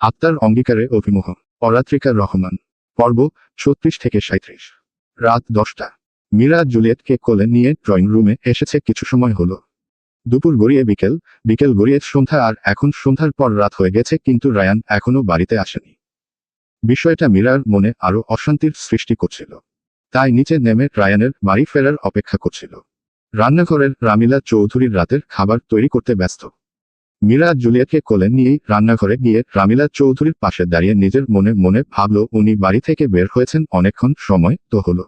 আত্মার অঙ্গীকারে অভিমোহ। অরাত্রিকা রহমান। পর্ব 36-37। রাত 10টা। মীরা জুলিয়েটকে কোলে নিয়ে ড্রয়িং রুমে এসেছে কিছু সময় হলো। দুপুর গড়িয়ে বিকেল, বিকেল গড়িয়ে সন্ধ্যা, আর এখন সন্ধ্যার পর রাত হয়ে গেছে, কিন্তু রায়ান এখনো বাড়িতে আসেনি। বিষয়টা মীরার মনে আরো অশান্তির সৃষ্টি করছিল। তাই নিচে নেমে রায়ানের বাড়ি ফেরার অপেক্ষা করছিল। রান্নাঘরের রামিলা চৌধুরীর রাতের খাবার তৈরি করতে ব্যস্ত। মীরা জুলিয়েটকে কোলে নিয়েই রান্নাঘরে গিয়ে রামিলা চৌধুরীর পাশে দাঁড়িয়ে নিজের মনে মনে ভাবল, উনি বাড়ি থেকে বের হয়েছেন অনেকক্ষণ সময় তো হলো।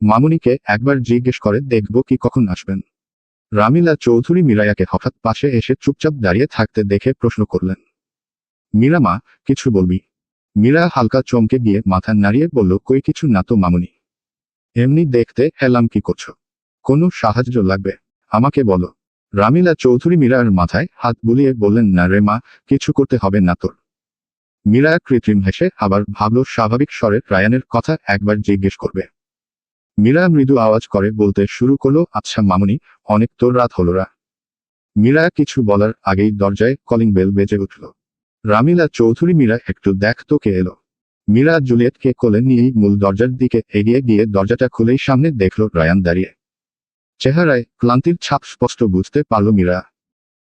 মামুনিকে একবার জিজ্ঞেস করে দেখব কি কখন আসবেন। রামিলা চৌধুরী মীরায়াকে হঠাৎ পাশে এসে চুপচাপ দাঁড়িয়ে থাকতে দেখে প্রশ্ন করলেন, মীরা মা, কিছু বলবি? মীরা হালকা চমকে গিয়ে মাথা নাড়িয়ে বলল, কই কিছু না তো মামুনি, এমনি দেখতে এলাম। কি করছো? কোনো সাহায্য লাগবে? আমাকে বলো। রামিলা চৌধুরী মীরার মাথায় হাত বুলিয়ে বললেন, না রে মা, কিছু করতে হবে না তোর। মীরা কৃত্রিম হেসে আবার ভাবল স্বাভাবিক স্বরে রায়ানের কথা একবার জিজ্ঞেস করবে। মীরা মৃদু আওয়াজ করে বলতে শুরু করলো, আচ্ছা মামুনি, অনেক তোর রাত হলোরা। মীরা কিছু বলার আগেই দরজায় কলিং বেল বেজে উঠল। রামিলা চৌধুরী, মীরা একটু দেখ তো কে এলো। মীরা জুলিয়েটকে কোলে নিয়েই মূল দরজার দিকে এগিয়ে গিয়ে দরজাটা খুলেই সামনে দেখল রায়ান দাঁড়িয়ে। চেহারায় ক্লান্তির ছাপ স্পষ্ট বুঝতে পারল মীরা।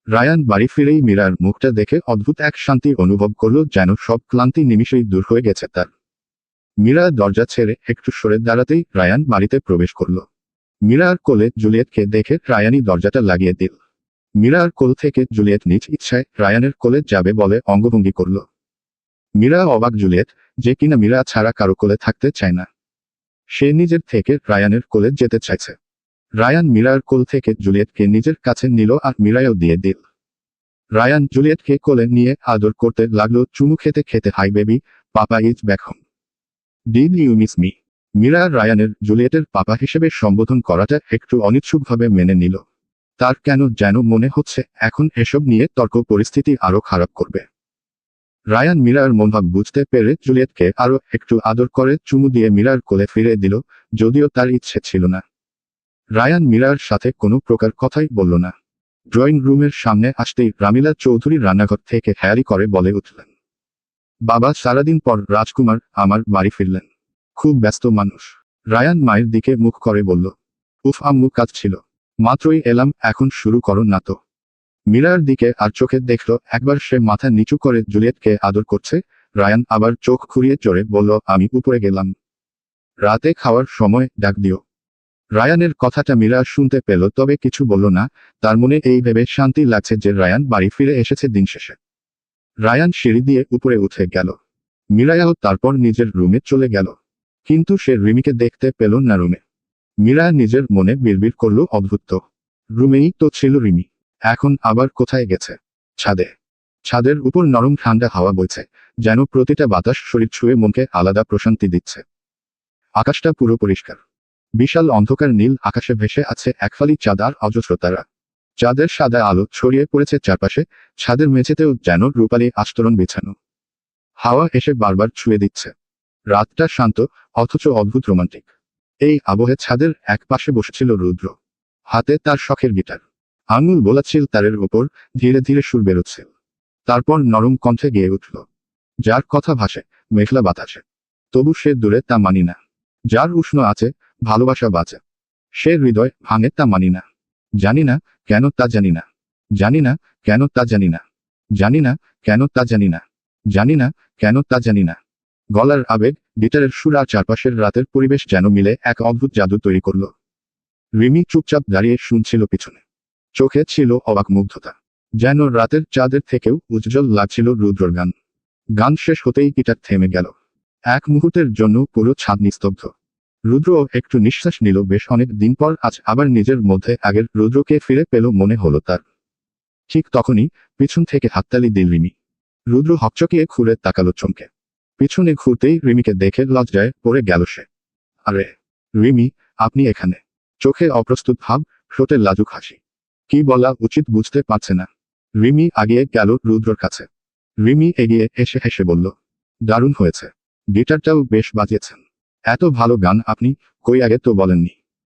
রায়ান বাড়ি ফিরেই মীরার মুখটা দেখে অদ্ভুত এক শান্তি অনুভব করল, যেন সব ক্লান্তি নিমিষেই দূর হয়ে গেছে তার। মীরা দরজা ছেড়ে একটু সরে দাঁড়াতেই রায়ান বাড়িতে প্রবেশ করল। মীরার কোলে জুলিয়েটকে দেখে রায়ানই দরজাটা লাগিয়ে দিল। মীরার কোল থেকে জুলিয়েট নিজ ইচ্ছায় রায়ানের কোলে যাবে বলে অঙ্গভঙ্গি করল। মীরা অবাক, জুলিয়েট যে কিনা মীরা ছাড়া কারো কোলে থাকতে চায় না, সে নিজের থেকে রায়ানের কোলে যেতে চাইছে। রায়ান মীরার কোল থেকে জুলিয়েটকে নিজের কাছে নিল আর মীরায়ও দিয়ে দিল। রায়ান জুলিয়েটকে কোলে নিয়ে আদর করতে লাগলো, চুমু খেতে খেতে, hi baby, papa is back home. Did you miss me? Meera রায়ানের জুলিয়েটের পাপা হিসেবে সম্বোধন করাটা একটু অনিচ্ছুকভাবে মেনে নিল। তার কেন যেন মনে হচ্ছে এখন এসব নিয়ে তর্ক পরিস্থিতি আরো খারাপ করবে। রায়ান মীরার মনোভাব বুঝতে পেরে জুলিয়েটকে আরো একটু আদর করে চুমু দিয়ে মীরার কোলে ফিরে দিল, যদিও তার ইচ্ছে ছিল না। রায়ান মীরার সাথে কোনো প্রকার কথাই বলল না। ড্রয়িং রুমের সামনে আসতেই রামিলা চৌধুরী রান্নাঘর থেকে হ্যারি করে বলে উঠলেন, বাবা সারাদিন পর রাজকুমার আমার বাড়ি ফিরলেন, খুব ব্যস্ত মানুষ। রায়ান মায়ের দিকে মুখ করে বলল, উফ আম্মু, কাজ ছিল, মাত্রই এলাম, এখন শুরু করো না তো। মীরার দিকে আর চোখে দেখল একবার সে মাথা নিচু করে জুলিয়েটকে আদর করছে। রায়ান আবার চোখ ঘুরিয়ে জোরে বলল, আমি উপরে গেলাম, রাতে খাওয়ার সময় ডাক দিও। রায়ানের কথাটা মীরা শুনতে পেল, তবে কিছু বলল না। তার মনে এই ভেবে শান্তি লাগছে যে রায়ান বাড়ি ফিরে এসেছে দিন শেষে। রায়ান সিঁড়ি দিয়ে উপরে উঠে গেল। মীরাও তারপর নিজের রুমে চলে গেল, কিন্তু সে রিমিকে দেখতে পেল না রুমে। মীরা নিজের মনে বিড়বিড় করল, অদ্ভুত তো, রুমেই তো ছিল রিমি, এখন আবার কোথায় গেছে? ছাদে। ছাদের উপর নরম ঠান্ডা হাওয়া বইছে, যেন প্রতিটা বাতাস শরীর ছুঁয়ে মনকে আলাদা প্রশান্তি দিচ্ছে। আকাশটা পুরো পরিষ্কার। বিশাল অন্ধকার নীল আকাশে ভেসে আছে একফালি চাঁদ আর অজস্র তারা। চাঁদের সাদা আলো ছড়িয়ে পড়েছে চারপাশে, ছাদের মেঝেতেও যেন রূপালী আস্তরণ বিছানো। হাওয়া এসে বারবার ছুঁয়ে দিচ্ছে। রাতটা শান্ত, অথচ অদ্ভুত রোমান্টিক। এই আবহে ছাদের এক পাশে বসেছিল রুদ্র, হাতে তার শখের গিটার। আঙুল বোলাচ্ছিল তারের উপর, ধীরে ধীরে সুর বেরোচ্ছিল। তারপর নরম কণ্ঠে গেয়ে উঠল, যার কথা ভাসে মেঘলা বাতাসে, তবু সে দূরে তা মানি না। যার উষ্ণ আছে, ভালোবাসা বাঁচে, সে হৃদয় ভাঙে তা মানি না। জানি না কেন তা জানি না, জানি না কেন তা জানি না, জানি না কেন তা জানি না, জানি না কেন তা জানি না। গলার আবেগ, গিটারের সুর আর চারপাশের রাতের পরিবেশ যেন মিলে এক অদ্ভুত জাদু তৈরি করল। রিমি চুপচাপ দাঁড়িয়ে শুনছিল পিছনে। চোখে ছিল অবাক মুগ্ধতা, যেন রাতের চাঁদের থেকেও উজ্জ্বল লাগছিল রুদ্রর গান। গান শেষ হতেই গিটার থেমে গেল। এক মুহূর্তের জন্য পুরো ছাদ নিস্তব্ধ। রুদ্র একটু নিঃশ্বাস নিল, বেশ অনেক দিন পর আজ আবার নিজের মধ্যে আগের রুদ্রকে ফিরে পেল মনে হলো তার। ঠিক তখনই পিছন থেকে হাততালি দিল রিমি। রুদ্র হকচকিয়ে ঘুরে তাকালো চমকে। পিছনে ঘুরতেই রিমিকে দেখে লজ্জায় পড়ে গেল সে। আরে রিমি, আপনি এখানে? চোখে অপ্রস্তুত ভাব, ঠোঁটে লাজুক হাসি। কি বলা উচিত বুঝতে পারছে না। রিমি আগিয়ে গেল রুদ্রর কাছে। রিমি এগিয়ে এসে হেসে বলল, দারুণ হয়েছে, গিটারটাও বেশ বাজিয়েছেন। এত ভালো গান আপনি কই আগে তো বলেননি।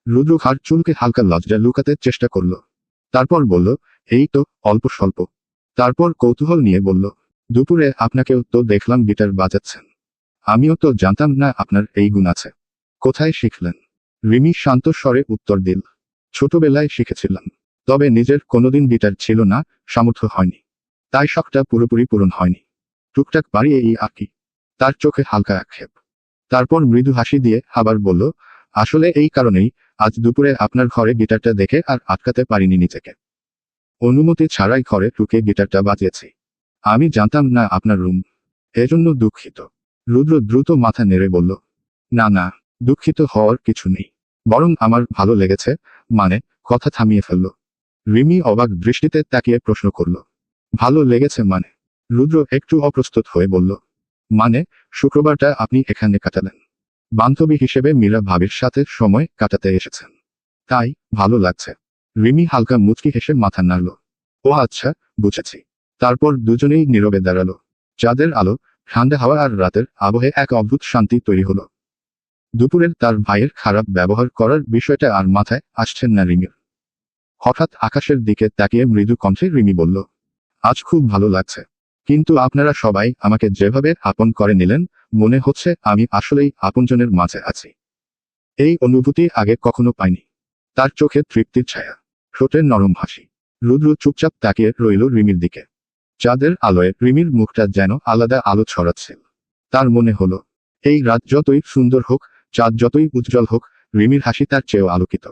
রুদ্র হার চুলকে হালকা লজ্জা লুকাতে চেষ্টা করল। তারপর বলল, এই তো অল্প স্বল্প। তারপর কৌতূহল নিয়ে বলল, দুপুরে আপনাকেও তো দেখলাম গিটার বাজাচ্ছেন। আমিও তো জানতাম না আপনার এই গুণ আছে। কোথায় শিখলেন? রিমি শান্ত স্বরে উত্তর দিল। ছোটবেলায় শিখেছিলাম। তবে নিজের কোনোদিন গিটার ছিল না, সামর্থ্য হয়নি। তাই শখটা পুরোপুরি পূরণ হয়নি। টুকটাক বাড়িয়ে এই আর কি। তার চোখে হালকা আক্ষেপ। তারপর মৃদু হাসি দিয়ে আবার বলল, আসলে এই কারণেই আজ দুপুরে আপনার ঘরে গিটারটা দেখে আর আটকাতে পারিনি নিজেকে। অনুমতি ছাড়াই ঘরে ঢুকে গিটারটা বাজিয়েছি। আমি জানতাম না আপনার রুম। এজন্য দুঃখিত। রুদ্র দ্রুত মাথা নেড়ে বলল, না না, দুঃখিত হওয়ার কিছু নেই। বরং আমার ভালো লেগেছে। মানে? কথা থামিয়ে ফেলল। রিমি অবাক দৃষ্টিতে তাকিয়ে প্রশ্ন করল, ভালো লেগেছে মানে? রুদ্র একটু অপ্রস্তুত হয়ে বলল, মানে শুক্রবারটা আপনি এখানে কাটালেন। বান্ধবী হিসেবে মীরা ভাবির সাথে সময় কাটাতে এসেছেন। তাই ভালো লাগছে। রিমি হালকা মুচকি হেসে মাথা নাড়ল। ও আচ্ছা, বুঝেছি। তারপর দুজনেই নীরবে দাঁড়ালো। চাঁদের আলো, ঠান্ডা হাওয়া আর রাতের আবহে এক অদ্ভুত শান্তি তৈরি হলো। দুপুরের তার ভাইয়ের খারাপ ব্যবহার করার বিষয়টা আর মাথায় আসছেন না রিমির। হঠাৎ আকাশের দিকে তাকিয়ে মৃদু কণ্ঠে রিমি বলল, আজ খুব ভালো লাগছে। কিন্তু আপনারা সবাই আমাকে যেভাবে আপন করে নিলেন, মনে হচ্ছে আমি আসলেই আপনজনের মাঝে আছি। এই অনুভূতি আগে কখনো পাইনি। তার চোখে তৃপ্তির ছায়া, ঠোঁটের নরম হাসি। রুদ্র চুপচাপ তাকিয়ে রইল রিমির দিকে। চাঁদের আলোয় রিমির মুখটা যেন আলাদা আলো ছড়াচ্ছে। তার মনে হলো, এই রাত যতই সুন্দর হোক, চাঁদ যতই উজ্জ্বল হোক, রিমির হাসি তার চেয়েও আলোকিত।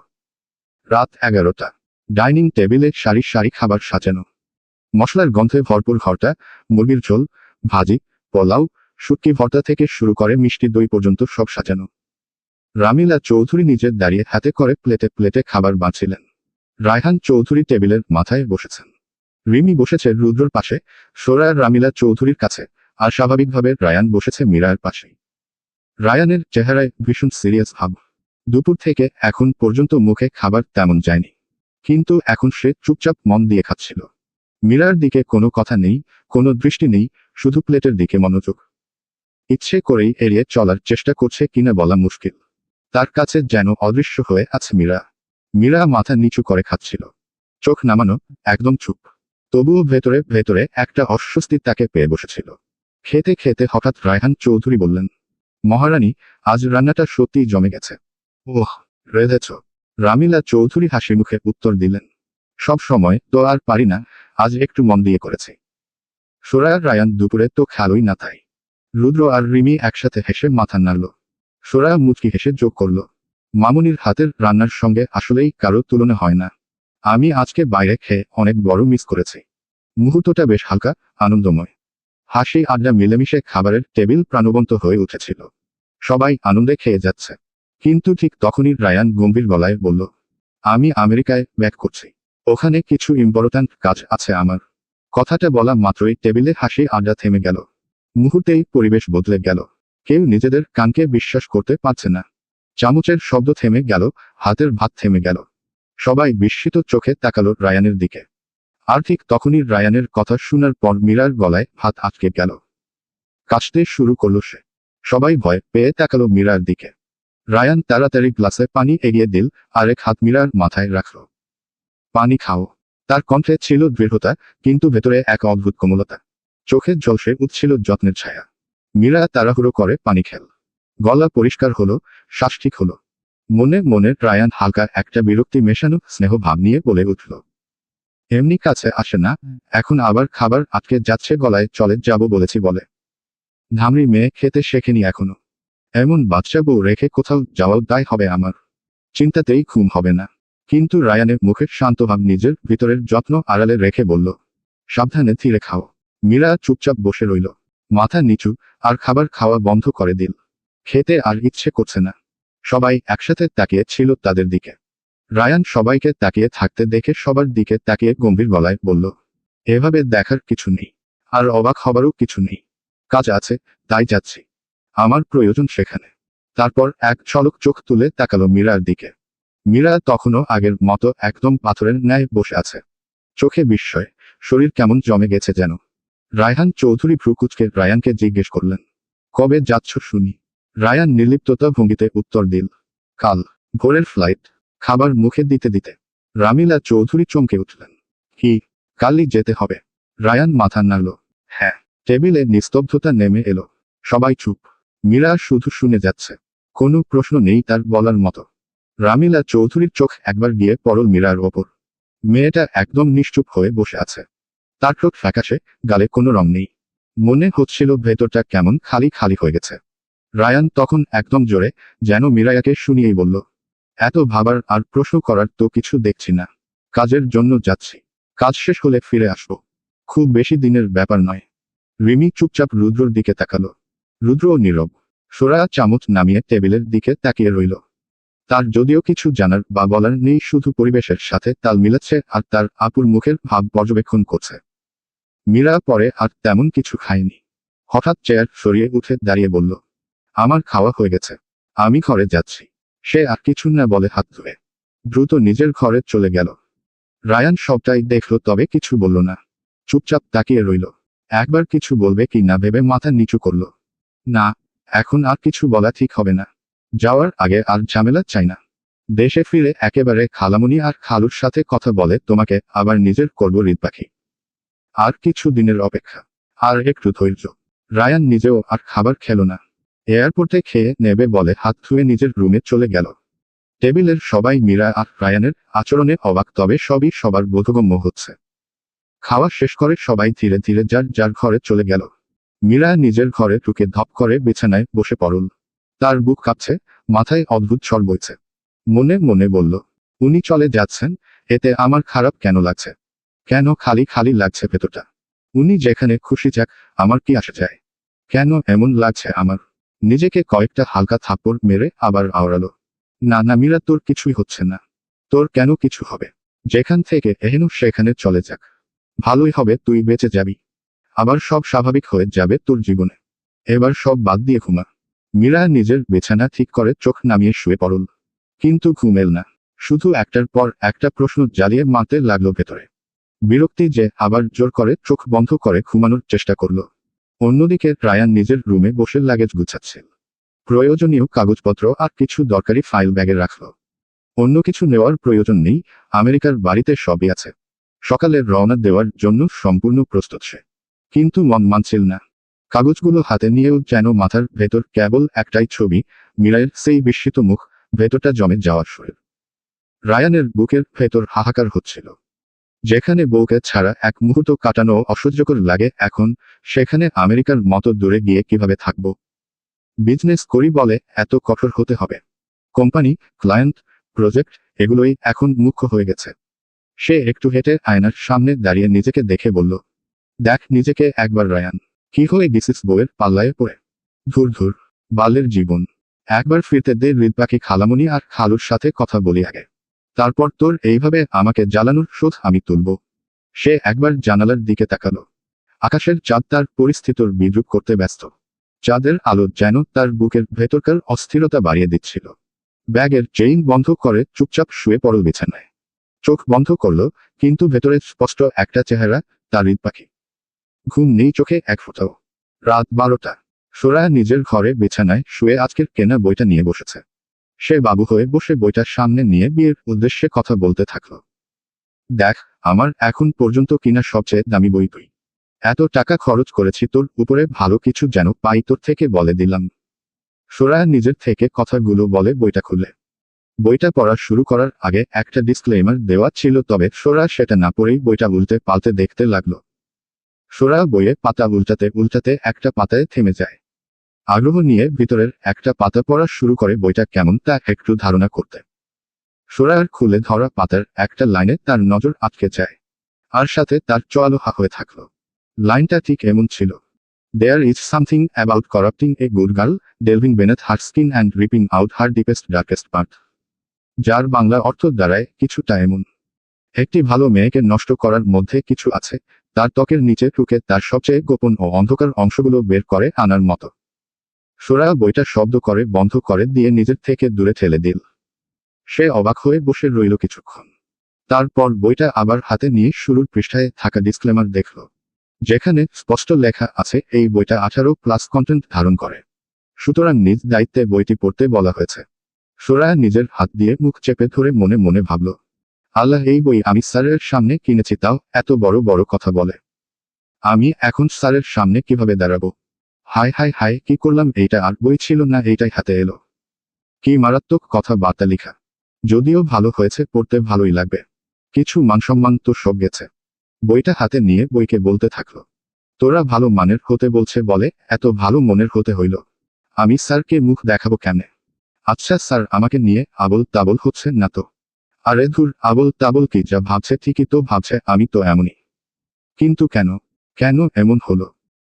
রাত 11টা। ডাইনিং টেবিলে সারি সারি খাবার সাজানো। মশলার গন্ধে ভরপুর ঘরটা। মুরগির ঝোল, ভাজি, পোলাও, শুটকি ভর্তা থেকে শুরু করে মিষ্টি দই পর্যন্ত সব সাজানো। রামিলা চৌধুরী নিজের দাঁড়িয়ে হাতে করে প্লেটে প্লেটে খাবার বাঁচিলেন। রায়হান চৌধুরী টেবিলের মাথায় বসেছেন। রিমি বসেছে রুদ্রর পাশে, সোরার রামিলা চৌধুরীর কাছে, আর স্বাভাবিকভাবে রায়ান বসেছে মীরার পাশে। রায়ানের চেহারায় ভীষণ সিরিয়াস ভাব। দুপুর থেকে এখন পর্যন্ত মুখে খাবার তেমন যায়নি। কিন্তু এখন সে চুপচাপ মন দিয়ে খাচ্ছিল। মীরার দিকে কোনো কথা নেই, কোনো দৃষ্টি নেই, শুধু প্লেটের দিকে মনোযোগ। ইচ্ছে করেই এড়িয়ে চলার চেষ্টা করছে কিনা বলা মুশকিল। তার কাছে যেন অদৃশ্য হয়ে আছে মীরা। মীরা মাথা নিচু করে খাচ্ছিল, চোখ নামানো, একদম চুপ। তবুও ভেতরে ভেতরে একটা অস্বস্তি তাকে পেয়ে বসেছিল। খেতে খেতে হঠাৎ রায়হান চৌধুরী বললেন, মহারানী, আজ রান্নাটা সত্যিই জমে গেছে। ওহ, রেঁধেছ? রামিলা চৌধুরী হাসি মুখে উত্তর দিলেন, সব সময় তো আর পারি না, আজ একটু মন দিয়ে করেছি। সোরায়ার রায়ান দুপুরে তো খেলোই না তাই। রুদ্র আর রিমি একসাথে হেসে মাথা নাড়ল। সোরায়া মুচকি হেসে যোগ করল, মামুনির হাতের রান্নার সঙ্গে আসলেই কারো তুলনা হয় না। আমি আজকে বাইরে খেয়ে অনেক বড় মিস করেছি। মুহূর্তটা বেশ হালকা, আনন্দময়। হাসি আড্ডা মিলেমিশে খাবারের টেবিল প্রাণবন্ত হয়ে উঠেছিল। সবাই আনন্দে খেয়ে যাচ্ছে। কিন্তু ঠিক তখনই রায়ান গম্ভীর গলায় বলল, আমি আমেরিকায় ব্যাক করছি। ওখানে কিছু ইম্পর্ট্যান্ট কাজ আছে আমার। কথাটা বলা মাত্রই টেবিলে হাসি আড্ডা থেমে গেল। মুহূর্তেই পরিবেশ বদলে গেল। কেউ নিজেদের কানকে বিশ্বাস করতে পারছে না। চামচের শব্দ থেমে গেল, হাতের ভাত থেমে গেল। সবাই বিস্মিত চোখে তাকালো রায়ানের দিকে। আর ঠিক তখনই রায়ানের কথা শোনার পর মীরার গলায় ভাত আটকে গেল। কাশতে শুরু করল সে। সবাই ভয় পেয়ে তাকালো মীরার দিকে। রায়ান তাড়াতাড়ি গ্লাসে পানি এগিয়ে দিল, আরেক হাত মীরার মাথায় রাখল। পানি খাও। তার কণ্ঠে ছিল দৃঢ়তা, কিন্তু ভেতরে এক অদ্ভুত কোমলতা। চোখে ঝলসে উঠছিল যত্নের ছায়া। মীরা তাড়াহুড়ো করে পানি খেল। গলা পরিষ্কার হলো, শ্বাস ঠিক হলো। মনে মনে রায়ান হালকা একটা বিরক্তি মেশানো স্নেহ ভাব নিয়ে বলে উঠল, এমনি কাছে আসে না, এখন আবার খাবার আটকে যাচ্ছে গলায়, চলে যাব বলেছি বলে। ধামরি মেয়ে, খেতে শেখেনি এখনো। এমন বাচ্চা বউ রেখে কোথাও যাওয়াও দায় হবে আমার। চিন্তাতেই ঘুম হবে না। কিন্তু রায়ানের মুখের শান্তভাব নিজের ভিতরের যত্ন আড়ালে রেখে বলল, সাবধানে ধীরে খাও। মীরা চুপচাপ বসে রইল, মাথা নিচু, আর খাবার খাওয়া বন্ধ করে দিল। খেতে আর ইচ্ছে করছে না। সবাই একসাথে তাকিয়ে ছিল তাদের দিকে। রায়ান সবাইকে তাকিয়ে থাকতে দেখে সবার দিকে তাকিয়ে গম্ভীর গলায় বলল, এভাবে দেখার কিছু নেই। আর অবাক হবারও কিছু নেই। কাজ আছে, তাই যাচ্ছি। আমার প্রয়োজন সেখানে। তারপর এক ঝলক চোখ তুলে তাকালো মীরার দিকে। মীরা তখনও আগের মতো একদম পাথরের ন্যায় বসে আছে। চোখে বিস্ময়, শরীর কেমন জমে গেছে যেন। রায়হান চৌধুরী ভ্রু কুঁচকে রায়ানকে জিজ্ঞেস করলেন, কবে যাচ্ছ শুনি? রায়ান নির্লিপ্ততা ভঙ্গিতে উত্তর দিল, কাল ভোরের ফ্লাইট। খাবার মুখে দিতে দিতে রামিলা চৌধুরী চমকে উঠলেন, কি, কালই যেতে হবে? রায়ান মাথা নাড়ল, হ্যাঁ, টেবিলে নিস্তব্ধতা নেমে এলো। সবাই চুপ। মীরা শুধু শুনে যাচ্ছে। কোনো প্রশ্ন নেই তার বলার মতো। রামিলা চৌধুরীর চোখ একবার গিয়ে পড়ল মীরার ওপর। মেয়েটা একদম নিশ্চুপ হয়ে বসে আছে। তার চোখ ফ্যাকাশে, গালে কোনো রং নেই। মনে হচ্ছিল ভেতরটা কেমন খালি খালি হয়ে গেছে। রায়ান তখন একদম জোরে, যেন মীরায়াকে শুনিয়েই বলল, এত ভাবার আর প্রশ্ন করার তো কিছু দেখছি না। কাজের জন্য যাচ্ছি। কাজ শেষ হলে ফিরে আসবো। খুব বেশি দিনের ব্যাপার নয়। রিমি চুপচাপ রুদ্রর দিকে তাকালো। রুদ্রও নীরব। সোরায়া চামচ নামিয়ে টেবিলের দিকে তাকিয়ে রইল। তার যদিও কিছু জানার বা বলার নেই, শুধু পরিবেশের সাথে তাল মিলাচ্ছে আর তার আপুর মুখের ভাব পর্যবেক্ষণ করছে। মীরা পরে আর তেমন কিছু খায়নি। হঠাৎ চেয়ার সরিয়ে উঠে দাঁড়িয়ে বলল, আমার খাওয়া হয়ে গেছে। আমি ঘরে যাচ্ছি। সে আর কিছু না বলে হাত ধুয়ে দ্রুত নিজের ঘরে চলে গেল। রায়ান সবটাই দেখল, তবে কিছু বলল না। চুপচাপ তাকিয়ে রইল। একবার কিছু বলবে কি না ভেবে মাথা নিচু করল। না, এখন আর কিছু বলা ঠিক হবে না। যাওয়ার আগে আর ঝামেলা চাই না। দেশে ফিরে একেবারে খালামণি আর খালুর সাথে কথা বলে তোমাকে আবার নিজের করব হৃদ পাখি। আর কিছু দিনের অপেক্ষা, আর একটু ধৈর্য। রায়ান নিজেও আর খাবার খেল না। এয়ারপোর্টে খেয়ে নেবে বলে হাত ধুয়ে নিজের রুমে চলে গেল। টেবিলের সবাই মীরা আর রায়ানের আচরণে অবাক, তবে সবই সবার বোধগম্য হচ্ছে। খাওয়া শেষ করে সবাই ধীরে ধীরে যার যার ঘরে চলে গেল। মীরা নিজের ঘরে ঢুকে ধপ করে বিছানায় বসে পড়ল। তার বুক কাঁপছে, মাথায় অদ্ভুত স্বর বইছে। মনে মনে বলল, উনি চলে যাচ্ছেন, এতে আমার খারাপ কেন লাগছে? কেন খালি খালি লাগছে ভেতরটা? উনি যেখানে খুশি যাক, আমার কি আসে যায়? কেন এমন লাগছে আমার? নিজেকে কয়েকটা হালকা থাপ্পড় মেরে আবার আওড়ালো। না না মীরা, তোর কিছুই হচ্ছে না। তোর কেন কিছু হবে? যেখান থেকে এহেন সেখানে চলে যাক। ভালোই হবে, তুই বেঁচে যাবি। আবার সব স্বাভাবিক হয়ে যাবে তোর জীবনে। এবার সব বাদ দিয়ে ঘুমা। মীরা নিজের বিছানা ঠিক করে চোখ নামিয়ে শুয়ে পড়ল। কিন্তু ঘুম এল না। শুধু একটার পর একটা প্রশ্ন জ্বালিয়ে মারতে লাগলো ভেতরে। বিরক্তি যে আবার জোর করে চোখ বন্ধ করে ঘুমানোর চেষ্টা করল। অন্যদিকে রায়ান নিজের রুমে বসে লাগেজ গুছাচ্ছিল। প্রয়োজনীয় কাগজপত্র আর কিছু দরকারি ফাইল ব্যাগে রাখল। অন্য কিছু নেওয়ার প্রয়োজন নেই, আমেরিকার বাড়িতে সবই আছে। সকালে রওনা দেওয়ার জন্য সম্পূর্ণ প্রস্তুত সে। কিন্তু মন মানছিল না। কাগজগুলো হাতে নিয়েও যেন মাথার ভেতর কেবল একটাই ছবি, মীরায়ের সেই বিস্মিত মুখ, ভেতরটা জমে যাওয়ার শরীর। রায়ানের বুকের ভেতর হাহাকার হচ্ছিল। যেখানে বউকে ছাড়া এক মুহূর্ত কাটানো অসহ্যকর লাগে এখন, সেখানে আমেরিকার মতো দূরে গিয়ে কিভাবে থাকব? বিজনেস করি বলে এত কঠোর হতে হবে? কোম্পানি, ক্লায়েন্ট, প্রজেক্ট, এগুলোই এখন মুখ্য হয়ে গেছে। সে একটু হেঁটে আয়নার সামনে দাঁড়িয়ে নিজেকে দেখে বলল, দেখ নিজেকে একবার রায়ান। কি হয়ে গেছিস বউয়ের পাল্লায় পড়ে? ধুর ধুর, বালের জীবন। একবার ফিরতে দে হৃদ পাখি, খালামণি আর খালুর সাথে কথা বলি আগে। তারপর তোর এইভাবে আমাকে জ্বালানোর শোধ আমি তুলব। সে একবার জানালার দিকে তাকালো। আকাশের চাঁদ তার পরিস্থিতির বিদ্রুপ করতে ব্যস্ত। চাঁদের আলো যেন তার বুকের ভেতরকার অস্থিরতা বাড়িয়ে দিচ্ছিল। ব্যাগের চেইন বন্ধ করে চুপচাপ শুয়ে পড়ল বিছানায়। চোখ বন্ধ করল, কিন্তু ভেতরে স্পষ্ট একটা চেহারা, তার হৃদ পাখি। ঘুম নেই চোখে এক ফোঁটাও। রাত 12টা। সোরায়া নিজের ঘরে বিছানায় শুয়ে আজকের কেনা বইটা নিয়ে বসেছে। সে বাবু হয়ে বসে বইটা সামনে নিয়ে বিয়ের উদ্দেশ্যে কথা বলতে থাকল। দেখ, আমার এখন পর্যন্ত কিনা সবচেয়ে দামি বই তুই। এত টাকা খরচ করেছি তোর উপরে, ভালো কিছু যেন পাই তোর থেকে বলে দিলাম। সোরায়া নিজের থেকে কথাগুলো বলে বইটা খুলে। বইটা পড়া শুরু করার আগে একটা ডিসক্লেইমার দেওয়া ছিল, তবে সোরায়া সেটা না পড়েই বইটা উল্টে পাল্টে দেখতে লাগলো। সোরায়া বইয়ে পাতা উল্টাতে উল্টাতে একটা পাতায় থেমে যায়। আগ্রহ নিয়ে ভিতরের একটা পাতা পড়া শুরু করে বইটা কেমন তা একটু ধারণা করতে। সোরায়ার খুলে ধরা পাতার একটা লাইনে তার নজর আটকে যায়। আর সাথে তার চোয়ালো হা হয়ে থাকলো। লাইনটা ঠিক এমন ছিল, There is something about corrupting a good girl, delving beneath her skin and ripping out her deepest darkest part. যার বাংলা অর্থ দাঁড়ায় কিছুটা এমন, একটি ভালো মেয়েকে নষ্ট করার মধ্যে কিছু আছে, তার ত্বকের নিচে ঢুকে তার সবচেয়ে গোপন ও অন্ধকার অংশগুলো বের করে আনার মতো। সোরায়া বইটা শব্দ করে বন্ধ করে দিয়ে নিজের থেকে দূরে ঠেলে দিল। সে অবাক হয়ে বসে রইল কিছুক্ষণ। তারপর বইটা আবার হাতে নিয়ে শুরুর পৃষ্ঠায় থাকা ডিসক্লেমার দেখল, যেখানে স্পষ্ট লেখা আছে এই বইটা 18+ কন্টেন্ট ধারণ করে। সুতরাং নিজ দায়িত্বে বইটি পড়তে বলা হয়েছে। সোরায়া নিজের হাত দিয়ে মুখ চেপে ধরে মনে মনে ভাবল, আল্লাহ, এই বই আমি স্যারের সামনে কিনেছি, তাও এত বড় বড় কথা বলে। আমি এখন স্যারের সামনে কিভাবে দাঁড়াবো? হায় হায় হায়, কি করলাম? এইটা আর বই ছিল না, এইটাই হাতে এলো। কি মারাত্মক কথাবার্তা লেখা। যদিও ভালো হয়েছে, পড়তে ভালোই লাগবে। কিছু মানসম্মান তো সব গেছে। বইটা হাতে নিয়ে বইকে বলতে থাকলো, তোরা ভালো মানের হতে বলছে বলে এত ভালো মনের হতে হইল। আমি স্যারকে মুখ দেখাবো কেমনে? আচ্ছা স্যার, আমাকে নিয়ে আবল তাবল হচ্ছে না তো? আরে ধুর, আবল তাবল কি, যা ভাবছে ঠিকই তো ভাবছে, আমি তো এমনই। কিন্তু কেন, কেন এমন হলো?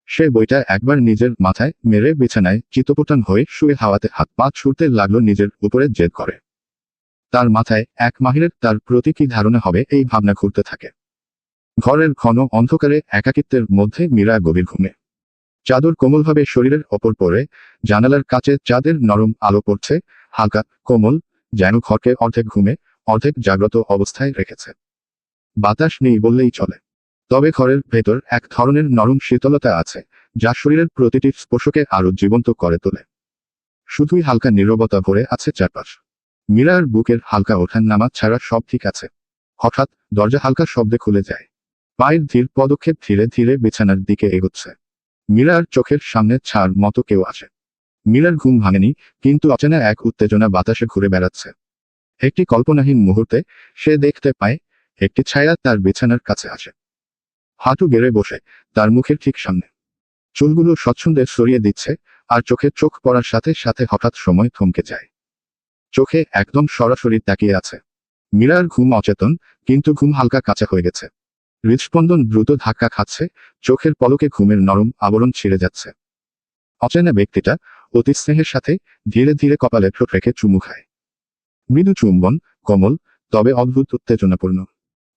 সে বইটা একবার নিজের মাথায় মেরে বিছানায় চিতপটান হয়ে শুয়ে হাওয়াতে হাত পা ছুড়তে লাগলো, নিজের উপরে জেদ করে। তার মাথায় এক মাহিরের তার প্রতি কি ধারণা হবে, এই ভাবনা ঘুরতে থাকে। ঘরের ঘন অন্ধকারে একাকিত্বের মধ্যে মীরা গভীর ঘুমে। চাদর কোমলভাবে শরীরের ওপর পড়ে, জানালার কাছে চাঁদের নরম আলো পড়ছে, হালকা কোমল, যেন ঘরকে অর্ধেক ঘুমে অর্ধেক জাগ্রত অবস্থায় রেখেছে। বাতাস নেই বললেই চলে, তবে ঘরের ভেতর এক ধরনের নরম শীতলতা আছে, যা শরীরের প্রতিটি স্পর্শকে আরো জীবন্ত করে তোলে। শুধুই হালকা নীরবতা ভরে আছে চারপাশ। মীরার বুকের হালকা ওঠান নামা ছাড়া সব ঠিক আছে। হঠাৎ দরজা হালকা শব্দে খুলে যায়। পায়ের ধীর পদক্ষেপ ধীরে ধীরে বিছানার দিকে এগোচ্ছে। মীরার চোখের সামনে ছাড় মতো কেউ আসে। মীরার ঘুম ভাঙেনি, কিন্তু অচেনা এক উত্তেজনা বাতাসে ঘুরে বেড়াচ্ছে। একটি কল্পনাহীন মুহূর্তে সে দেখতে পায়, একটি ছায়া তার বিছানার কাছে আসে, হাঁটু গেড়ে বসে, তার মুখের ঠিক সামনে। চুলগুলো স্বচ্ছন্দে সরিয়ে দিচ্ছে, আর চোখে চোখ পড়ার সাথে সাথে হঠাৎ সময় থমকে যায়। চোখে একদম সরাসরি তাকিয়ে আছে। মীরার ঘুম অচেতন, কিন্তু ঘুম হালকা কাঁচা হয়ে গেছে। হৃদস্পন্দন দ্রুত ধাক্কা খাচ্ছে, চোখের পলকে ঘুমের নরম আবরণ ছিঁড়ে যাচ্ছে। অচেনা ব্যক্তিটা অতি স্নেহের সাথে ধীরে ধীরে কপালে ঠোঁট রেখে চুমু খায়। মৃদু চুম্বন, কোমল, তবে অদ্ভুত উত্তেজনাপূর্ণ।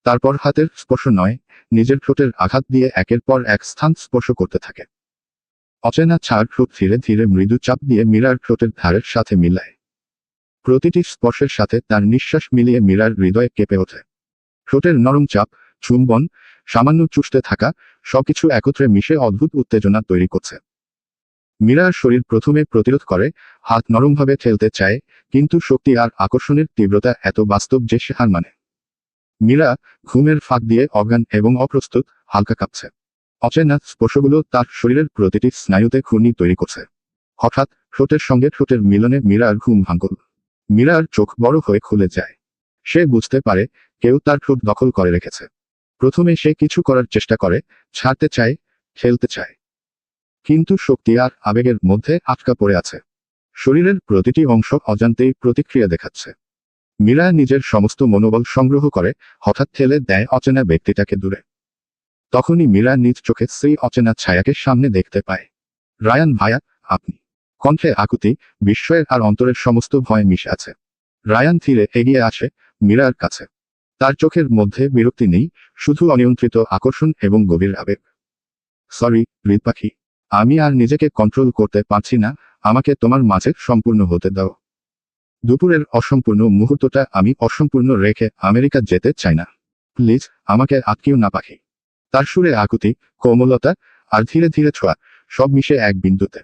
তারপর হাতের স্পর্শ নয়, নিজের ঠোঁটের আঘাত দিয়ে একের পর এক স্থান স্পর্শ করতে থাকে। অচেনা ছাড় ঠোঁট ধীরে ধীরে মৃদু চাপ দিয়ে মীরার ঠোঁটের ধারের সাথে মিলায়। প্রতিটি স্পর্শের সাথে তার নিঃশ্বাস মিলিয়ে মীরার হৃদয়ে কেঁপে ওঠে। ঠোঁটের নরম চাপ, চুম্বন, সামান্য চুষতে থাকা, সবকিছু একত্রে মিশে অদ্ভুত উত্তেজনা তৈরি করছে। মীরার শরীর প্রথমে প্রতিরোধ করে, হাত নরমভাবে ঠেলতে চায়, কিন্তু শক্তি আর আকর্ষণের তীব্রতা এত বাস্তব যে সে হার মানে। মীরা ঘুমের ফাঁক দিয়ে অজ্ঞান এবং অপ্রস্তুত, হালকা কাঁপছে। অচেনা স্পর্শগুলো তার শরীরের প্রতিটি স্নায়ুতে ঘূর্ণি তৈরি করছে। হঠাৎ ঠোঁটের সঙ্গে ঠোঁটের মিলনে মীরার ঘুম ভাঙল। মীরার চোখ বড় হয়ে খুলে যায়। সে বুঝতে পারে, কেউ তার ঠোঁট দখল করে রেখেছে। প্রথমে সে কিছু করার চেষ্টা করে, ছাড়তে চায়, খেলতে চায়, কিন্তু শক্তি আর আবেগের মধ্যে আটকা পড়ে আছে। শরীরের প্রতিটি অংশ অজান্তেই প্রতিক্রিয়া দেখাচ্ছে। মীরা নিজের সমস্ত মনোবল সংগ্রহ করে, হঠাৎ ঠেলে দেয় অচেনা ব্যক্তিটাকে দূরে। তখনই মীরা নিজ চোখে সেই অচেনা ছায়াকে সামনে দেখতে পায়। রায়ান ভাইয়া, আপনি। কণ্ঠে আকুতি, বিস্ময়ের আর অন্তরের সমস্ত ভয় মিশে আছে। রায়ান ধীরে এগিয়ে আসে মীরার কাছে। তার চোখের মধ্যে বিরক্তি নেই, শুধু অনিয়ন্ত্রিত আকর্ষণ এবং গভীর আবেগ। সরি হৃদ পাখি, আমি আর নিজেকে কন্ট্রোল করতে পারছি না, আমাকে তোমার মাঝে সম্পূর্ণ হতে দাও। দুপুরের অসম্পূর্ণ মুহূর্তটা আমি অসম্পূর্ণ রেখে আমেরিকা যেতে চাই না। প্লিজ, আমাকে আটকিও না পাখি। তার সুরে আকুতি, কোমলতা, আর ধীরে ধীরে ছোঁয়া, সব মিশে এক বিন্দুতে।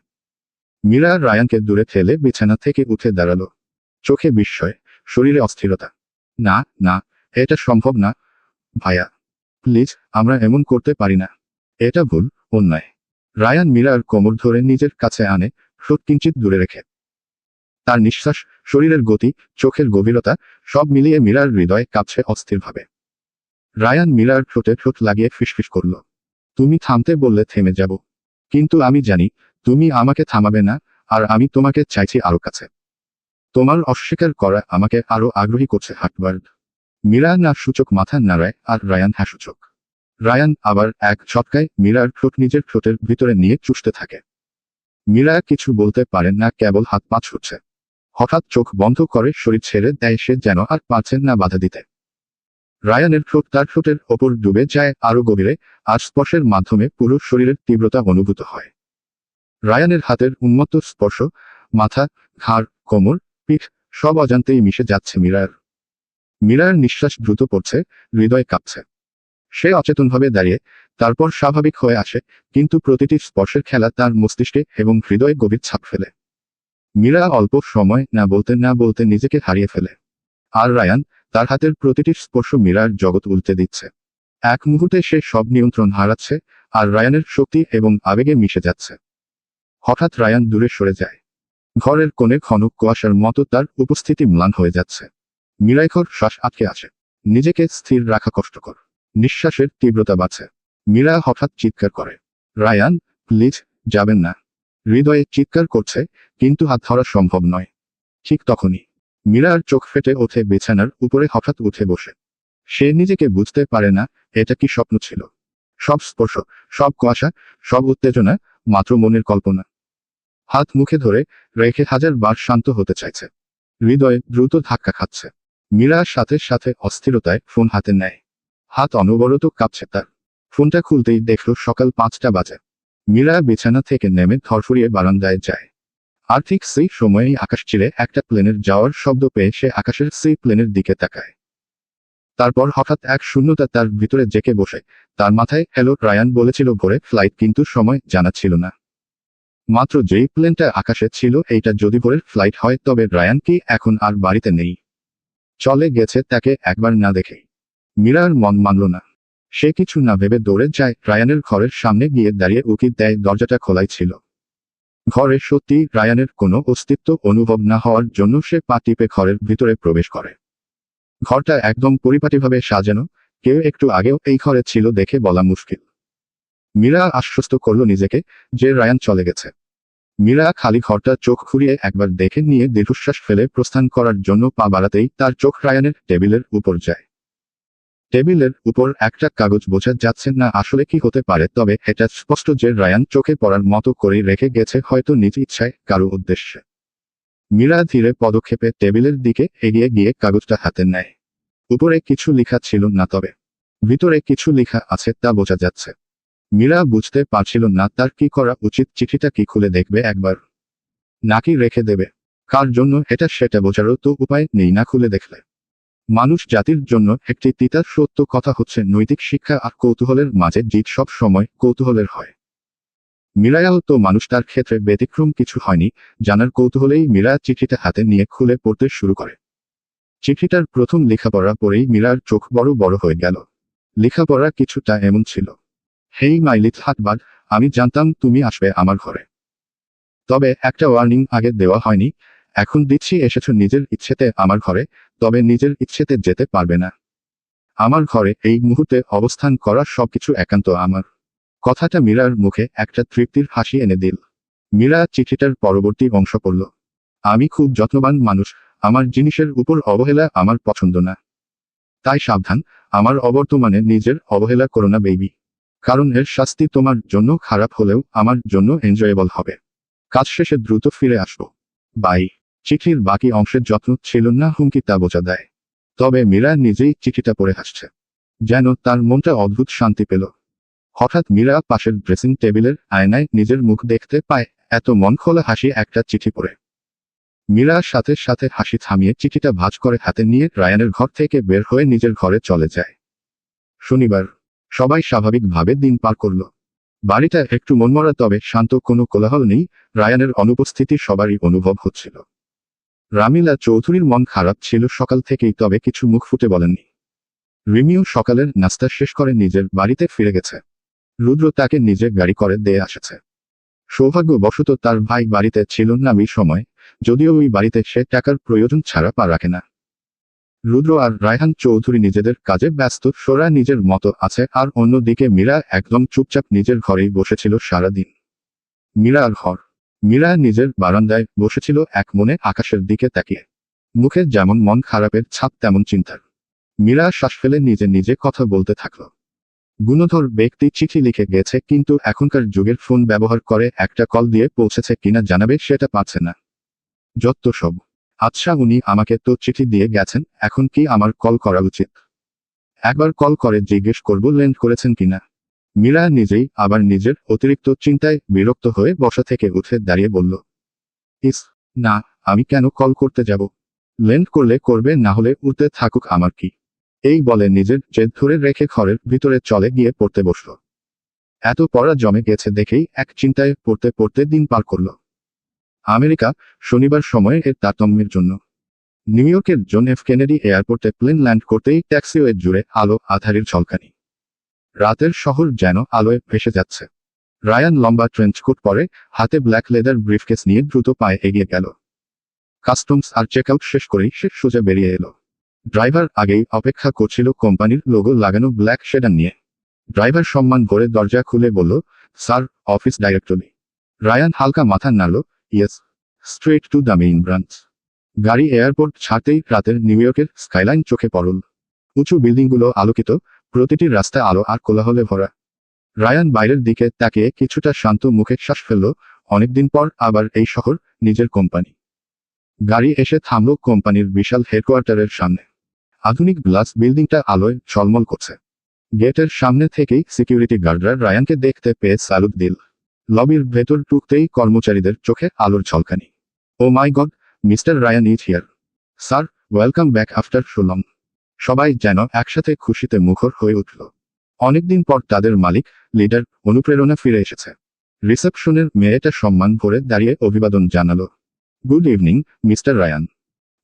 মীরা রায়ানকে দূরে ঠেলে বিছানা থেকে উঠে দাঁড়ালো। চোখে বিস্ময়, শরীরে অস্থিরতা। না না, এটা সম্ভব না ভাইয়া। প্লিজ, আমরা এমন করতে পারি না। এটা ভুল, অন্যায়। রায়ান মীরার কোমর ধরে নিজের কাছে আনে, ঠোঁট কিঞ্চিত দূরে রেখে। তার নিঃশ্বাস, শরীরের গতি, চোখের গভীরতা, সব মিলিয়ে মীরার হৃদয় কাঁপছে অস্থিরভাবে। রায়ান মীরার ঠোঁটে ঠোঁট লাগিয়ে ফিসফিস করল, তুমি থামতে বললে থেমে যাব। কিন্তু আমি জানি, তুমি আমাকে থামাবে না, আর আমি তোমাকে চাইছি আরো কাছে। তোমার অস্বীকার করা আমাকে আরো আগ্রহী করছে হাটবার। মীরা না সূচক মাথা নাড়ায়, আর রায়ান হ্যাঁ সূচক। রায়ান আবার এক ঝটকায় মীরার ঠোঁট নিজের ঠোঁটের ভিতরে নিয়ে চুষতে থাকে। মীরা কিছু বলতে পারেন না, কেবল হাত পা ছুটছে। হঠাৎ চোখ বন্ধ করে শরীর ছেড়ে দেয় সে, যেন আর পারছেন না বাধা দিতে। রায়ানের ঠোঁট তার ঠোঁটের ওপর ডুবে যায় আরো গভীরে, আর স্পর্শের মাধ্যমে পুরো শরীরের তীব্রতা অনুভূত হয়। রায়ানের হাতের উন্মত্ত স্পর্শ, মাথা, ঘাড়, কোমর, পিঠ, সব অজান্তেই মিশে যাচ্ছে মীরার। মীরার নিঃশ্বাস দ্রুত পড়ছে, হৃদয় কাঁপছে। সে অচেতনভাবে দাঁড়িয়ে, তারপর স্বাভাবিক হয়ে আসে, কিন্তু প্রতিটি স্পর্শের খেলা তার মস্তিষ্কে এবং হৃদয়ে গভীর ছাপ ফেলে। মীরা অল্প সময় না বলতে নিজেকে হারিয়ে ফেলে। আর রায়ান, তার হাতের প্রতিটি স্পর্শ মীরার জগৎ উল্টে দিচ্ছে। এক মুহূর্তে সে সব নিয়ন্ত্রণ হারাচ্ছে, আর রায়ানের শক্তি এবং আবেগে মিশে যাচ্ছে। হঠাৎ রায়ান দূরে সরে যায়। ঘরের কোণে ঘন কুয়াশার মতো তার উপস্থিতি ম্লান হয়ে যাচ্ছে। মীরার শ্বাস আটকে আছে। নিজেকে স্থির রাখা কষ্টকর। নিঃশ্বাসের তীব্রতা বাড়ছে। মীরা হঠাৎ চিৎকার করে, রায়ান, প্লিজ, যাবেন না। হৃদয়ে চিৎকার করছে, কিন্তু হাত ধরা সম্ভব নয়। ঠিক তখনই মীরার চোখ ফেটে ওঠে বিছানার উপরে হঠাৎ উঠে বসে। সে নিজেকে বুঝতে পারে না, এটা কি স্বপ্ন ছিল? সব স্পর্শ, সব কুয়াশা, সব উত্তেজনা মাত্র মনের কল্পনা। হাত মুখে ধরে রেখে হাজারবার শান্ত হতে চাইছে। হৃদয়ে দ্রুত ধাক্কা খাচ্ছে। মীরা সাথে সাথে অস্থিরতায় ফোন হাতে নেয়। হাত অনবরত কাঁপছে তার। ফোনটা খুলতেই দেখল সকাল 5টা বাজে। মীরা বিছানা থেকে নেমে ধরফরিয়ে বারান্দায় যায়। আর ঠিক সেই সময়েই আকাশ চিরে একটা প্লেনের যাওয়ার শব্দ পেয়ে সে আকাশের সেই প্লেনের দিকে তাকায়। তারপর হঠাৎ এক শূন্যতা তার ভিতরে জেঁকে বসে। তার মাথায় এলো, রায়ান বলেছিল ভোরে ফ্লাইট, কিন্তু সময় জানা ছিল না। মাত্র যেই প্লেনটা আকাশে ছিল এইটা যদি ভোরের ফ্লাইট হয়, তবে রায়ান কি এখন আর বাড়িতে নেই? চলে গেছে তাকে একবার না দেখেই। মীরার মন মানল না। সে কিছু না ভেবে দৌড়ে যায় রায়ানের ঘরের সামনে, গিয়ে দাঁড়িয়ে উকি দেয়। দরজাটা খোলাই ছিল। ঘরে সত্যি রায়ানের কোনো অস্তিত্ব অনুভব না হওয়ার জন্য সে পা টিপে ঘরের ভিতরে প্রবেশ করে। ঘরটা একদম পরিপাটিভাবে সাজানো। কেউ একটু আগেও এই ঘরে ছিল দেখে বলা মুশকিল। মীরা আশ্বস্ত করল নিজেকে যে রায়ান চলে গেছে। মীরা খালি ঘরটা চোখ ঘুরিয়ে একবার দেখে নিয়ে দীর্ঘশ্বাস ফেলে প্রস্থান করার জন্য পা বাড়াতেই তার চোখ রায়ানের টেবিলের উপর যায়। টেবিলের উপর একটা কাগজ, বোঝা যাচ্ছে না আসলে কি হতে পারে, তবে এটা স্পষ্ট যে রায়ান চোখে পড়ার মতো করেই রেখে গেছে, হয়তো নিজ ইচ্ছায়, কারো উদ্দেশ্যে। মীরা ধীরে পদক্ষেপে টেবিলের দিকে এগিয়ে গিয়ে কাগজটা হাতে নেয়। উপরে কিছু লেখা ছিল না, তবে ভিতরে কিছু লেখা আছে তা বোঝা যাচ্ছে। মীরা বুঝতে পারছিল না তার কি করা উচিত। চিঠিটা কি খুলে দেখবে একবার, নাকি রেখে দেবে? কার জন্য এটা সেটা বোঝারও তো উপায় নেই না খুলে দেখলে। মানুষ জাতির জন্য একটি তিতা সত্য কথা হচ্ছে, নৈতিক শিক্ষা আর কৌতূহলের মাঝে জিত সব সময় কৌতূহলের হয়। মীরাও তো মানুষ, তার ক্ষেত্রে ব্যতিক্রম কিছু হয়নি। জানার কৌতূহলেই মীরা চিঠিটা হাতে নিয়ে খুলে পড়তে শুরু করে। চিঠিটার প্রথম লেখাপড়া পড়েই মীরার চোখ বড় বড় হয়ে গেল। লেখাপড়া কিছুটা এমন ছিল, হেই মাইলিথ হাটবাদ, আমি জানতাম তুমি আসবে আমার ঘরে। তবে একটা ওয়ার্নিং আগে দেওয়া হয়নি। এখন দিচ্ছি, এসেছো নিজের ইচ্ছেতে আমার ঘরে, তবে নিজের ইচ্ছেতে যেতে পারবে না। আমার ঘরে এই মুহূর্তে অবস্থান করা সবকিছু একান্ত আমার। কথাটা মীরার মুখে একটা তৃপ্তির হাসি এনে দিল। মীরা চিঠিটার পরবর্তী অংশ পড়ল। আমি খুব যত্নবান মানুষ। আমার জিনিসের উপর অবহেলা আমার পছন্দ না। তাই সাবধান, আমার অবর্তমানে নিজের অবহেলা করো না বেবি। কারণ এর শাস্তি তোমার জন্য খারাপ হলেও আমার জন্য এনজয়েবল হবে। কাজ শেষে দ্রুত ফিরে আসবো। বাই। চিঠির বাকি অংশের যত্ন ছিল না হুমকি, তা বোঝা দেয়। তবে মীরা নিজেই চিঠিটা পড়ে হাসছে। যেন তার মনটা অদ্ভুত শান্তি পেল। হঠাৎ মীরা পাশের ড্রেসিং টেবিলের আয়নায় নিজের মুখ দেখতে পায়। এত মন খোলা হাসি একটা চিঠি পড়ে। মীরা সাথে সাথে হাসি থামিয়ে চিঠিটা ভাঁজ করে হাতে নিয়ে রায়ানের ঘর থেকে বের হয়ে নিজের ঘরে চলে যায়। শনিবার। সবাই স্বাভাবিকভাবে দিন পার করল। বাড়িটা একটু মনমরা, তবে শান্ত, কোনো কোলাহল নেই। রায়ানের অনুপস্থিতি সবারই অনুভব হচ্ছিল। রামিলা চৌধুরীর মন খারাপ ছিল সকাল থেকেই, তবে কিছু মুখ ফুটে বলেননি। রিমিও সকালের নাস্তা শেষ করে নিজের বাড়িতে ফিরে গেছে। রুদ্র তাকে নিজে গাড়ি করে দিয়ে আসছে। সৌভাগ্যবশত তার ভাই বাড়িতে ছিল না ওই সময়, যদিও ওই বাড়িতে সে টাকার প্রয়োজন ছাড়া পা রাখে না। রুদ্র আর রায়হান চৌধুরী নিজেদের কাজে ব্যস্ত, সোরা নিজের মতো আছে, আর অন্যদিকে মীরা একদম চুপচাপ নিজের ঘরেই বসেছিল সারাদিন। মীরার ঘর। মীরা নিজের বারান্দায় বসেছিল এক মনে, আকাশের দিকে তাকিয়ে। মুখে যেমন মন খারাপের ছাপ, তেমন চিন্তার। মীরা শ্বাস ফেলে নিজে নিজে কথা বলতে থাকল। গুণধর ব্যক্তি চিঠি লিখে গেছে, কিন্তু এখনকার যুগের ফোন ব্যবহার করে একটা কল দিয়ে পৌঁছেছে কিনা জানাবে সেটা পাচ্ছে না। যত সব। আচ্ছা, উনি আমাকে তো চিঠি দিয়ে গেছেন, এখন কি আমার কল করা উচিত? একবার কল করে জিজ্ঞেস করব ল্যান্ড করেছেন কিনা। মীরা নিজেই আবার নিজের অতিরিক্ত চিন্তায় বিরক্ত হয়ে বসা থেকে উঠে দাঁড়িয়ে বলল, ইস না, আমি কেন কল করতে যাব? ল্যান্ড করলে করবে, না হলে উঠতে থাকুক, আমার কি। এই বলে নিজের জেদ ধরে রেখে ঘরের ভিতরে চলে গিয়ে পড়তে বসল। এত পড়া জমে গেছে দেখেই এক চিন্তায় পড়তে পড়তে দিন পার করল। আমেরিকা, শনিবার সময়ে এর তারতম্যের জন্য। নিউ ইয়র্কের জন এফ কেনেডি এয়ারপোর্টে প্লেন ল্যান্ড করতেই ট্যাক্সিওয়ে জুড়ে আলো আধারির ঝলকানি। রাতের শহর যেন আলোয় ভেসে যাচ্ছে। রায়ান লম্বা ট্রেঞ্চ কোট পরে, হাতে ব্ল্যাক লেদার ব্রিফকেস নিয়ে দ্রুত পায়ে এগিয়ে গেল। কাস্টমস আর চেকআউট শেষ করেই সে সোজা বেরিয়ে এলো। ড্রাইভার আগেই অপেক্ষা করছিল কোম্পানির লোগো লাগানো ব্ল্যাক সেডান নিয়ে। ড্রাইভার সম্মান করে দরজা খুলে বলল, স্যার, অফিস ডাইরেক্টরি। রায়ান হালকা মাথা নাড়ল, yes, straight to the main branch. গাড়ি এয়ারপোর্ট ছাড়তেই রাতের নিউ ইয়র্কের স্কাইলাইন চোখে পড়ল। উঁচু বিল্ডিংগুলো আলোকিত, প্রতিটি রাস্তা আলো আর কোলাহলে ভরা। রায়ান বাইরের দিকে তাকিয়ে কিছুটা শান্ত মুখে শ্বাস ফেলল, অনেকদিন পর আবার এই শহর, নিজের কোম্পানি। গাড়ি এসে থামল কোম্পানির বিশাল হেডকোয়ার্টারের সামনে। আধুনিক গ্লাস বিল্ডিংটা আলোয় ঝলমল করছে। গেটের সামনে থেকেই সিকিউরিটি গার্ডরা রায়ানকে দেখতে পেয়ে স্যালুট দিল। লবির ভেতর ঢুকতেই কর্মচারীদের চোখে আলোর ঝলকানি। Oh my God, mister Ryan is here. Sir, welcome back after so long. সবাই যেন একসাথে খুশিতে মুখর হয়ে উঠল। অনেকদিন পর তাদের মালিক, লিডার, অনুপ্রেরণা ফিরে এসেছে। রিসেপশনের মেয়েটা সম্মান ভরে দাঁড়িয়ে অভিবাদন জানালো। Good evening, Mister Ryan.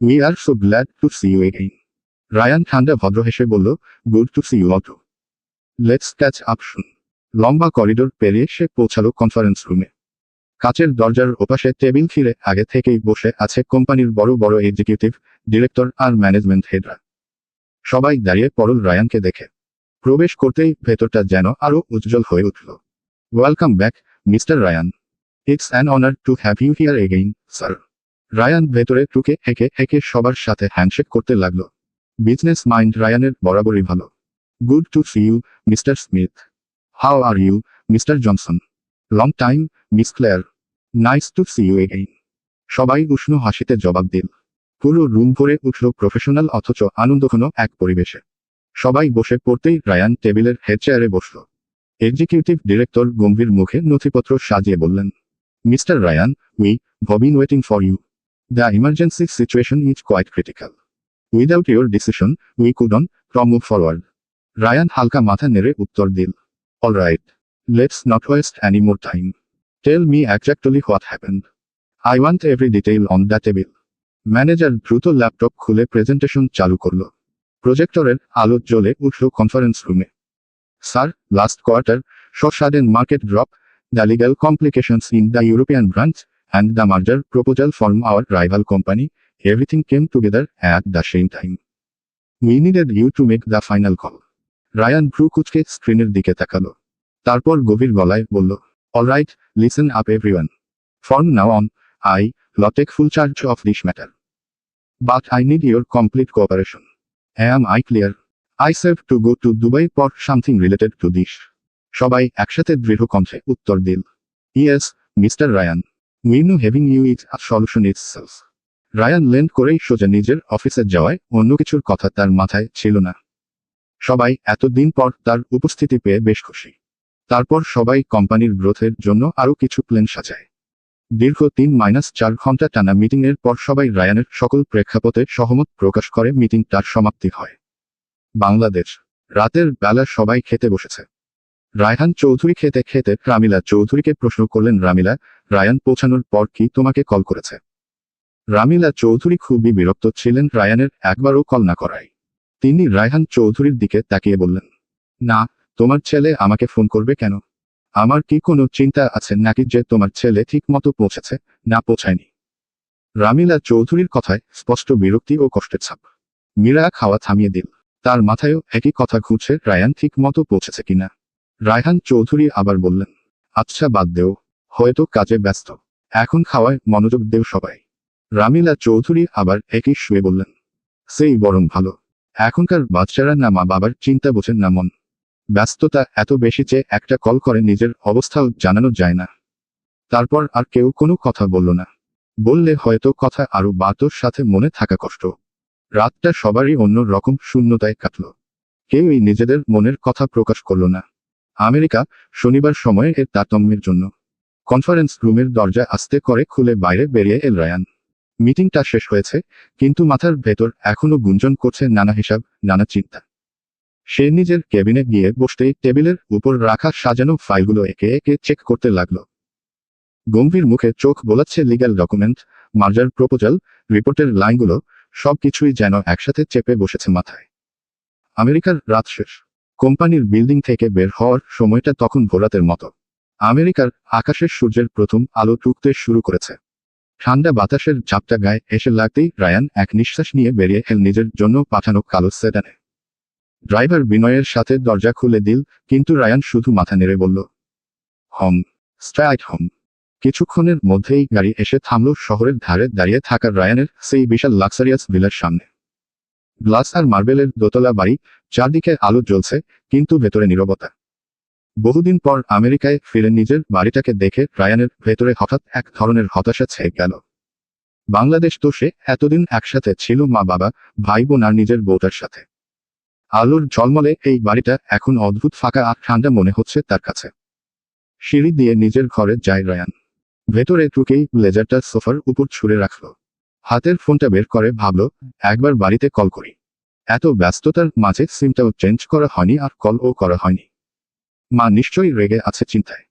We are so glad to see you again. Ryan ঠান্ডা ভদ্র হেসে বলল, good to see you all too. Let's catch up শুন। লম্বা করিডোর পেরিয়ে সে পৌঁছালো কনফারেন্স রুমে। কাচের দরজার ওপাশে টেবিল ঘিরে আগে থেকেই বসে আছে কোম্পানির বড় বড় এক্সিকিউটিভ, ডিরেক্টর আর ম্যানেজমেন্ট হেডরা। সবাই দাঁড়িয়ে পড়ল রায়ানকে দেখে। প্রবেশ করতেই ভেতরটা যেন আরো উজ্জ্বল হয়ে উঠল। Welcome back, Mister Ryan. It's an honour to have you here again, sir. Ryan ভেতরে ঢুকে হেঁকে হেঁকে সবার সাথে হ্যান্ডশেক করতে লাগল। বিজনেস মাইন্ড রায়ানের বরাবরই ভালো। Good to see you, Mister Smith. How are you, Mister Johnson? Long time, Miss Claire. Nice to see you again. সবাই উষ্ণ হাসিতে জবাব দিল। পুরো রুম ভরে উঠল প্রফেশনাল অথচ আনন্দঘন এক পরিবেশে। সবাই বসে পড়তেই রায়ান টেবিলের হেড চেয়ারে বসল। এক্সিকিউটিভ ডিরেক্টর গম্ভীর মুখে নথিপত্র সাজিয়ে বললেন, Mister Ryan, we have been waiting for you. The emergency situation is quite critical. Without your decision, we couldn't move forward. Ryan হালকা মাথা নেড়ে উত্তর দিল, all right. Let's not waste any more time. Tell me exactly what happened. I want every detail on the table. Manager দ্রুত laptop খুলে presentation চালু করল। প্রজেক্টরের আলো জ্বলে উঠল কনফারেন্স রুমে। Sir, last quarter saw sudden market drop, the legal complications in the European branch, and the merger proposal from our rival company, everything came together at the same time. We needed you to make the final call. Ryan ভ্রু কুঁচকে স্ক্রিনের দিকে তাকালো। তারপর গভীর গলায় বলল, alright, listen up everyone. From now on, I will take full charge of this matter. But I need your complete cooperation. Am I clear? I have to go to Dubai for something related to this. সবাই একসাথে দৃঢ় কণ্ঠে উত্তর দিল, yes, Mister Ryan. We know having you is a solution itself. Ryan land করেই সোজা নিজের অফিসে যাওয়ায় অন্য কিছুর কথা তার মাথায় ছিল না। সবাই এতদিন পর তার উপস্থিতি পেয়ে বেশ খুশি। তারপর সবাই কোম্পানির গ্রোথের জন্য আরও কিছু প্ল্যান সাজায়। দীর্ঘ 3-4 ঘন্টা টানা মিটিংয়ের পর সবাই রায়ানের সকল প্রেক্ষাপটে সহমত প্রকাশ করে মিটিংটার সমাপ্তি হয়। বাংলাদেশ। রাতের বেলা সবাই খেতে বসেছে। রায়হান চৌধুরী খেতে খেতে রামিলা চৌধুরীকে প্রশ্ন করলেন, রামিলা, রায়ান পৌঁছানোর পর কি তোমাকে কল করেছে? রামিলা চৌধুরী খুবই বিরক্ত ছিলেন রায়ানের একবারও কল না করায়। তিনি রায়হান চৌধুরীর দিকে তাকিয়ে বললেন, না, তোমার ছেলে আমাকে ফোন করবে কেন? আমার কি কোনো চিন্তা আছে নাকি যে তোমার ছেলে ঠিক মতো পৌঁছেছে, না পৌঁছায়নি? রামিলা চৌধুরীর কথায় স্পষ্ট বিরক্তি ও কষ্টের ছাপ। মীরা খাওয়া থামিয়ে দিল। তার মাথায়ও একই কথা ঘুরছে, রায়ান ঠিক মতো পৌঁছেছে কিনা। রায়হান চৌধুরী আবার বললেন, আচ্ছা বাদ দেও, হয়তো কাজে ব্যস্ত। এখন খাওয়ায় মনোযোগ দেও সবাই। রামিলা চৌধুরী আবার একই শুয়ে বললেন, সেই বরং ভালো। এখনকার বাচ্চারা না মা বাবার চিন্তা বোঝেন না মন। ব্যস্ততা এত বেশি যে একটা কল করে নিজের অবস্থাও জানানো যায় না। তারপর আর কেউ কোনো কথা বলল না। বললে হয়তো কথা আরো বাতোর সাথে মনে থাকা কষ্ট। রাতটা সবারই অন্য রকম শূন্যতায় কাটল। কেউই নিজেদের মনের কথা প্রকাশ করল না। আমেরিকা, শনিবার সময়ে এর তারতম্যের জন্য। কনফারেন্স রুমের দরজা আস্তে করে খুলে বাইরে বেরিয়ে এল রায়ান। মিটিংটা শেষ হয়েছে, কিন্তু মাথার ভেতর এখনো গুঞ্জন করছে নানা হিসাব, নানা চিন্তা। সে নিজের কেবিনে গিয়ে বসতেই টেবিলের উপর রাখা সাজানো ফাইলগুলো একে একে চেক করতে লাগলো। গম্ভীর মুখে চোখ বোলাচ্ছে লিগ্যাল ডকুমেন্ট, মার্জার প্রপোজাল, রিপোর্টের লাইনগুলো, সবকিছুই যেন একসাথে চেপে বসেছে মাথায়। আমেরিকার রাত শেষ। কোম্পানির বিল্ডিং থেকে বের হওয়ার সময়টা তখন ভোরাতের মতো। আমেরিকার আকাশের সূর্যের প্রথম আলো টুকতে শুরু করেছে। ঠান্ডা বাতাসের ঝাপটা গায়ে এসে লাগতেই রায়ান এক নিঃশ্বাস নিয়ে বেরিয়ে এল নিজের জন্য পাঠানো কালো সেডানে। ড্রাইভার বিনয়ের সাথে দরজা খুলে দিল, কিন্তু রায়ান শুধু মাথা নেড়ে বলল, হোম, স্ট্রাইট হোম। কিছুক্ষণের মধ্যেই গাড়ি এসে থামল শহরের ধারে দাঁড়িয়ে থাকা রায়ানের সেই বিশাল লাক্সারিয়াস ভিলার সামনে। গ্লাস আর মার্বেলের দোতলা বাড়ি, চারদিকে আলো জ্বলছে, কিন্তু ভেতরে নীরবতা। বহুদিন পর আমেরিকায় ফিরে নিজের বাড়িটাকে দেখে রায়ানের ভেতরে হঠাৎ এক ধরনের হতাশা ছেয়ে গেল। বাংলাদেশ তো সে এতদিন একসাথে ছিল, মা বাবা, ভাই বোন আর নিজের বউটার সাথে। আলোর ঝলমলে এই বাড়িটা এখন অদ্ভুত ফাঁকা আর ঠান্ডা মনে হচ্ছে তার কাছে। সিঁড়ি দিয়ে নিজের ঘরে যায় রায়ান। ভেতরে ঢুকেই ব্লেজারটা সোফার উপর ছুঁড়ে রাখল। হাতের ফোনটা বের করে ভাবল, একবার বাড়িতে কল করি। এত ব্যস্ততার মাঝে সিমটাও চেঞ্জ করা হয়নি আর কলও করা হয়নি। মা নিশ্চয়ই রেগে আছে চিন্তায়।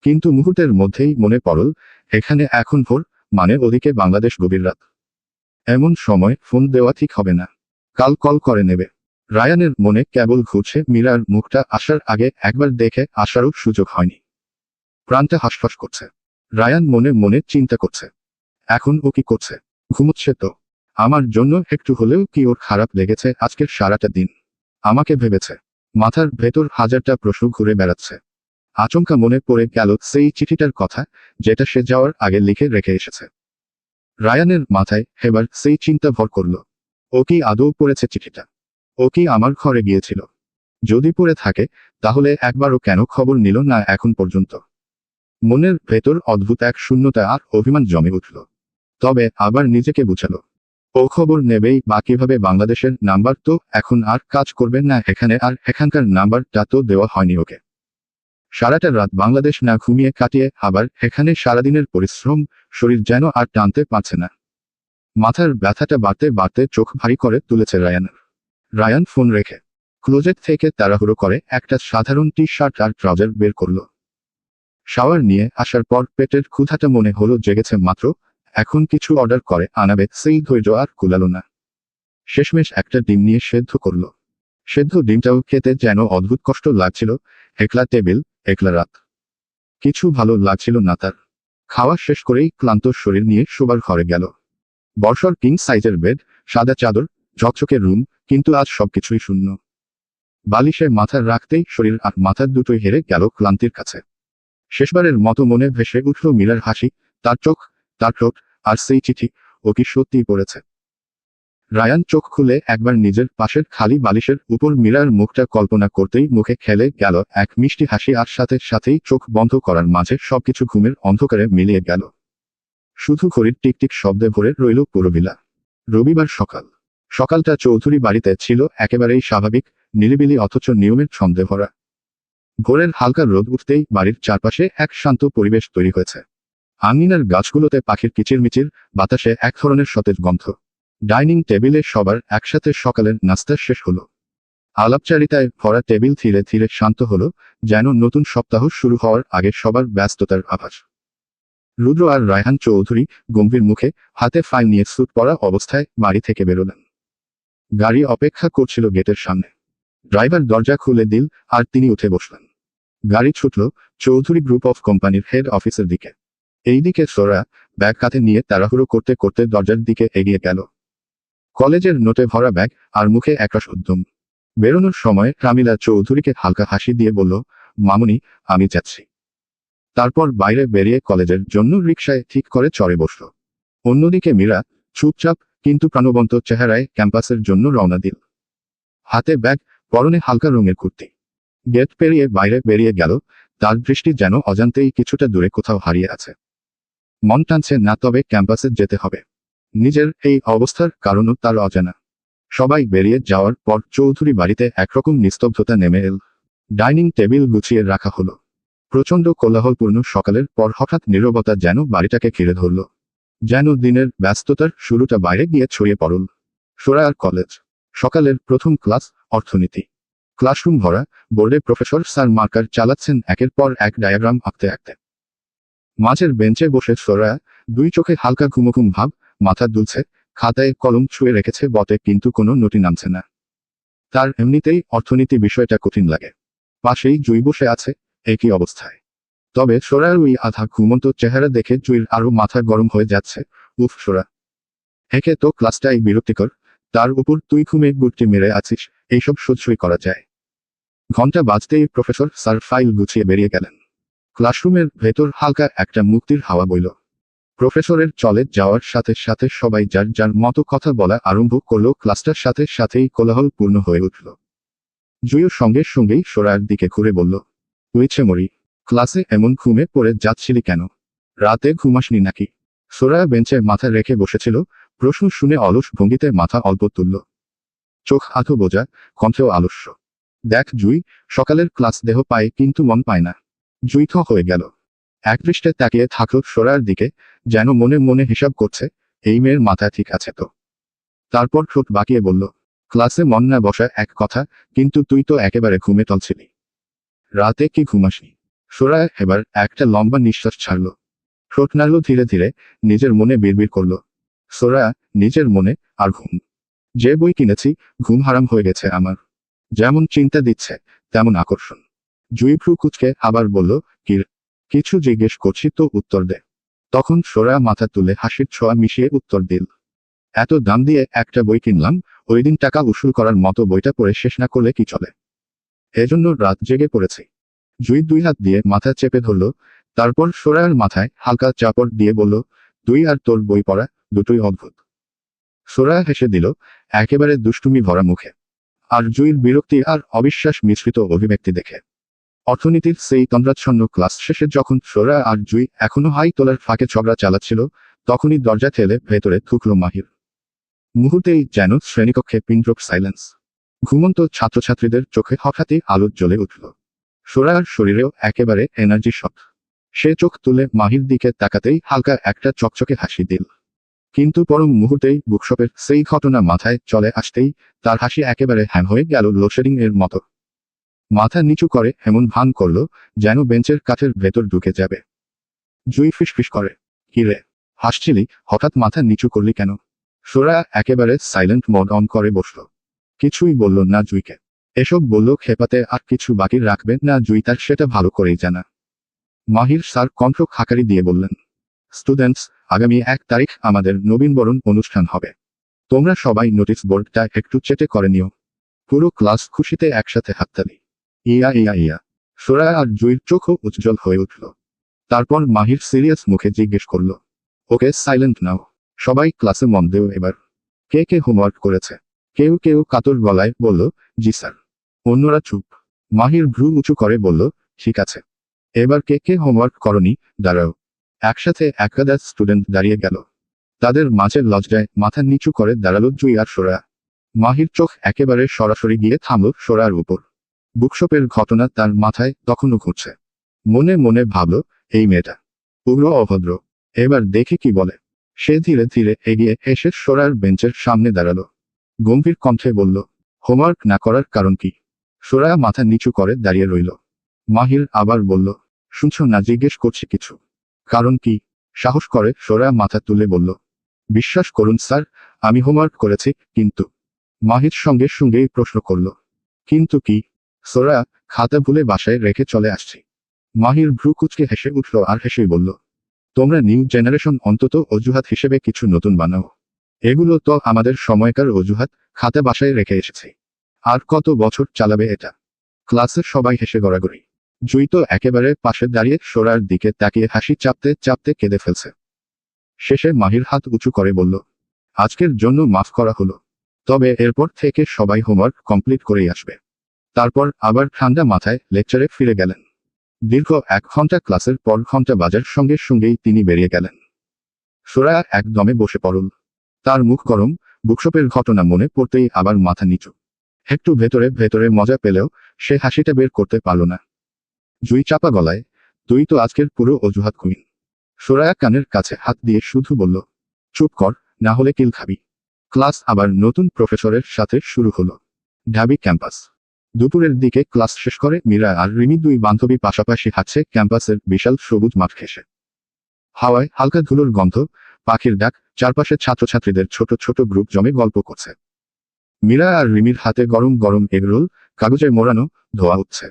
কিন্তু মুহূর্তের মধ্যেই মনে পড়ল, এখানে এখন ভোর, মানে ওদিকে বাংলাদেশ গভীর রাত। এমন সময় ফোন দেওয়া ঠিক হবে না, কাল কল করে নেবে। রায়ানের মনে কেবল ঘুরছে মীরার মুখটা আসার আগে একবার দেখে আসারও সুযোগ হয়নি। প্রাণটা হাঁসফাঁস করছে। রায়ান মনে মনে চিন্তা করছে, এখন ও কি করছে? ঘুমোচ্ছে তো। আমার জন্য একটু হলেও কি ওর খারাপ লেগেছে আজকের সারাটা দিন? আমাকে ভেবেছে। মাথার ভেতর হাজারটা প্রশ্ন ঘুরে বেড়াচ্ছে। আচমকা মনে পড়ে গেল সেই চিঠিটার কথা, যেটা সে যাওয়ার আগে লিখে রেখে এসেছে। রায়ানের মাথায় এবার সেই চিন্তা ভর করল, ও কি আদৌ পড়েছে চিঠিটা? ও কি আমার ঘরে গিয়েছিল? যদি পড়ে থাকে, তাহলে একবারও কেন খবর নিল না এখন পর্যন্ত? মনের ভেতর অদ্ভুত এক শূন্যতা আর অভিমান জমে উঠল। তবে আবার নিজেকে বুঝালো, ও খবর নেবেই বা কিভাবে? বাংলাদেশের নাম্বার তো এখন আর কাজ করবে না এখানে, আর এখানকার নাম্বারটা তো দেওয়া হয়নি ওকে। সারাটা রাত বাংলাদেশ না ঘুমিয়ে কাটিয়ে আবার এখানে সারাদিনের পরিশ্রম, শরীর যেন আর টানতে পারছে না। মাথার ব্যথাটা বাড়তে বাড়তে চোখ ভারী করে তুলেছে রায়ানের। রায়ান ফোন রেখে ক্লোজেট থেকে তাড়াহুড়ো করে একটা সাধারণ টি শার্ট আর ট্রাউজার বের করল। শাওয়ার নিয়ে আসার পর পেটের ক্ষুধাটা মনে হলো জেগেছে মাত্র, এখন কিছু অর্ডার করে আনাবে সেই ধৈর্য আর কুলালো না। শেষমেশ একটা ডিম নিয়ে সেদ্ধ করল। সেদ্ধ ডিমটাও খেতে যেন অদ্ভুত কষ্ট লাগছিল। একলা টেবিল, একলা রাত, কিছু ভালো লাগছিল না তার। খাওয়া শেষ করেই ক্লান্ত শরীর নিয়ে শোবার ঘরে গেল। বর্ষর কিং সাইজের বেড, সাদা চাদর, ঝকঝকে রুম, কিন্তু আজ সবকিছুই শূন্য। বালিশে মাথা রাখতেই শরীর আর মাথা দুটোই হেরে গেল ক্লান্তির কাছে। শেষবারের মতো মনে ভেসে উঠল মীরার হাসি, তার চোখ, তার ঠোঁট, আর সেই চিঠি। ও কি সত্যিই পড়েছে? রায়ান চোখ খুলে একবার নিজের পাশের খালি বালিশের উপর মীরার মুখটা কল্পনা করতেই মুখে খেলে গেল এক মিষ্টি হাসি, আর সাথে সাথেই চোখ বন্ধ করার মাঝে সবকিছু ঘুমের অন্ধকারে মিলিয়ে গেল। শুধু ঘড়ির টিকটিক শব্দে ভরে রইল পুরো ভিলা। রবিবার সকাল। সকালটা চৌধুরী বাড়িতে ছিল একেবারেই স্বাভাবিক, নিরিবিলি অথচ নিয়মের ছন্দে ভরা। ভোরের হালকা রোদ উঠতেই বাড়ির চারপাশে এক শান্ত পরিবেশ তৈরি হয়েছে। আঙিনার গাছগুলোতে পাখির কিচিরমিচির, বাতাসে এক ধরনের সতেজ গন্ধ। ডাইনিং টেবিলে সবার একসাথে সকালের নাস্তা শেষ হলো। আলাপচারিতায় ভরা টেবিল ধীরে ধীরে শান্ত হলো, যেন নতুন সপ্তাহ শুরু হওয়ার আগে সবার ব্যস্ততার আভাস। রুদ্র আর রায়হান চৌধুরী গম্ভীর মুখে, হাতে ফাইল নিয়ে স্যুট পরা অবস্থায় বাড়ি থেকে বেরোলেন। গাড়ি অপেক্ষা করছিল গেটের সামনে। ড্রাইভার দরজা খুলে দিল, আর তিনি উঠে বসলেন। গাড়ি ছুটল চৌধুরী গ্রুপ অফ কোম্পানির হেড অফিসের দিকে। এইদিকে সোরা ব্যাগ কাঁধে নিয়ে তাড়াহুড়ো করতে করতে দরজার দিকে এগিয়ে গেল। কলেজের নোটে ভরা ব্যাগ, আর মুখে একরাশ উদ্যম। বেরোনোর সময় রামিলা চৌধুরীকে হালকা হাসি দিয়ে বলল, মামুনি, আমি যাচ্ছি। তারপর বাইরে বেরিয়ে কলেজের জন্য রিকশায় ঠিক করে চড়ে বসল। অন্যদিকে মীরা চুপচাপ কিন্তু প্রাণবন্ত চেহারায় ক্যাম্পাসের জন্য রওনা দিল। হাতে ব্যাগ, পরনে হালকা রঙের কুর্তি। গেট পেরিয়ে বাইরে বেরিয়ে গেল, তার দৃষ্টি যেন অজান্তেই কিছুটা দূরে কোথাও হারিয়ে আছে। মন টানছে না, তবে ক্যাম্পাসে যেতে হবে। নিজের এই অবস্থার কারণও তার অজানা। সবাই বেরিয়ে যাওয়ার পর চৌধুরী বাড়িতে একরকম নিস্তব্ধতা নেমে এল। ডাইনিং টেবিল গুছিয়ে রাখা হলো। প্রচণ্ড কোলাহলপূর্ণ সকালের পর হঠাৎ নীরবতা যেন বাড়িটাকে ঘিরে ধরল। যেন দিনের ব্যস্ততার শুরুটা বাইরে গিয়ে ছড়িয়ে পড়ল। সোরায়ার কলেজ। সকালের প্রথম ক্লাস, অর্থনীতি। ক্লাসরুম ভরা, বোর্ডে প্রফেসর স্যার মার্কার চালাচ্ছেন একের পর এক ডায়াগ্রাম আঁকতে আঁকতে। মাঝের বেঞ্চে বসে সোরায়া, দুই চোখে হালকা ঘুমঘুম ভাব, মাথা দুলছে, খাতায় কলম ছুঁয়ে রেখেছে বটে কিন্তু কোনো নোটই নামছে না। তার এমনিতেই অর্থনীতি বিষয়টা কঠিন লাগে। পাশেই জুই বসে আছে, একই অবস্থায়। তবে সোরার ওই আধা ঘুমন্ত চেহারা দেখে জুইর আরো মাথা গরম হয়ে যাচ্ছে। উফ সোরা, একে তো ক্লাসটাই বিরক্তিকর, তার উপর তুই ঘুমে গুটি মেরে আছিস, এইসব সহ্যই করা যায়? ঘন্টা বাজতেই প্রফেসর স্যার ফাইল গুছিয়ে বেরিয়ে গেলেন। ক্লাসরুমের ভেতর হালকা একটা মুক্তির হাওয়া বইল। প্রফেসরের চলে যাওয়ার সাথে সাথে সবাই যার যার মতো কথা বলা আরম্ভ করলো। ক্লাসটার সাথে সাথেই কোলাহল পূর্ণ হয়ে উঠল। জুইও সঙ্গে সঙ্গেই সোরার দিকে ঘুরে বলল, হয়েছে মরি, ক্লাসে এমন ঘুমে পড়ে যাচ্ছিলি কেন? রাতে ঘুমাসনি নাকি? সোরা বেঞ্চে মাথা রেখে বসেছিল, প্রশ্ন শুনে অলস ভঙ্গিতে মাথা অল্প তুলল। চোখ আধো বোঝা, কণ্ঠেও আলস্য। দেখ জুই, সকালের ক্লাস দেহ পায় কিন্তু মন পায় না। জুই থ হয়ে গেল। একদৃষ্টে তাকিয়ে থাকল সোরার দিকে, যেন মনে মনে হিসাব করছে, এই মেয়ের মাথা ঠিক আছে তো। তারপর ঠোঁট বাঁকিয়ে বলল, ক্লাসে মন না বসা এক কথা, কিন্তু তুই তো একেবারে ঘুমে টলছিলি। রাতে কি ঘুমাসনি? সোরা এবার একটা লম্বা নিঃশ্বাস ছাড়ল। ঠোঁট নাড়ল ধীরে ধীরে, নিজের মনে বিড়বিড় করল। সোরা, নিজের মনে, আর ঘুম? যে বই কিনেছি, ঘুম হারাম হয়ে গেছে আমার। যেমন চিন্তা দিচ্ছে, তেমন আকর্ষণ। জুই ভ্রু কুচকে আবার বলল, কিছু জিজ্ঞেস করছি তো উত্তর দে। তখন সোরা মাথা তুলে হাসির ছোঁয়া মিশিয়ে উত্তর দিল, এত দাম দিয়ে একটা বই কিনলাম, ওই দিন টাকা উসুল করার মতো বইটা পড়ে শেষ না করলে কি চলে? এজন্য রাত জেগে পড়েছি। জুই দুই হাত দিয়ে মাথা চেপে ধরল, তারপর সোরার মাথায় হালকা চাপড় দিয়ে বলল, তুই আর তোর বই পড়া, দুটোই অদ্ভুত। সোরা হেসে দিল, একেবারে দুষ্টুমি ভরা মুখে। আর জুইর বিরক্তি আর অবিশ্বাস মিশ্রিত অভিব্যক্তি দেখে। অর্থনীতির সেই তন্দ্রাচ্ছন্ন ক্লাস শেষে যখন সোরা আর জুই এখনো হাই তোলার ফাঁকে ঝগড়া চালাচ্ছিল, তখনই দরজা ঠেলে ভেতরে ঢুকল মাহির। মুহূর্তেই যেন শ্রেণীকক্ষে পিনড্রপ সাইলেন্স। ঘুমন্ত ছাত্রছাত্রীদের চোখে হঠাৎই আলো জ্বলে উঠল। সোরার শরীরেও একেবারে এনার্জি শট। সে চোখ তুলে মাহির দিকে তাকাতেই হালকা একটা চকচকে হাসি দিল। কিন্তু পরম মুহূর্তেই বুকশপের সেই ঘটনা মাথায় চলে আসতেই তার হাসি একেবারে হ্যাং হয়ে গেল লোডশেডিং এর মতো। মাথা নিচু করে এমন ভান করল, যেন বেঞ্চের কাঠের ভেতর ঢুকে যাবে। জুই ফিসফিস করে, কি রে, হাসছিলি, হঠাৎ মাথা নিচু করলি কেন? সোরা একেবারে সাইলেন্ট মোড অন করে বসল। কিছুই বলল না জুইকে। এসব বলল খেপাতে আর কিছু বাকি রাখবে না জুই, তার সেটা ভালো করেই জানা। মাহির স্যার কণ্ঠ খাকারি দিয়ে বললেন, স্টুডেন্টস, আগামী 1 তারিখ আমাদের নবীনবরণ অনুষ্ঠান হবে। তোমরা সবাই নোটিশ বোর্ডটা একটু চেটে করে নিও। পুরো ক্লাস খুশিতে একসাথে হাততালি। ইয়া ইয়া ইয়া। সোরা আর জুইর চোখও উজ্জ্বল হয়ে উঠল। তারপর মাহির সিরিয়াস মুখে জিজ্ঞেস করল, ওকে সাইলেন্ট নাও, সবাই ক্লাসে মন দেও এবার। কে কে হোমওয়ার্ক করেছে? কেউ কেউ কাতর গলায় বলল, জি স্যার। অন্যরা চুপ। মাহির ভ্রু উঁচু করে বলল, ঠিক আছে। এবার কে কে হোমওয়ার্ক করনি, দাঁড়াও। একসাথে একাধিক স্টুডেন্ট দাঁড়িয়ে গেল। তাদের মাঝে লজ্জায় মাথা নিচু করে দাঁড়ালো জুই আর সোরা। মাহির চোখ একেবারে সরাসরি গিয়ে থামল সোরার উপর। বুকশপের ঘটনা তার মাথায় তখনও ঘুরছে। মনে মনে ভাবল, এই মেয়েটা উগ্র অভদ্র, এবার দেখে কি বলে। সে ধীরে ধীরে এগিয়ে এসে সোরার বেঞ্চের সামনে দাঁড়ালো। গম্ভীর কণ্ঠে বলল, হোমওয়ার্ক না করার কারণ কি? সোরা মাথা নিচু করে দাঁড়িয়ে রইল। মাহির আবার বলল, শুনছ না জিজ্ঞেস করছি কিছু? কারণ কি? সাহস করে সোরা মাথা তুলে বলল, বিশ্বাস করুন স্যার, আমি হোমওয়ার্ক করেছি। কিন্তু? মাহির সঙ্গে সঙ্গেই প্রশ্ন করল, কিন্তু কি? সোরা, খাতা ভুলে বাসায় রেখে চলে আসছি। মাহির ভ্রু কুচকে হেসে উঠল আর হেসেই বলল, তোমরা নিউ জেনারেশন অন্তত অজুহাত হিসেবে কিছু নতুন বানাও। এগুলো তো আমাদের সময়কার অজুহাত, খাতা বাসায় রেখে এসেছি। আর কত বছর চালাবে এটা? ক্লাসের সবাই হেসে গড়াগড়ি। জুই তো একেবারে পাশে দাঁড়িয়ে সোরার দিকে তাকিয়ে হাসি চাপতে চাপতে কেঁদে ফেলছে। শেষে মাহির হাত উঁচু করে বলল, আজকের জন্য মাফ করা হলো। তবে এরপর থেকে সবাই হোমওয়ার্ক কমপ্লিট করেই আসবে। তারপর আবার ঠান্ডা মাথায় লেকচারে ফিরে গেলেন। দীর্ঘ 1 ঘন্টা ক্লাসের পর ঘন্টা বাজার সঙ্গে সঙ্গেই তিনি বেরিয়ে গেলেন। সোরা একদমে বসে পড়ল। তার মুখ গরম, বুকশপের ঘটনা মনে পড়তেই আবার মাথা নিচু। একটু ভেতরে ভেতরে মজা পেলেও সে হাসিটা বের করতে পারল না। জুই চাপা গলায়, তুই তো আজকের পুরো অজুহাত কুইন। সোরা কানের কাছে হাত দিয়ে শুধু বলল, চুপ কর, না হলে কিল খাবি। ক্লাস আবার নতুন প্রফেসরের সাথে শুরু হলো। ঢাবি ক্যাম্পাস। দুপুরের দিকে ক্লাস শেষ করে মীরা আর রিমি দুই বান্ধবী পাশাপাশি হাঁটছে ক্যাম্পাসের বিশাল সবুজ মাঠ ঘেঁষে। হাওয়ায় হালকা ধুলোর গন্ধ, পাখির ডাক, চারপাশে ছাত্রছাত্রীদের ছোট ছোট গ্রুপ জমে গল্প করছে। মীরা আর রিমির হাতে গরম গরম এগরোল, কাগজে মোড়ানো, ধোয়া উঠছে।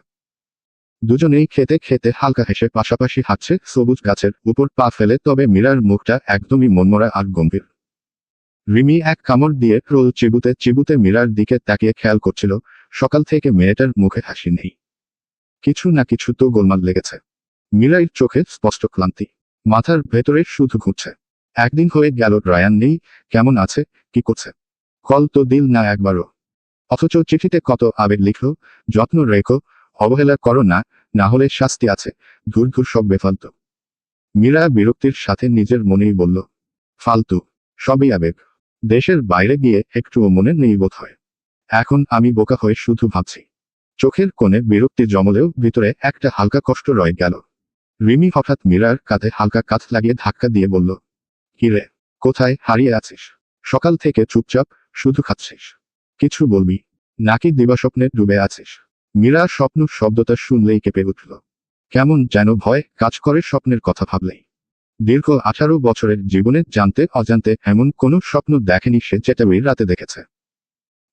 দুজনেই খেতে খেতে হালকা হেসে পাশাপাশি হাঁটছে সবুজ গাছের উপর পা ফেলে, তবে মীরার মুখটা একদমই মনমরা আর গম্ভীর। রিমি এক কামড় দিয়ে রোল চিবুতে চিবুতে মীরার দিকে তাকিয়ে খেয়াল করছিল, সকাল থেকে মেয়েটার মুখে হাসি নেই। কিছু না কিছু তো গোলমাল লেগেছে। মীরার চোখে স্পষ্ট ক্লান্তি, মাথার ভেতরে শুধু ঘুরছে। একদিন হয়ে গেল রায়ান নেই, কেমন আছে, কি করছে, কল তো দিল না একবারও। অথচ চিঠিতে কত আবেগ লিখল, যত্ন রেখো, অবহেলা করো না, না হলে শাস্তি আছে, ধুর ধুর সব বেফালতু। মীরা বিরক্তির সাথে নিজের মনেই বলল, ফালতু, সবই আবেগ। দেশের বাইরে গিয়ে একটুও মনে নেই বোধ হয়। এখন আমি বোকা হয়ে শুধু ভাবছি। চোখের কোণে বিরক্তি জমলেও ভিতরে একটা হালকা কষ্ট রয়ে গেল। রিমি হঠাৎ মীরার কাঁধে হালকা কাঁধ লাগিয়ে ধাক্কা দিয়ে বলল, কিরে, কোথায় হারিয়ে আছিস? সকাল থেকে চুপচাপ শুধু খাচ্ছিস, কিছু বলবি নাকি দিবাস্বপ্নে ডুবে আছিস? মীরা স্বপ্ন শব্দটা শুনলেই কেঁপে উঠল। কেমন যেন ভয় কাজ করে স্বপ্নের কথা ভাবলেই। দীর্ঘ 18 বছরের জীবনে জানতে অজান্তে এমন কোনো স্বপ্ন দেখেনি সে, যেটা ওই রাতে দেখেছে।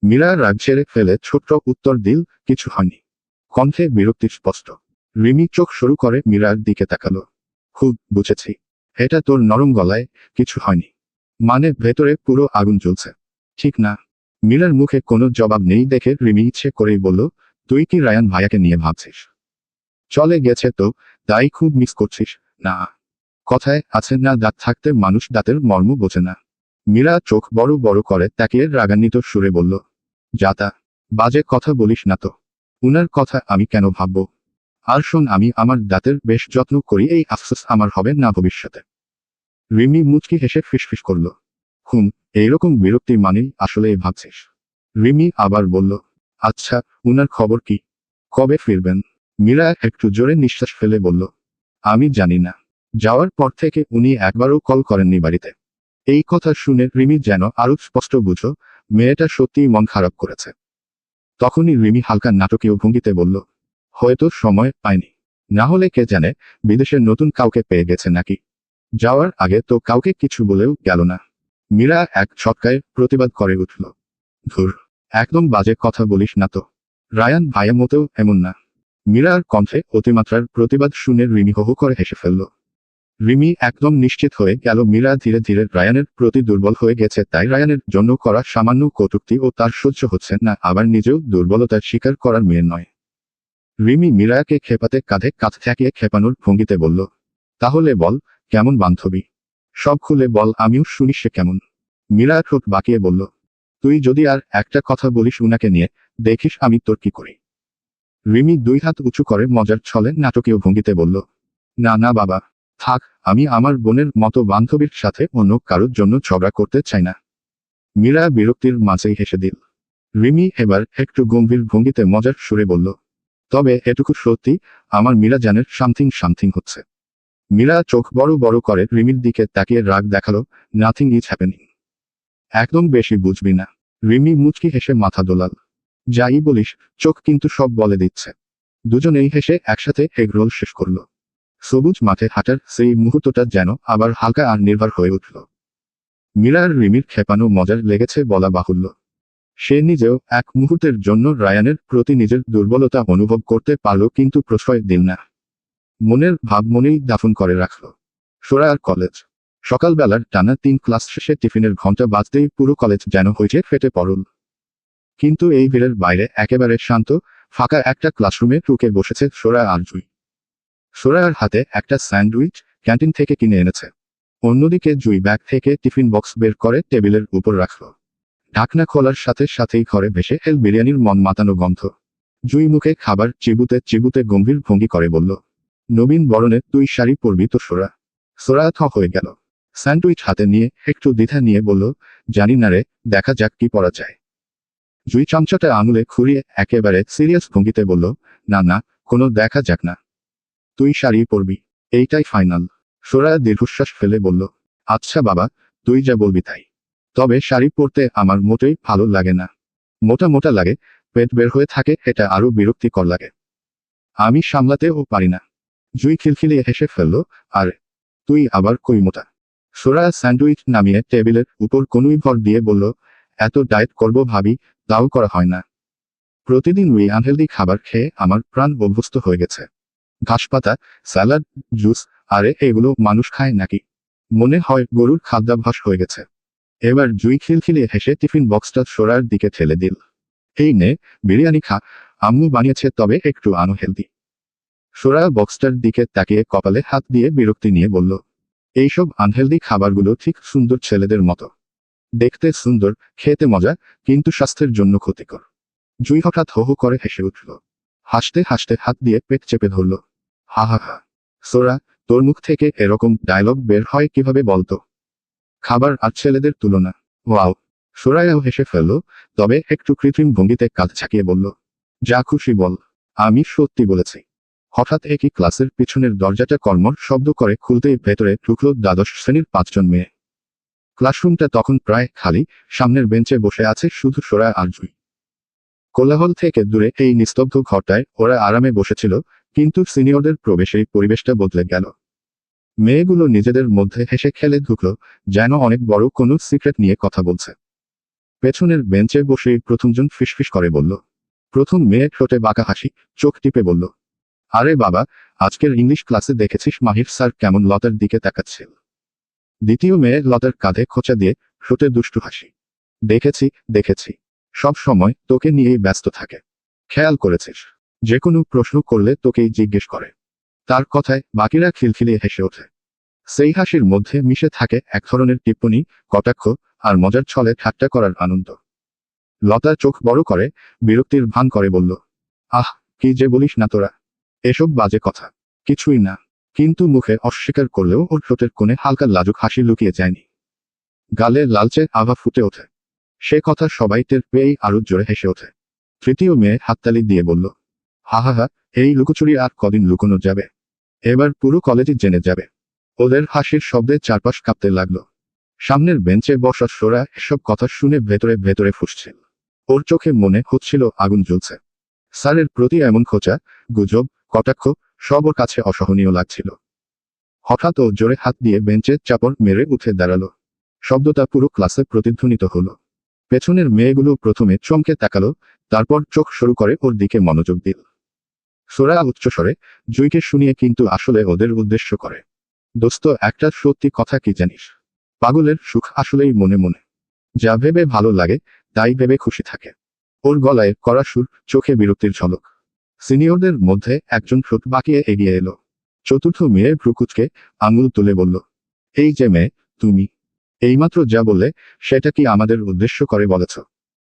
মীরা রাগ ছেড়ে ফেলে ছোট্ট উত্তর দিল, কিছু হয়নি। কণ্ঠে বিরক্তি স্পষ্ট। রিমি চোখ শুরু করে মীরার দিকে তাকালো। খুব বুঝেছি, এটা তোর নরম গলায়, কিছু হয়নি মানে ভেতরে পুরো আগুন জ্বলছে, ঠিক না? মীরার মুখে কোনো জবাব নেই দেখে রিমি ইচ্ছে করেই বলল, তুই কি রায়ান ভাইয়াকে নিয়ে ভাবছিস? চলে গেছে তো, তাই খুব মিস করছিস? না, কথায় আছে না, দাঁত থাকতে মানুষ দাঁতের মর্ম বোঝে না। মীরা চোখ বড় বড় করে তাকিয়ে রাগান্বিত সুরে বলল, যাতা, বাজে কথা বলিস না তো। উনার কথা আমি কেন ভাববো? আর শোন, আমি আমার দাঁতের বেশ যত্ন করি, এই আফসোস আমার হবে না ভবিষ্যতে। রিমি মুচকি হেসে ফিসফিস করল, এইরকম বিরক্তি মানেই আসলে ভাবছিস? রিমি আবার বলল, আচ্ছা, উনার খবর কি, কবে ফিরবেন? মীরা একটু জোরে নিঃশ্বাস ফেলে বলল, আমি জানি না। যাওয়ার পর থেকে উনি একবারও কল করেননি বাড়িতে। এই কথা শুনে রিমি যেন আরো স্পষ্ট বুঝল, মেয়েটা সত্যিই মন খারাপ করেছে। তখনই রিমি হালকা নাটকীয় ভঙ্গিতে বলল, হয়তো সময় পায়নি, না হলে কে জানে বিদেশের নতুন কাউকে পেয়ে গেছে নাকি। যাওয়ার আগে তো কাউকে কিছু বলেও গেল না। মীরা এক ছটকায় প্রতিবাদ করে উঠল, ধুর, একদম বাজে কথা বলিস না তো, রায়ান ভাইয়া মতেও এমন না। মীরার কণ্ঠে অতিমাত্রার প্রতিবাদ শুনে রিমি হো হো করে হেসে ফেলল। রিমি একদম নিশ্চিত হয়ে গেল মীরা ধীরে ধীরে রায়ানের প্রতি দুর্বল হয়ে গেছে, তাই রায়ানের জন্য করা সামান্য কটূক্তি ও তার সহ্য হচ্ছে না, আবার নিজেও দুর্বলতার স্বীকার করার মেয়ে নয়। রিমি মীরাকে খেপাতে কাঁধে কাঁধ ঠেকিয়ে খেপানোর ভঙ্গিতে বলল, তাহলে বল, কেমন বান্ধবী? সব খুলে বল, আমিও শুনি সে কেমন। মীরা ঠোঁট বাঁকিয়ে বলল, তুই যদি আর একটা কথা বলিস উনাকে নিয়ে, দেখিস আমি তোর কি করি। রিমি 2 হাত উঁচু করে মজার ছলে নাটকীয় ভঙ্গিতে বলল, না না বাবা, থাক, আমি আমার বোনের মতো বান্ধবীর সাথে অন্য কারোর জন্য ঝগড়া করতে চাই না। মীরা বিরক্তির মাঝেই হেসে দিল। রিমি এবার একটু গম্ভীর ভঙ্গিতে মজার সুরে বলল, তবে এটুকু সত্যি, আমার মীরা জানের সামথিং সামথিং হচ্ছে। মীরা চোখ বড় বড় করে রিমির দিকে তাকিয়ে রাগ দেখালো, নাথিং ইজ হ্যাপেনিং। একদম বেশি বুঝবি না। রিমি মুচকি হেসে মাথা দোলাল, যাই বলিস, চোখ কিন্তু সব বলে দিচ্ছে। দুজনেই হেসে একসাথে এগরোল শেষ করল। সবুজ মাঠে হাঁটার সেই মুহূর্তটা যেন আবার হালকা আর নির্ভর হয়ে উঠল। মীরার রিমির খেপানো মজার লেগেছে বলা বাহুল্য। সে নিজেও এক মুহূর্তের জন্য রায়ানের প্রতি নিজের দুর্বলতা অনুভব করতে পারল, কিন্তু প্রশ্রয় দিল না। মনের ভাব মনেই দাফন করে রাখল। সোরার কলেজ। সকালবেলার টানা 3 ক্লাস শেষে টিফিনের ঘন্টা বাজতেই পুরো কলেজ যেন হয়েছে ফেটে পড়ল। কিন্তু এই ভিড়ের বাইরে একেবারে শান্ত, ফাঁকা একটা ক্লাসরুমে ঢুকে বসেছে সোরা আর জুই। সোরার হাতে একটা স্যান্ডউইচ ক্যান্টিন থেকে কিনে এনেছে। অন্যদিকে জুই ব্যাগ থেকে টিফিন বক্স বের করে টেবিলের উপর রাখল। ঢাকনা খোলার সাথে সাথেই ঘরে ভেসে এল বিরিয়ানির মন মাতানো গন্ধ। জুই মুখে খাবার চিবুতে চিবুতে গম্ভীর ভঙ্গি করে বলল, নবীন বরণে তুই শাড়ি পরবি তো সোরা? সোরা থ হয়ে গেল। স্যান্ডউইচ হাতে নিয়ে একটু দ্বিধা নিয়ে বলল, জানি না রে, দেখা যাক কি পরা যায়। জুই চামচাটা আঙুলে খুঁড়িয়ে একেবারে সিরিয়াস ভঙ্গিতে বলল, না না, কোনো দেখা যাক না, তুই শাড়ি পরবি, এইটাই ফাইনাল। সোরা দীর্ঘশ্বাস ফেলে বলল, আচ্ছা বাবা, তুই যা বলবি তাই। তবে শাড়ি পরতে আমার মোটেই ভালো লাগে না। মোটা মোটা লাগে, পেট বের হয়ে থাকে, এটা আরো বিরক্তিকর লাগে। আমি সামলাতেও পারি না। জুই খিলখিলিয়ে হেসে ফেলল, আর তুই আবার কই মোটা? সোরা স্যান্ডউইচ নামিয়ে টেবিলের উপর কনুই ভর দিয়ে বলল, এত ডায়েট করব ভাবি, তাও করা হয় না। প্রতিদিন ওই আনহেলদি খাবার খেয়ে আমার প্রাণ অভ্যস্ত হয়ে গেছে। ঘাসপাতা, স্যালাড, জুস, আরে এগুলো মানুষ খায় নাকি? মনে হয় গরুর খাদ্যাভ্যাস হয়ে গেছে। এবার জুই খিলখিলিয়ে হেসে টিফিন বক্সটা সোরার দিকে ঠেলে দিল। এই নে, বিরিয়ানি খা, আম্মু বানিয়েছে তবে একটু আনহেলদি। সোরা বক্সটার দিকে তাকিয়ে কপালে হাত দিয়ে বিরক্তি নিয়ে বলল, এইসব আনহেলদি খাবারগুলো ঠিক সুন্দর ছেলেদের মতো। দেখতে সুন্দর, খেতে মজা, কিন্তু স্বাস্থ্যের জন্য ক্ষতিকর। জুই হঠাৎ হো হো করে হেসে উঠল। হাসতে হাসতে হাত দিয়ে পেট চেপে ধরল। হা হা হা। সোরা, তোর মুখ থেকে এরকম ডায়লগ বের হয় কিভাবে বলতো? খাবার আর ছেলেদের তুলনা। ওয়াও। সোরায়াও হেসে ফেলল, তবে একটু কৃত্রিম ভঙ্গিতে কাঁধ ঝাঁকিয়ে বলল, যা খুশি বল, আমি সত্যি বলেছি। হঠাৎ একই ক্লাসের পিছনের দরজাটা কর্মর শব্দ করে খুলতেই ভেতরে ঢুকল দ্বাদশ শ্রেণীর 5 জন মেয়ে। ক্লাসরুমটা তখন প্রায় খালি, সামনের বেঞ্চে বসে আছে শুধু সোরা আর জুই। কোলাহল থেকে দূরে এই নিস্তব্ধ ঘরটায় ওরা আরামে বসেছিল, কিন্তু সিনিয়রদের প্রবেশেই পরিবেশটা বদলে গেল। মেয়েগুলো নিজেদের মধ্যে হেসে খেলে ঢুকল, যেন অনেক বড় কোনো সিক্রেট নিয়ে কথা বলছে। পেছনের বেঞ্চে বসেই প্রথমজন ফিসফিস করে বলল। প্রথম মেয়ে ঠোঁটে বাঁকা হাসি, চোখ টিপে বলল, আরে বাবা, আজকের ইংলিশ ক্লাসে দেখেছিস মাহির স্যার কেমন লতার দিকে তাকাচ্ছিল? দ্বিতীয় মেয়ে লতার কাঁধে খোঁচা দিয়ে ঠোঁটে দুষ্টু হাসি, দেখেছি দেখেছি, সব সময় তোকে নিয়েই ব্যস্ত থাকে। খেয়াল করেছিস, যে কোনো প্রশ্ন করলে তোকেই জিজ্ঞেস করে। তার কথায় বাকিরা খিলখিলিয়ে হেসে ওঠে। সেই হাসির মধ্যে মিশে থাকে এক ধরনের টিপ্পনি, কটাক্ষ, আর মজার ছলে ঠাট্টা করার আনন্দ। লতা চোখ বড় করে বিরক্তির ভান করে বলল, আহ, কি যে বলিস না তোরা, এসব বাজে কথা। কিছুই না। কিন্তু মুখে অস্বীকার করলেও ওর ঠোঁটের কোণে হালকা লাজুক হাসি লুকিয়ে যায়নি। গালে লালচে আভা ফুটে ওঠে। সে কথা সবাই টের পেয়েই আরো জোরে হেসে ওঠে। তৃতীয় মেয়ে হাততালি দিয়ে বলল, হা হা হা, এই লুকোচুরি আর কদিন লুকোনো যাবে? এবার পুরো কলেজই জেনে যাবে। ওদের হাসির শব্দে চারপাশ কাঁপতে লাগলো। সামনের বেঞ্চে বসা সোরা এসব কথা শুনে ভেতরে ভেতরে ফুঁসছিল। ওর চোখে মনে হচ্ছিল আগুন জ্বলছে। স্যারের প্রতি এমন খোঁচা, গুজব, কটাক্ষ, সব ওর কাছে অসহনীয় লাগছিল। হঠাৎ ও জোরে হাত দিয়ে বেঞ্চে চাপড় মেরে উঠে দাঁড়ালো। শব্দটা পুরো ক্লাসে প্রতিধ্বনিত হলো। পেছনের মেয়েগুলো প্রথমে চমকে তাকালো, তারপর চোখ শুরু করে ওর দিকে মনোযোগ দিল। সোরা উচ্চস্বরে জুইকে শুনিয়ে কিন্তু আসলে ওদের উদ্দেশ্য করে, দোস্ত, একটা সত্যি কথা কি জানিস? পাগলের সুখ আসলেই মনে মনে। যা ভেবে ভালো লাগে তাই ভেবে খুশি থাকে। ওর গলায় কড়া সুর, চোখে বিরক্তির ঝলক। সিনিয়রদের মধ্যে একজন ঠোঁট বাঁকিয়ে এগিয়ে এলো। চতুর্থ মেয়ে ভ্রুকুচকে আঙুল তুলে বলল, এই যে মেয়ে, তুমি এইমাত্র যা বললে সেটা কি আমাদের উদ্দেশ্য করে বলেছ?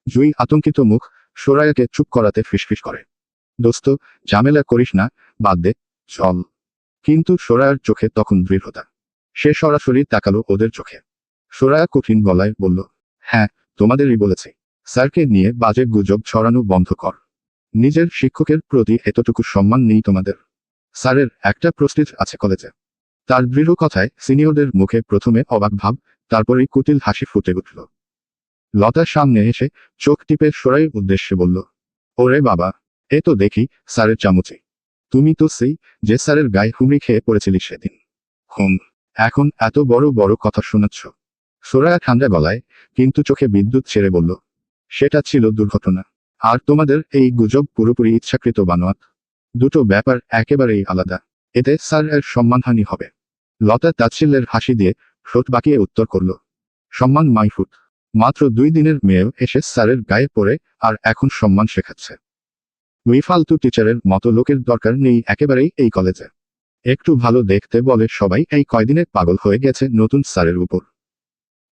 জুই আতঙ্কিত মুখ সোরায়াকে চুপ করাতে ফিসফিস করে, দোস্ত, ঝামেলা করিস না, বাদ দে, চল। কিন্তু সোরায়ার চোখে তখন দৃঢ়তা। সে সরাসরি তাকালো ওদের চোখে। সোরায়া কঠিন গলায় বলল, হ্যাঁ, তোমাদেরই বলেছি। স্যারকে নিয়ে বাজে গুজব ছড়ানো বন্ধ কর। নিজের শিক্ষকের প্রতি এতটুকু সম্মান নেই তোমাদের? স্যারের একটা প্রস্টিজ আছে কলেজে। তার দৃঢ় কথায় সিনিয়রদের মুখে প্রথমে অবাক ভাব, তারপরেই কুটিল হাসি ফুটে উঠল। লতা সামনে এসে চোখ টিপে সোরাইয়ের উদ্দেশ্যে বলল, ওরে বাবা, এ তো দেখি স্যারের চামচি। তুমি তো সেই যে স্যারের গায়ে হুমড়ি খেয়ে পড়েছিলি সেদিন। হুম, এখন এত বড় বড় কথা শোনাচ্ছ? সোরায়া ঠান্ডা গলায় কিন্তু চোখে বিদ্যুৎ ছেড়ে বলল, সেটা ছিল দুর্ঘটনা। আর তোমাদের এই গুজব পুরোপুরি ইচ্ছাকৃত বানোয়াট। দুটো ব্যাপার একেবারেই আলাদা। এতে স্যার এর সম্মানহানি হবে। লতা তাচ্ছিল্যের হাসি দিয়ে ঠোঁট বাঁকিয়ে উত্তর করল, সম্মান মাইফুট। মাত্র 2 দিনের মেয়েও এসে স্যারের গায়ে পড়ে আর এখন সম্মান শেখাচ্ছে। ওই ফালতু টিচারের মতো লোকের দরকার নেই একেবারেই এই কলেজে। একটু ভালো দেখতে বলে সবাই এই কয়দিনে পাগল হয়ে গেছে নতুন স্যারের উপর।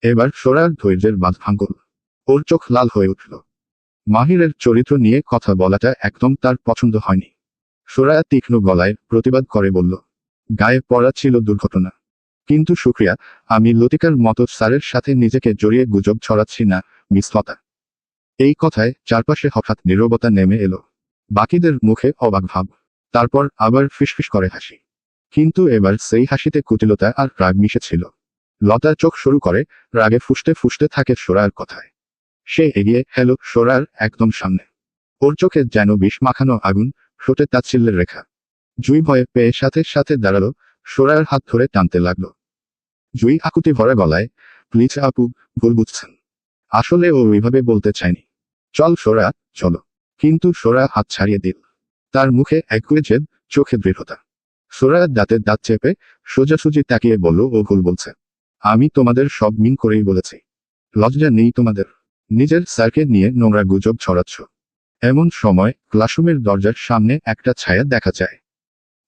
এবার সোরার ধৈর্যের বাঁধ ভাঙল। ওর চোখ লাল হয়ে উঠল। মাহিরের চরিত্র নিয়ে কথা বলাটা একদম তার পছন্দ হয়নি। সোরায়া তীক্ষ্ণ গলায় প্রতিবাদ করে বলল, গায়ে পড়া ছিল দুর্ঘটনা। কিন্তু শুক্রিয়া, আমি লতিকার মতো স্যারের সাথে নিজেকে জড়িয়ে গুজব ছড়াচ্ছি না, মিস লতা। এই কথায় চারপাশে হঠাৎ নীরবতা নেমে এলো। বাকিদের মুখে অবাক ভাব। তারপর আবার ফিসফিস করে হাসি। কিন্তু এবার সেই হাসিতে কুটিলতা আর রাগ মিশেছিল। লতা চোখ শুরু করে রাগে ফুঁসতে ফুঁসতে থাকে সোরার কথায়। সে এগিয়ে এলো সোরার একদম সামনে। ওর চোখে যেন বিষ মাখানো আগুন, ঠোঁটে তাচ্ছিল্যের রেখা। জুই ভয়ে পেয়ে সাথে সাথে দাঁড়ালো, সোরার হাত ধরে টানতে লাগলো। জুই আকুতি ভরা গলায়, প্লিজ আপু, ভুল বুঝছেন। আসলে ও ওইভাবে বলতে চায়নি। চল সোরা, চলো। কিন্তু সোরা হাত ছাড়িয়ে দিল। তার মুখে একগুঁয়ে জেদ, চোখে দৃঢ়তা। সোরা দাঁতে দাঁত চেপে সোজাসুজি তাকিয়ে বলল, ও ভুল বলছে। আমি তোমাদের সব মিন করেই বলেছি। লজ্জা নেই তোমাদের? নিজের স্যারকে নিয়ে নোংরা গুজব ছড়াচ্ছ। এমন সময় ক্লাসরুমের দরজার সামনে একটা ছায়া দেখা যায়।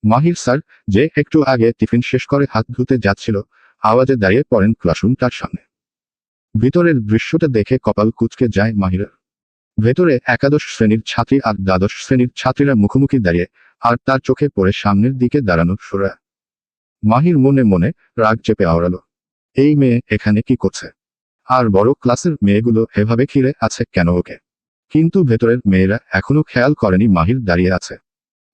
মাহির স্যার, যে একটু আগে টিফিন শেষ করে হাত ধুতে যাচ্ছিল, আওয়াজে দাঁড়িয়ে পড়েন ক্লাসরুমটার সামনে। ভিতরের দৃশ্যটা দেখে কপাল কুঁচকে যায় মাহিরের। ভেতরে একাদশ শ্রেণীর ছাত্রী আর দ্বাদশ শ্রেণীর ছাত্রীরা মুখোমুখি দাঁড়িয়ে, আর তার চোখে পড়ে সামনের দিকে দাঁড়ানো সোরা। মাহির মনে মনে রাগ চেপে আওড়ালো, এই মেয়ে এখানে কি করছে? আর বড় ক্লাসের মেয়েগুলো এভাবে ঘিরে আছে কেন ওকে? কিন্তু ভেতরের মেয়েরা এখনো খেয়াল করেনি মাহির দাঁড়িয়ে আছে।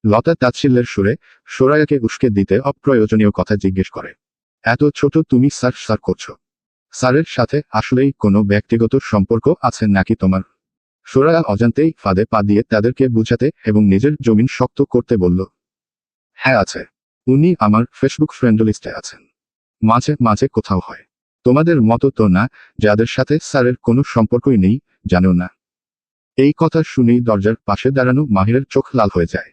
লতা তাচ্ছিল্যের সুরে সোরায়াকে উস্কে দিতে অপ্রয়োজনীয় কথা জিজ্ঞেস করে, এত ছোট তুমি স্যার স্যার করছো? স্যারের সাথে আসলেই কোনো ব্যক্তিগত সম্পর্ক আছে নাকি তোমার? সোরায়া অজান্তেই ফাঁদে পা দিয়ে তাদেরকে বুঝাতে এবং নিজের জমিন শক্ত করতে বলল, হ্যাঁ আছে। উনি আমার ফেসবুক ফ্রেন্ড লিস্টে আছেন। মাঝে মাঝে কোথাও হয়। তোমাদের মতো তো না, যাদের সাথে স্যারের কোনো সম্পর্কই নেই, জানো না? এই কথা শুনেই দরজার পাশে দাঁড়ানো মাহিরের চোখ লাল হয়ে যায়।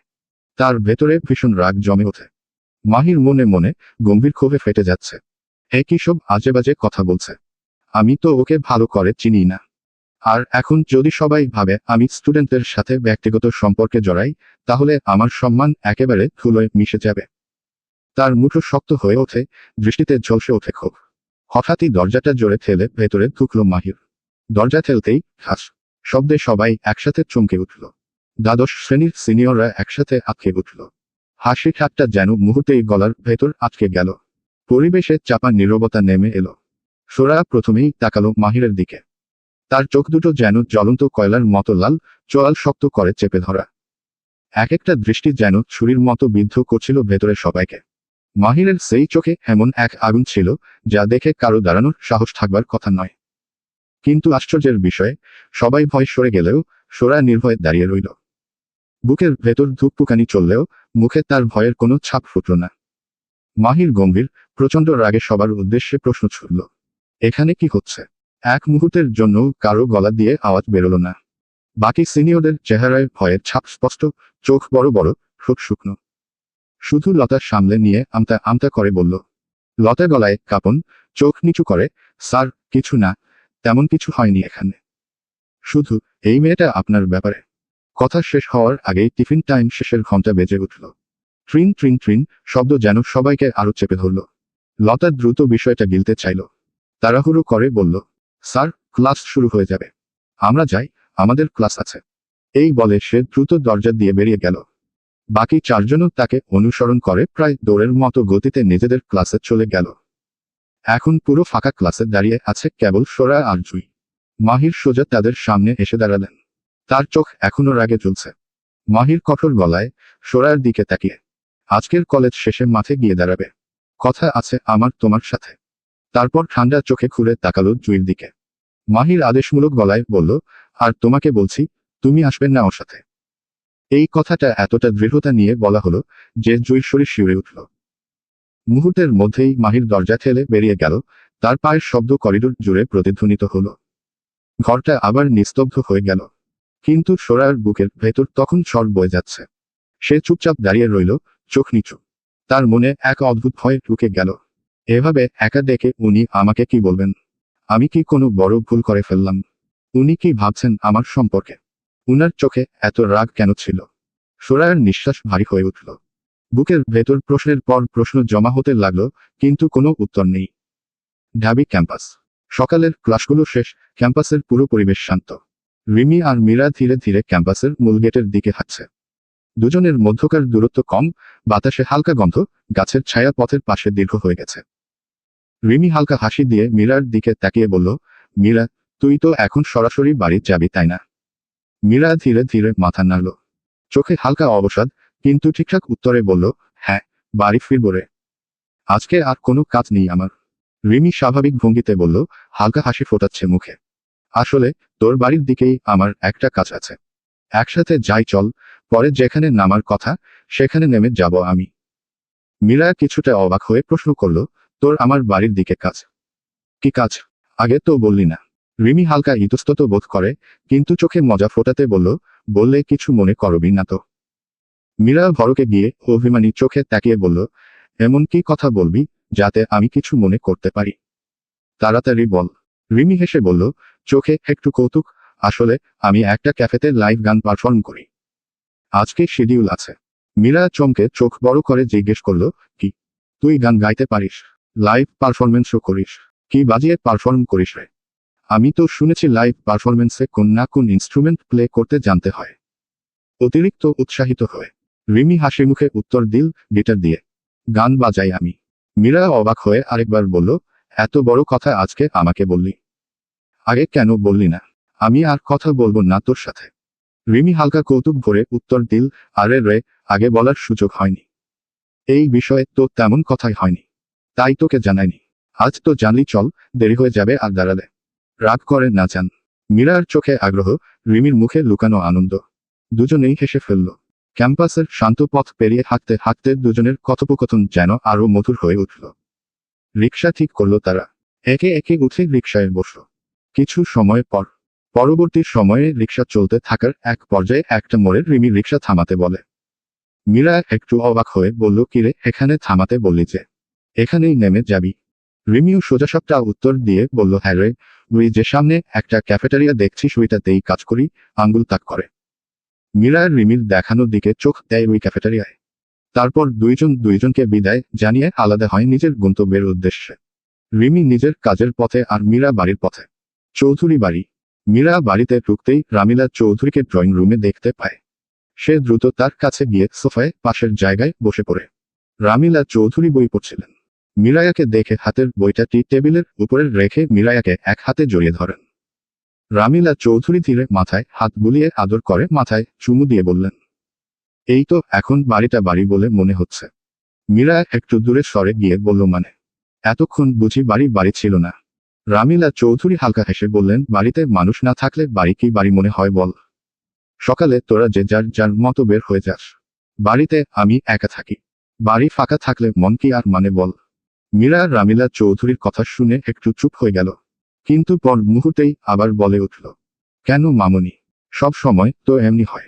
তার ভেতরে ভীষণ রাগ জমে ওঠে। মাহির মনে মনে গম্ভীর ক্ষোভে ফেটে যাচ্ছে। একই সব আজেবাজে কথা বলছে। আমি তো ওকে ভালো করে চিনি না। আর এখন যদি সবাই ভাবে আমি স্টুডেন্টদের সাথে ব্যক্তিগত সম্পর্কে জড়াই, তাহলে আমার সম্মান একেবারে ধুলোয় মিশে যাবে। তার মুঠো শক্ত হয়ে ওঠে, দৃষ্টিতে ঝলসে ওঠে ক্ষোভ। হঠাৎই দরজাটা জোরে ঠেলে ভেতরে ঢুকল মাহির। দরজা ঠেলতেই ঠাস শব্দে সবাই একসাথে চমকে উঠল। দ্বাদশ শ্রেণীর সিনিয়ররা একসাথে আটকে উঠল। হাসি ঠাট্টা যেন মুহূর্তেই গলার ভেতর আটকে গেল। পরিবেশে চাপা নীরবতা নেমে এলো। সোরা প্রথমেই তাকালো মাহিরের দিকে। তার চোখ দুটো যেন জ্বলন্ত কয়লার মতো লাল, চোয়াল শক্ত করে চেপে ধরা। এক একটা দৃষ্টি যেন ছুরির মতো বিদ্ধ করছিল ভেতরে সবাইকে। মাহিরের সেই চোখে এমন এক আগুন ছিল, যা দেখে কারো দাঁড়ানোর সাহস থাকবার কথা নয়। কিন্তু আশ্চর্যের বিষয়ে সবাই ভয় সরে গেলেও সোরা নির্ভয়ে দাঁড়িয়ে রইল। বুকের ভেতর ধুকপুকানি চললেও মুখে তার ভয়ের কোনো ছাপ ফুটল না। মাহির গম্ভীর, প্রচণ্ড রাগে সবার উদ্দেশ্যে প্রশ্ন ছুড়ল, এখানে কি হচ্ছে? এক মুহূর্তের জন্য কারো গলা দিয়ে আওয়াজ বেরোল না। বাকি সিনিয়রদের চেহারায় ভয়ের ছাপ স্পষ্ট, চোখ বড় বড়, ঠোঁট শুকনো। শুধু লতা সামলে নিয়ে আমতা আমতা করে বলল। লতা গলায় কাঁপন, চোখ নিচু করে, স্যার, কিছু না, তেমন কিছু হয়নি এখানে। শুধু এই মেয়েটা আপনার ব্যাপারে। কথা শেষ হওয়ার আগেই টিফিন টাইম শেষের ঘন্টা বেজে উঠল। ট্রিন ট্রিন ট্রিন শব্দ যেন সবাইকে আরো চেপে ধরল। লতা দ্রুত বিষয়টা গিলতে চাইল। তাড়াহুড়ো করে বলল, স্যার, ক্লাস শুরু হয়ে যাবে। আমরা যাই, আমাদের ক্লাস আছে। এই বলে সে দ্রুত দরজা দিয়ে বেরিয়ে গেল। বাকি চারজনও তাকে অনুসরণ করে প্রায় দৌড়ের মতো গতিতে নিজেদের ক্লাসে চলে গেল। এখন পুরো ফাঁকা ক্লাসে দাঁড়িয়ে আছে কেবল সোরা আর জুই। মাহির সোজা তাদের সামনে এসে দাঁড়ালেন। তার চোখ এখনো রাগে জ্বলছে। মাহির কঠোর গলায় সোরার দিকে তাকিয়ে, আজকের কলেজ শেষে মাঠে গিয়ে দাঁড়াবে। কথা আছে আমার তোমার সাথে। তারপর ঠান্ডা চোখে খুলে তাকালো জুইর দিকে। মাহির আদেশমূলক গলায় বলল, আর তোমাকে বলছি, তুমি আসবেন না ওর সাথে। এই কথাটা এতটা দৃঢ়তা নিয়ে বলা হলো যে জুইর শরীর শিউরে উঠল। মুহূর্তের মধ্যেই মাহির দরজা ঠেলে বেরিয়ে গেল। তার পায়ের শব্দ করিডোর জুড়ে প্রতিধ্বনিত হলো। ঘরটা আবার নিস্তব্ধ হয়ে গেল। কিন্তু সোরার বুকের ভেতর তখন ঝড় বয়ে যাচ্ছে। সে চুপচাপ দাঁড়িয়ে রইল, চোখ নিচু। তার মনে এক অদ্ভুত ভয় ঢুকে গেল। এভাবে একা ডেকে উনি আমাকে কি বলবেন? আমি কি কোনো বড় ভুল করে ফেললাম? উনি কি ভাবছেন আমার সম্পর্কে? উনার চোখে এত রাগ কেন ছিল? সোরায়ের নিঃশ্বাস ভারী হয়ে উঠল। বুকের ভেতর প্রশ্নের পর প্রশ্ন জমা হতে লাগলো, কিন্তু কোনো উত্তর নেই। ঢাবি ক্যাম্পাস। সকালের ক্লাসগুলো শেষ, ক্যাম্পাসের পুরো পরিবেশ শান্ত। রিমি আর মীরা ধীরে ধীরে ক্যাম্পাসের মূল গেটের দিকে হাঁটছে। দুজনের মধ্যকার দূরত্ব কম, বাতাসে হালকা গন্ধ, গাছের ছায়া পথের পাশে দীর্ঘ হয়ে গেছে। রিমি হালকা হাসি দিয়ে মীরার দিকে তাকিয়ে বলল, মীরা, তুই তো এখন সরাসরি বাড়ি যাবি তাই না? মীরা ধীরে ধীরে মাথা নাড়ল। চোখে হালকা অবসাদ, কিন্তু ঠিকঠাক উত্তরে বলল, হ্যাঁ, বাড়ি ফিরব রে। আজকে আর কোনো কাজ নেই আমার। রিমি স্বাভাবিক ভঙ্গিতে বলল, হালকা হাসি ফোটাচ্ছে মুখে। আসলে তোর বাড়ির দিকেই আমার একটা কাজ আছে। একসাথে যাই চল, পরে যেখানে নামার কথা সেখানে নেমে যাব আমি। মীরা কিছুটা অবাক হয়ে প্রশ্ন করল, তোর আমার বাড়ির দিকে কাজ? কি কাজ? আগে তো বললি না। রিমি হালকা ইতস্তত বোধ করে, কিন্তু চোখে মজা ফোটাতে বললে কিছু মনে করবি না তো? মীরা ভরকে গিয়ে অভিমানী চোখে তাকিয়ে বলল, এমন কি কথা বলবি যাতে আমি কিছু মনে করতে পারি? তাড়াতাড়ি বল। রিমি হেসে বলল, চোখে একটু কৌতুক, আসলে আমি একটা ক্যাফেতে লাইভ গান পারফর্ম করি। আজকে শিডিউল আছে। মীরা চমকে চোখ বড় করে জিজ্ঞেস করল, কি? তুই গান গাইতে পারিস? লাইভ পারফরমেন্সও করিস? কি বাজিয়ে পারফর্ম করিস রে? আমি তো শুনেছি লাইভ পারফরমেন্সে কোন না কোন ইনস্ট্রুমেন্ট প্লে করতে জানতে হয়। অতিরিক্ত উৎসাহিত হয়ে রিমি হাসি মুখে উত্তর দিল, গিটার দিয়ে গান বাজাই আমি। মীরা অবাক হয়ে আরেকবার বলল, এত বড় কথা আজকে আমাকে বললি? আগে কেন বললি না? আমি আর কথা বলবো না তোর সাথে। রিমি হালকা কৌতুক ভরে উত্তর দিল, আরে রে, আগে বলার সুযোগ হয়নি। এই বিষয়ে তো তেমন কথাই হয়নি, তাই তোকে জানাইনি। আজ তো জানলি, চল, দেরি হয়ে যাবে আর দাঁড়ালে। রাগ করে না যান। মীরার চোখে আগ্রহ, রিমির মুখে লুকানো আনন্দ। দুজনেই হেসে ফেলল। ক্যাম্পাসের শান্ত পথ পেরিয়ে হাঁটতে হাঁটতে দুজনের কথোপকথন যেন আরো মধুর হয়ে উঠল। রিকশা ঠিক করলো তারা। একে একে উঠে রিকশায় বসল। কিছু সময় পর পরবর্তী সময়ে রিকশা চলতে থাকার এক পর্যায়ে একটা মোড়ে রিমি রিকশা থামাতে বলে। মীরা একটু অবাক হয়ে বলল, কিরে, এখানে থামাতে বললি যে? এখানেই নেমে যাবি? রিমিও সোজাসাপটা উত্তর দিয়ে বলল, হ্যাঁ রে, ওই যে সামনে একটা ক্যাফেটেরিয়া দেখছিস, ওইটাতেই কাজ করি। আঙ্গুল তাক করে মীরা রিমির দেখানোর দিকে চোখ দেয় ওই ক্যাফেটেরিয়ায়। তারপর দুইজনকে বিদায় জানিয়ে আলাদা হয় নিজের গন্তব্যের উদ্দেশ্যে। রিমি নিজের কাজের পথে আর মীরা বাড়ির পথে। চৌধুরী বাড়ি। মীরা বাড়িতে ঢুকতেই রামিলা চৌধুরীকে ড্রয়িং রুমে দেখতে পায়। সে দ্রুত তার কাছে গিয়ে সোফায় পাশের জায়গায় বসে পড়ে। রামিলা চৌধুরী বই পড়ছিলেন। মীরায়াকে দেখে হাতের বইটা টি টেবিলের উপরে রেখে মীরায়াকে এক হাতে জড়িয়ে ধরেন। রামিলা চৌধুরী ধীরে মাথায় হাত বুলিয়ে আদর করে মাথায় চুমু দিয়ে বললেন, এই তো এখন বাড়িটা বাড়ি বলে মনে হচ্ছে। মীরা একটু দূরে সরে গিয়ে বলল, মানে? এতক্ষণ বুঝি বাড়ি বাড়ি ছিল না? রামিলা চৌধুরী হালকা হেসে বললেন, বাড়িতে মানুষ না থাকলে বাড়ি কি বাড়ি মনে হয় বল? সকালে তোরা যে যার যার মতো বের হয়ে যাস, বাড়িতে আমি একা থাকি। বাড়ি ফাঁকা থাকলে মন কি আর মানে বল? মীরা রামিলা চৌধুরীর কথা শুনে একটু চুপ হয়ে গেল, কিন্তু পর মুহূর্তেই আবার বলে উঠল, কেন মামনি? সব সময় তো এমনি হয়।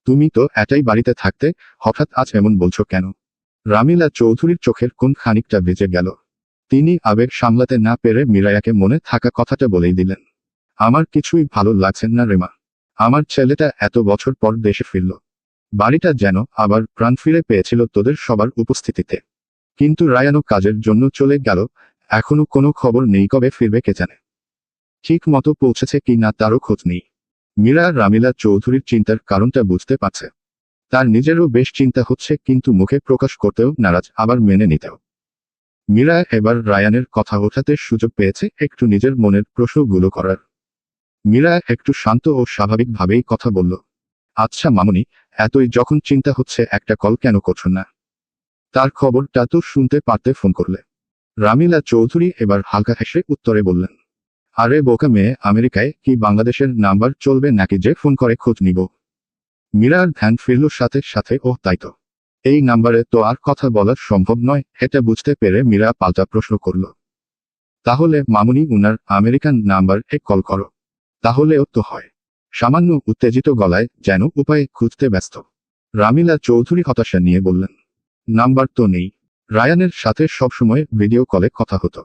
তুমি তো এটাই বাড়িতে থাকতে, হঠাৎ আজ এমন বলছো কেন? রামিলা চৌধুরীর চোখের কোন খানিকটা ভিজে গেল। তিনি আবেগ সামলাতে না পেরে মীরায়াকে মনে থাকা কথাটা বলেই দিলেন, আমার কিছুই ভালো লাগছে না রেমা। আমার ছেলেটা এত বছর পর দেশে ফিরল। বাড়িটা যেন আবার প্রাণ ফিরে পেয়েছিল তোদের সবার উপস্থিতিতে। কিন্তু রায়ানও কাজের জন্য চলে গেল, এখনো কোনো খবর নেই কবে ফিরবে কে জানে। ঠিক মতো পৌঁছেছে কি না তারও খোঁজ নেই। মীরা রামিলা চৌধুরীর চিন্তার কারণটা বুঝতে পারছে। তার নিজেরও বেশ চিন্তা হচ্ছে, কিন্তু মুখে প্রকাশ করতেও নারাজ, আবার মেনে নিতেও। মীরা এবার রায়ানের কথা ওঠাতে সুযোগ পেয়েছে একটু নিজের মনের প্রশ্নগুলো করার। মীরা একটু শান্ত ও স্বাভাবিকভাবেই কথা বলল, আচ্ছা মামনি, এতই যখন চিন্তা হচ্ছে একটা কল কেন করছো না? তার খবরটা তো শুনতে পারতে ফোন করলে। রামিলা চৌধুরী এবার হালকা হেসে উত্তরে বললেন, আরে বোকা মেয়ে, আমেরিকায় কি বাংলাদেশের নাম্বার চলবে নাকি যে ফোন করে খোঁজ নিব? মীরার ধ্যান ফিরল সাথে সাথে, ও তাই তো। এই নাম্বারে তো আর কথা বলা সম্ভব নয়। এটা বুঝতে পেরে মীরা পাল্টা প্রশ্ন করল, তাহলে মামুনি উনার আমেরিকান নাম্বার এ কল করো। তাহলেও তো হয়। সামান্য উত্তেজিত গলায় যেন উপায় খুঁজতে ব্যস্ত রামিলা চৌধুরী হতাশা নিয়ে বললেন, নাম্বার তো নেই। রায়ানের সাথে সবসময় ভিডিও কলে কথা হতো।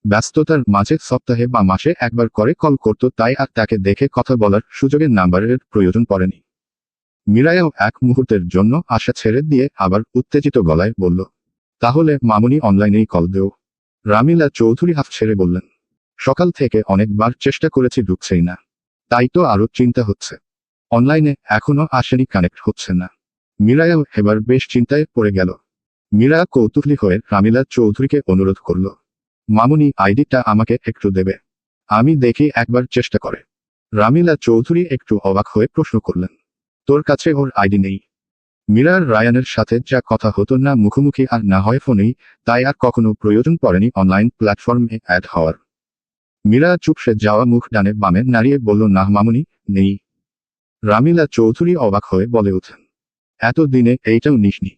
ব্যস্ততার মাঝে সপ্তাহে বা মাসে একবার করে কল করত, তাই আর তাকে দেখে কথা বলার সুযোগের নাম্বারের প্রয়োজন পড়েনি। মীরায়াও এক মুহূর্তের জন্য আশা ছেড়ে দিয়ে আবার উত্তেজিত গলায় বলল, তাহলে মামুনি অনলাইনেই কল দেও। রামিলা চৌধুরী হাফ ছেড়ে বললেন, সকাল থেকে অনেকবার চেষ্টা করেছি, ঢুকছেই না। তাই তো আরো চিন্তা হচ্ছে। অনলাইনে এখনো আসেনি, কানেক্ট হচ্ছে না। মীরায়াও এবার বেশ চিন্তায় পড়ে গেল। মীরা কৌতূহলী হয়ে রামিলা চৌধুরীকে অনুরোধ করল, মামুনি আইডিটা আমাকে একটু দেবে, আমি দেখি একবার চেষ্টা করে। রামিলা চৌধুরী একটু অবাক হয়ে প্রশ্ন করলেন, তোর কাছে ওর আইডি নেই? মীরার রায়ানের সাথে যা কথা হতো না মুখোমুখি আর না হয় ফোনেই, তাই আর কখনো প্রয়োজন পড়েনি অনলাইন প্ল্যাটফর্মে অ্যাড হওয়ার। মীরা চুপসে যাওয়া মুখ ডানে বামে নাড়িয়ে বলল, না মামুনি, নেই। রামিলা চৌধুরী অবাক হয়ে বলে ওঠেন, এত দিনে এইটাও নিসনি?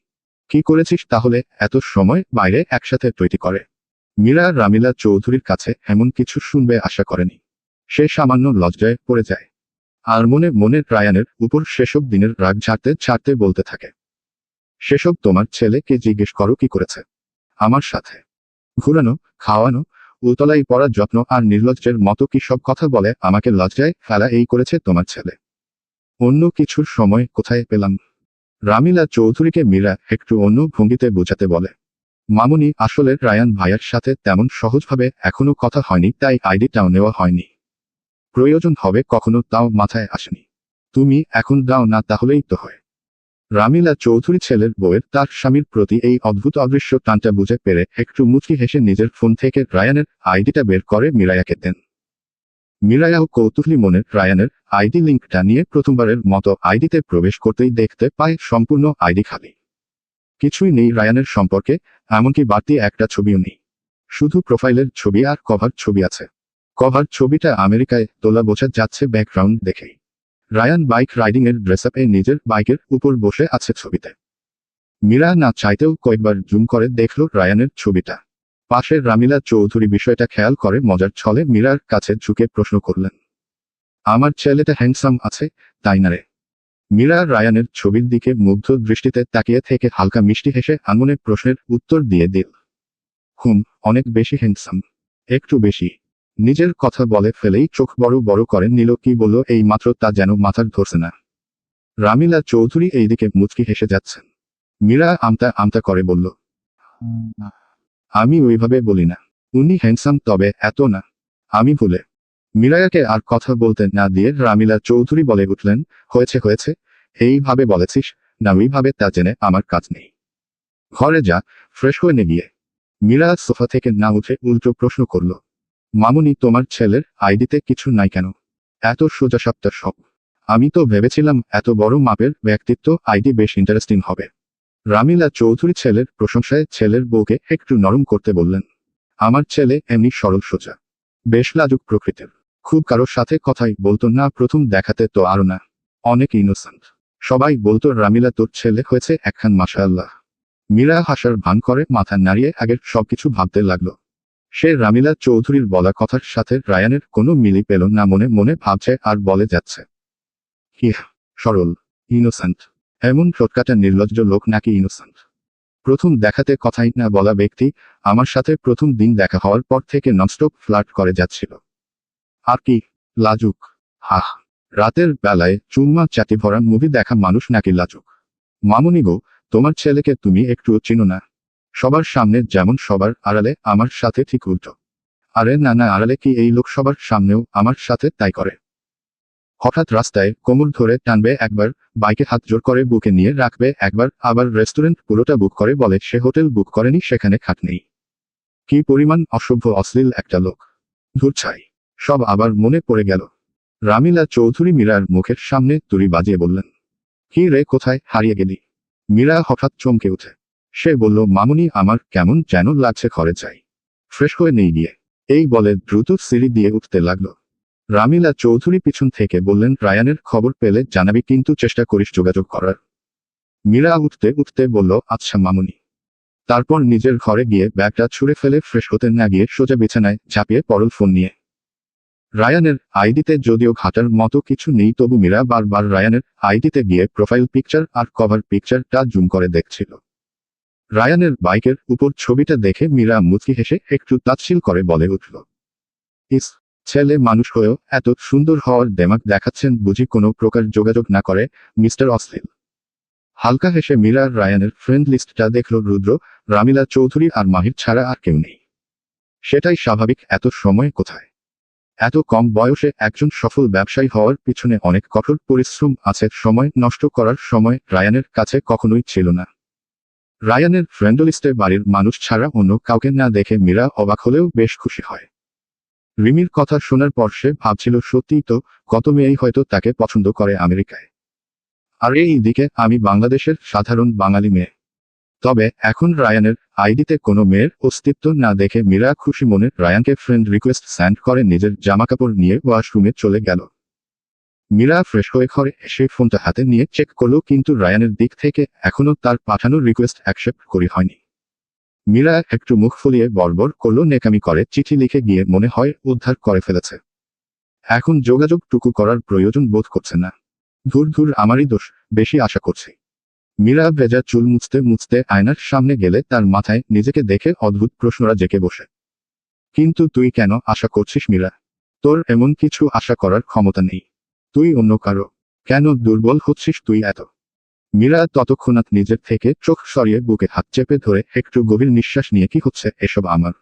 কি করেছিস তাহলে এত সময় বাইরে একসাথে তৈরি করে? মীরা রামিলা চৌধুরীর কাছে এমন কিছু শুনবে আশা করেনি। সে সামান্য লজ্জায় পড়ে যায় আর মনে মনে রায়ানের উপর সেসব দিনের রাগ ঝাড়তে ঝাড়তে বলতে থাকে, সেসব তোমার ছেলেকে জিজ্ঞেস করো কি করেছে আমার সাথে। ঘুরানো, খাওয়ানো, উতলাই পড়া যত্ন আর নির্লজ্জের মতো কি সব কথা বলে আমাকে লজ্জায় ফেলা এই করেছে তোমার ছেলে। অন্য কিছুর সময় কোথায় পেলাম। রামিলা চৌধুরীকে মীরা একটু অন্য ভঙ্গিতে বোঝাতে বলে, মামুনি আসলে রায়ান ভাইয়ার সাথে তেমন সহজভাবে এখনো কথা হয়নি, তাই আইডিটাও নেওয়া হয়নি। প্রয়োজন হবে কখনো তাও মাথায় আসেনি। তুমি এখন দাও না তাহলেই তো হয়। রামিলা চৌধুরী ছেলের বউয়ের তার স্বামীর প্রতি এই অদ্ভুত অদৃশ্য টানটা বুঝে পেরে একটু মুচকি হেসে নিজের ফোন থেকে রায়ানের আইডিটা বের করে মিরায়াকে দেন। মিরায়াও কৌতূহলী মনে রায়ানের আইডি লিঙ্কটা নিয়ে প্রথমবারের মতো আইডিতে প্রবেশ করতেই দেখতে পায় সম্পূর্ণ আইডি খালি। কিছুই নেই রায়ানের সম্পর্কে, এমনকি বাড়তি একটা ছবিও নেই। শুধু প্রোফাইলের ছবি আর কভার ছবি আছে। কভার ছবিটা আমেরিকায় তোলা বোঝা যাচ্ছে ব্যাকগ্রাউন্ড দেখেই। রায়ান বাইক রাইডিং এর ড্রেসআপে নিজের বাইকের উপর বসে আছে ছবিতে। মীরা না চাইতেও কয়েকবার জুম করে দেখল রায়ানের ছবিটা। পাশে রামিলা চৌধুরী বিষয়টা খেয়াল করে মজার ছলে মীরার কাছে ঝুঁকে প্রশ্ন করলেন, আমার ছেলেটা হ্যান্ডসাম আছে তাই না রে? মীরা রায়ানের ছবির দিকে মুগ্ধ দৃষ্টিতে তাকিয়ে থেকে হালকা মিষ্টি হেসে আনমনে প্রশ্নের উত্তর দিয়ে দিল, অনেক বেশি হ্যান্ডসাম। একটু বেশি। নিজের কথা বলে ফেলেই চোখ বড় বড় করে নিল, কি বলল এই মাত্র তা যেন মাথার ধরছে না। রামিলা চৌধুরী এইদিকে মুচকি হেসে যাচ্ছেন। মীরা আমতা আমতা করে বলল, আমি ওইভাবে বলি না। উনি হ্যান্ডসাম, তবে এত না। আমি ভুলে। মীরায়াকে আর কথা বলতে না দিয়ে রামিলা চৌধুরী বলে উঠলেন, হয়েছে হয়েছে, এইভাবে বলেছিস না ওইভাবে তা জেনে আমার কাজ নেই। ঘরে যা, ফ্রেশ হয়ে নে গিয়ে। মীরা সোফা থেকে না উঠে উল্টো প্রশ্ন করল, মামুনি তোমার ছেলের আইডিতে কিছু নাই কেন? এত সোজাসাপটা সব। আমি তো ভেবেছিলাম এত বড় মাপের ব্যক্তিত্ব আইডি বেশ ইন্টারেস্টিং হবে। রামিলা চৌধুরী ছেলের প্রশংসায় ছেলের বউকে একটু নরম করতে বললেন, আমার ছেলে এমনি সরল সোজা, বেশ লাজুক প্রকৃতির। খুব কারোর সাথে কথাই বলতো না, প্রথম দেখাতে তো আরো না। অনেক ইনোসেন্ট। সবাই বলতো রামিলা তোর ছেলে হয়েছে একখান মাশাআল্লাহ। মীরা হাসার ভান করে মাথা নাড়িয়ে আগের সবকিছু ভাবতে লাগলো। সে রামিলা চৌধুরীর বলা কথার সাথে রায়ানের কোনো মিলই পেল না, মনে মনে ভাবছে আর বলে যাচ্ছে, কি সরল, ইনোসেন্ট। এমন ঠোটকাটা নির্লজ্জ লোক নাকি ইনোসেন্ট? প্রথম দেখাতে কথাই না বলা ব্যক্তি আমার সাথে প্রথম দিন দেখা হওয়ার পর থেকে ননস্টপ ফ্লার্ট করে যাচ্ছিল। আর কি লাজুক? হাহ, রাতের বেলায় চুম্মা চাটি ভরা মুভি দেখা মানুষ নাকি লাজুক? মামুনি গো, তোমার ছেলেকে তুমি একটু চিনো না। সবার সামনে যেমন, সবার আড়ালে আমার সাথে ঠিক উল্টো। আরে না না, আড়ালে কি এই লোক সবার সামনেও আমার সাথে তাই করে? হঠাৎ রাস্তায় কোমর ধরে টানবে একবার, বাইকে হাত জোর করে বুকে নিয়ে রাখবে একবার, আবার রেস্টুরেন্ট পুরোটা বুক করে বলে সে হোটেল বুক করেনি, সেখানে খাট নেই। কি পরিমাণ অসভ্য অশ্লীল একটা লোক! ধুর ছাই। সব আবার মনে পড়ে গেল। রামিলা চৌধুরী মীরার মুখের সামনে তুড়ি বাজিয়ে বললেন, কি রে, কোথায় হারিয়ে গেলি? মীরা হঠাৎ চমকে উঠে। সে বলল, মামুনি আমার কেমন যেন লাগছে, ঘরে যাই, ফ্রেশ হয়ে নেই গিয়ে। এই বলে দ্রুত সিঁড়ি দিয়ে উঠতে লাগলো। রামিলা চৌধুরী পিছন থেকে বললেন, রায়ানের খবর পেলে জানাবি, কিন্তু চেষ্টা করিস যোগাযোগ করার। মীরা উঠতে উঠতে বলল, আচ্ছা মামুনি। তারপর নিজের ঘরে গিয়ে ব্যাগটা ছুঁড়ে ফেলে ফ্রেশ হতে না গিয়ে সোজা বিছানায় ঝাঁপিয়ে পড়ল ফোন নিয়ে। রায়ানের আইডিতে যদিও ঘাটার মতো কিছু নেই, তবু মীরা বারবার রায়ানের আইডিতে গিয়ে প্রোফাইল পিকচার আর কভার পিকচারটা জুম করে দেখছিল। রায়ানের বাইকের উপর ছবিটা দেখে মীরা মুচকি হেসে একটু তাচ্ছিল করে বলে উঠল, ইস, ছেলে মানুষ হয়েও এত সুন্দর হওয়ার দেমাক দেখাচ্ছেন বুঝি কোনো প্রকার যোগাযোগ না করে মিস্টার অশ্লীল। হালকা হেসে মীরা রায়ানের ফ্রেন্ড লিস্টটা দেখল, রুদ্র, রামিলা চৌধুরী আর মাহির ছাড়া আর কেউ নেই। সেটাই স্বাভাবিক, এত সময় কোথায়? এত কম বয়সে একজন সফল ব্যবসায়ী হওয়ার পিছনে অনেক কঠোর পরিশ্রম আছে, সময় নষ্ট করার সময় রায়ানের কাছে কখনোই ছিল না। রায়ানের ফ্রেন্ড লিস্টে বাড়ির মানুষ ছাড়া অন্য কাউকে না দেখে মীরা অবাক হলেও বেশ খুশি হয়। রিমির কথা শোনার পর সে ভাবছিল, সত্যিই তো, কত মেয়েই হয়তো তাকে পছন্দ করে আমেরিকায়। আর এই দিকে আমি বাংলাদেশের সাধারণ বাঙালি মেয়ে। তবে এখন রায়ানের আইডিতে কোনো মেয়ের অস্তিত্ব না দেখে মীরা খুশি মনে রায়ানকে ফ্রেন্ড রিকোয়েস্ট সেন্ড করে নিজের জামাকাপড় নিয়ে ওয়াশরুমে চলে গেল। মীরা ফ্রেশ হয়ে ঘরে এসে ফোনটা হাতে নিয়ে চেক করল, কিন্তু রায়ানের দিক থেকে এখনো তার পাঠানো রিকোয়েস্ট অ্যাকসেপ্ট করি হয়নি। মীরা একটু মুখ ফুলিয়ে বড়বড় করল, নেকামি করে চিঠি লিখে গিয়ে মনে হয় উদ্ধার করে ফেলেছে। এখন যোগাযোগটুকু করার প্রয়োজন বোধ করছে না। ধুর ধুর, আমারই দোষ, বেশি আশা করছি। মীরা ভেজা চুল মুছতে মুছতে আয়নার সামনে গেলে তার মাথায় নিজেকে দেখে অদ্ভুত প্রশ্নরা জেঁকে বসে। কিন্তু তুই কেন আশা করছিস মীরা? তোর এমন কিছু আশা করার ক্ষমতা নেই। তুই অন্য কারো। কেন দুর্বল হচ্ছিস তুই এত? মীরা ততক্ষণাৎ নিজের থেকে চোখ সরিয়ে বুকে হাত চেপে ধরে একটু গভীর নিঃশ্বাস নিয়ে, কি হচ্ছে এসব আমার?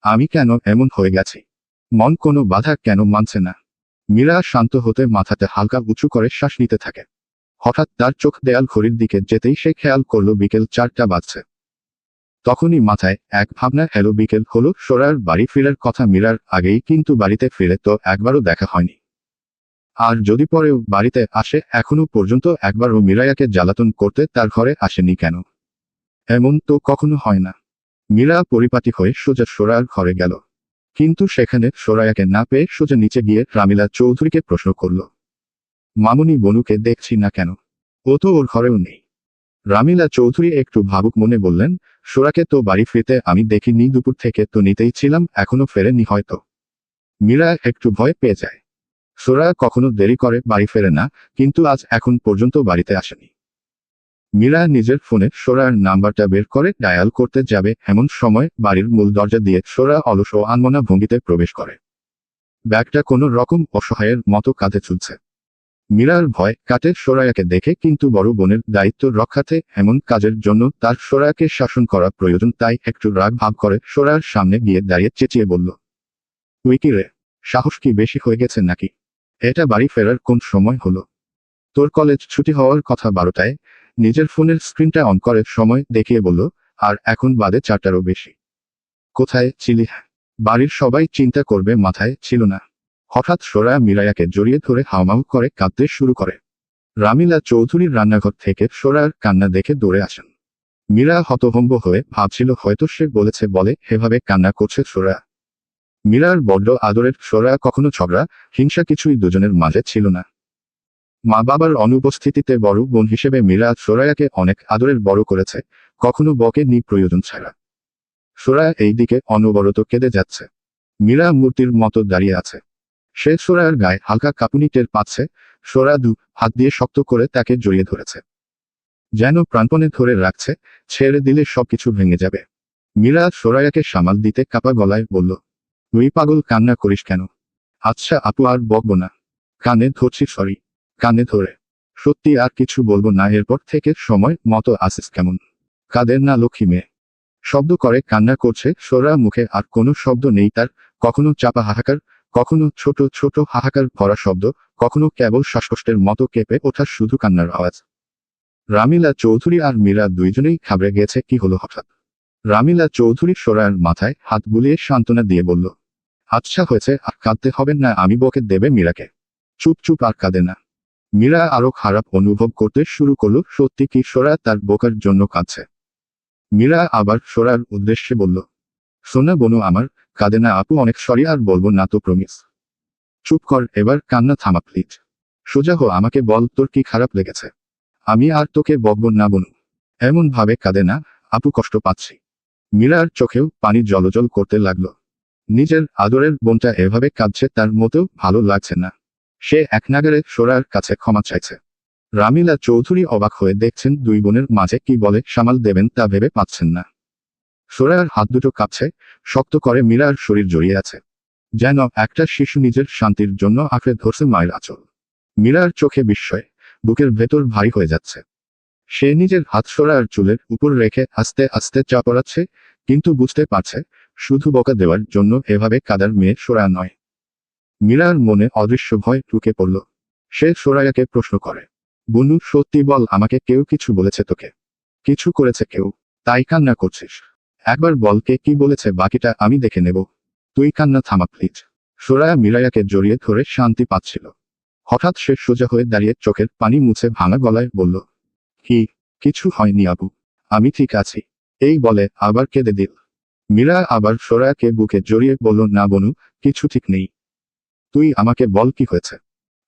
আমি কেন এমন হয়ে গেছি? মন কোনো বাধা কেন মানছে না? মীরা শান্ত হতে মাথাতে হালকা উঁচু করে শ্বাস নিতে থাকে। হঠাৎ তার চোখ দেয়াল ঘড়ির দিকে যেতেই সে খেয়াল করল বিকেল 4টা বাজছে। তখনই মাথায় এক ভাবনা এলো, বিকেল হলো, সোরার বাড়ি ফেরার কথা মীরার আগেই, কিন্তু বাড়িতে ফিরে তো একবারও দেখা হয়নি। আর যদি পরেও বাড়িতে আসে, এখনো পর্যন্ত একবারও মীরায়াকে জ্বালাতন করতে তার ঘরে আসেনি কেন? এমন তো কখনো হয় না। মীরা পরিপাটি হয়ে সোজা সোরার ঘরে গেল। কিন্তু সেখানে সোরায়াকে না পেয়ে সোজা নিচে গিয়ে রামিলা চৌধুরীকে প্রশ্ন করল, মামুনি বনুকে দেখছি না কেন? ও তো ওর ঘরেও নেই। রামিলা চৌধুরী একটু ভাবুক মনে বললেন, সোরাকে তো বাড়ি ফিরতে আমি দেখিনি, দুপুর থেকে তো নিতেই ছিলাম, এখনো ফেরেনি হয়তো। মীরা একটু ভয় পেয়ে যায়। সোরা কখনো দেরি করে বাড়ি ফেরে না, কিন্তু আজ এখন পর্যন্ত বাড়িতে আসেনি। মীরা নিজের ফোনে সোরার নাম্বারটা বের করে ডায়াল করতে যাবে, এমন সময় বাড়ির মূল দরজা দিয়ে সোরা অলস ও আনমনা ভঙ্গিতে প্রবেশ করে। ব্যাগটা কোনো রকম অসহায়ের মতো কাঁধে ঝুলছে। মীরার ভয় কাটে সোরায়াকে দেখে, কিন্তু বড় বোনের দায়িত্ব রক্ষার্থে এমন কাজের জন্য তার সোরায়াকে শাসন করা প্রয়োজন, তাই একটু রাগ ভাব করে সোরার সামনে গিয়ে দাঁড়িয়ে চেঁচিয়ে বলল, তুই কি রে? সাহস কি বেশি হয়ে গেছে নাকি? এটা বাড়ি ফেরার কোন সময় হলো? তোর কলেজ ছুটি হওয়ার কথা 12টায়। নিজের ফোনের স্ক্রিনটা অন করে সময় দেখিয়ে বলল, আর এখন বাদে 4টারও বেশি। কোথায় ছিলি? বাড়ির সবাই চিন্তা করবে মাথায় ছিল না? হঠাৎ সোরা মীরায়াকে জড়িয়ে ধরে হাউমাউ করে কাঁদতে শুরু করে। রামিলা চৌধুরীর রান্নাঘর থেকে সোরার কান্না দেখে দৌড়ে আসেন। মীরা হতভম্ব হয়ে ভাবছিল হয়তো সে বলেছে বলে এভাবে কান্না করছে সোরা। মীরার বড্ড আদরের সোরা, কখনো ঝগড়া হিংসা কিছুই দুজনের মাঝে ছিল না। মা বাবার অনুপস্থিতিতে বড় বোন হিসেবে মীরা সোরায়াকে অনেক আদরের বড় করেছে, কখনো বকে নি প্রয়োজন ছাড়া। সোরায়া এই দিকে অনবরত কেঁদে যাচ্ছে। মীরা মূর্তির মতো দাঁড়িয়ে আছে। সে সোরায়ার গায়ে হালকা কাঁপুনি টের পাচ্ছে। সোরা দু হাত দিয়ে শক্ত করে তাকে জড়িয়ে ধরেছে, যেন প্রাণপণে ধরে রাখছে, ছেড়ে দিলে সবকিছু ভেঙে যাবে। মীরা সোরায়াকে সামাল দিতে কাপা গলায় বলল, তুই পাগল, কান্না করিস কেন? আচ্ছা আপু, আর বকবো না। কানে ধরছি, সরি। কানে ধরে সত্যি আর কিছু বলবো না, এরপর থেকে সময় মতো আসিস কেমন? কাদের না লক্ষ্মী মেয়ে। শব্দ করে কান্না করছে সোরা, মুখে আর কোনো শব্দ নেই তার। কখনো চাপা হাহাকার, কখনো ছোট ছোট হাহাকার ভরা শব্দ, কখনো কেবল শ্বাসকষ্টের মতো কেঁপে ওঠা শুধু কান্নার আওয়াজ। রামিলা চৌধুরী আর মীরা দুইজনেই ঘাবড়ে গেছে, কি হলো হঠাৎ? রামিলা চৌধুরী সোরার মাথায় হাত বুলিয়ে সান্ত্বনা দিয়ে বলল, আচ্ছা হয়েছে, আর কাঁদতে হবে না, আমি বকে দেবে মীরাকে। চুপ চুপ, আর কাঁদে না। মীরা আরো খারাপ অনুভব করতে শুরু করল, সত্যি কি সোরা তার বোকার জন্য কাঁদছে? মীরা আবার সোরার উদ্দেশ্যে বলল, সোনা বনু আমার, কাঁদে না আপু, অনেক সরি, আর বলবো না তো প্রমিস। চুপ কর, এবার কান্না থামা প্লিজ। সোজা হো, আমাকে বল তোর কি খারাপ লেগেছে। আমি আর তোকে বকব না বনু। এমন ভাবে কাঁদে না আপু, কষ্ট পাচ্ছি। মীরার চোখেও পানি জলজল করতে লাগলো। নিজের আদরের বোনটা এভাবে কাঁদছে তার মোটেও ভালো লাগছে না। সে একনাগাড়ে সোরার কাছে ক্ষমা চাইছে। রামিলা চৌধুরী অবাক হয়ে দেখছেন দুই বোনের মাঝে কি বলে সামাল দেবেন তা ভেবে পাচ্ছেন না। সোরার হাত দুটো কাঁপছে, শক্ত করে মীরার শরীর জড়িয়ে আছে, যেন একটা শিশু নিজের শান্তির জন্য আঁকড়ে ধরছে মায়ের আঁচল। মীরার চোখে বিস্ময়, বুকের ভেতর ভারী হয়ে যাচ্ছে। সে নিজের হাত সোরার চুলের উপর রেখে আস্তে আস্তে চা পড়াচ্ছে, কিন্তু বুঝতে পারছে শুধু বকা দেওয়ার জন্য এভাবে কাদার মেয়ে সোরা নয়। মীরার মনে অদৃশ্য ভয় ঢুকে পড়ল। সে সোরায়াকে প্রশ্ন করে, বনু সত্যি বল, আমাকে কেউ কিছু বলেছে তোকে? কিছু করেছে কেউ? তাই কান্না করছিস? একবার বল কে কি বলেছে, বাকিটা আমি দেখে নেব। তুই কান্না থামা প্লিজ। সোরায়া মীরায়াকে জড়িয়ে ধরে শান্তি পাচ্ছিল। হঠাৎ সে সোজা হয়ে দাঁড়িয়ে চোখের পানি মুছে ভাঙা গলায় বলল, কি? কিছু হয়নি আপু, আমি ঠিক আছি। এই বলে আবার কেঁদে দিল। মীরা আবার সোরায়াকে বুকে জড়িয়ে বলল, না বনু, কিছু ঠিক নেই। তুই আমাকে বল কি হয়েছে।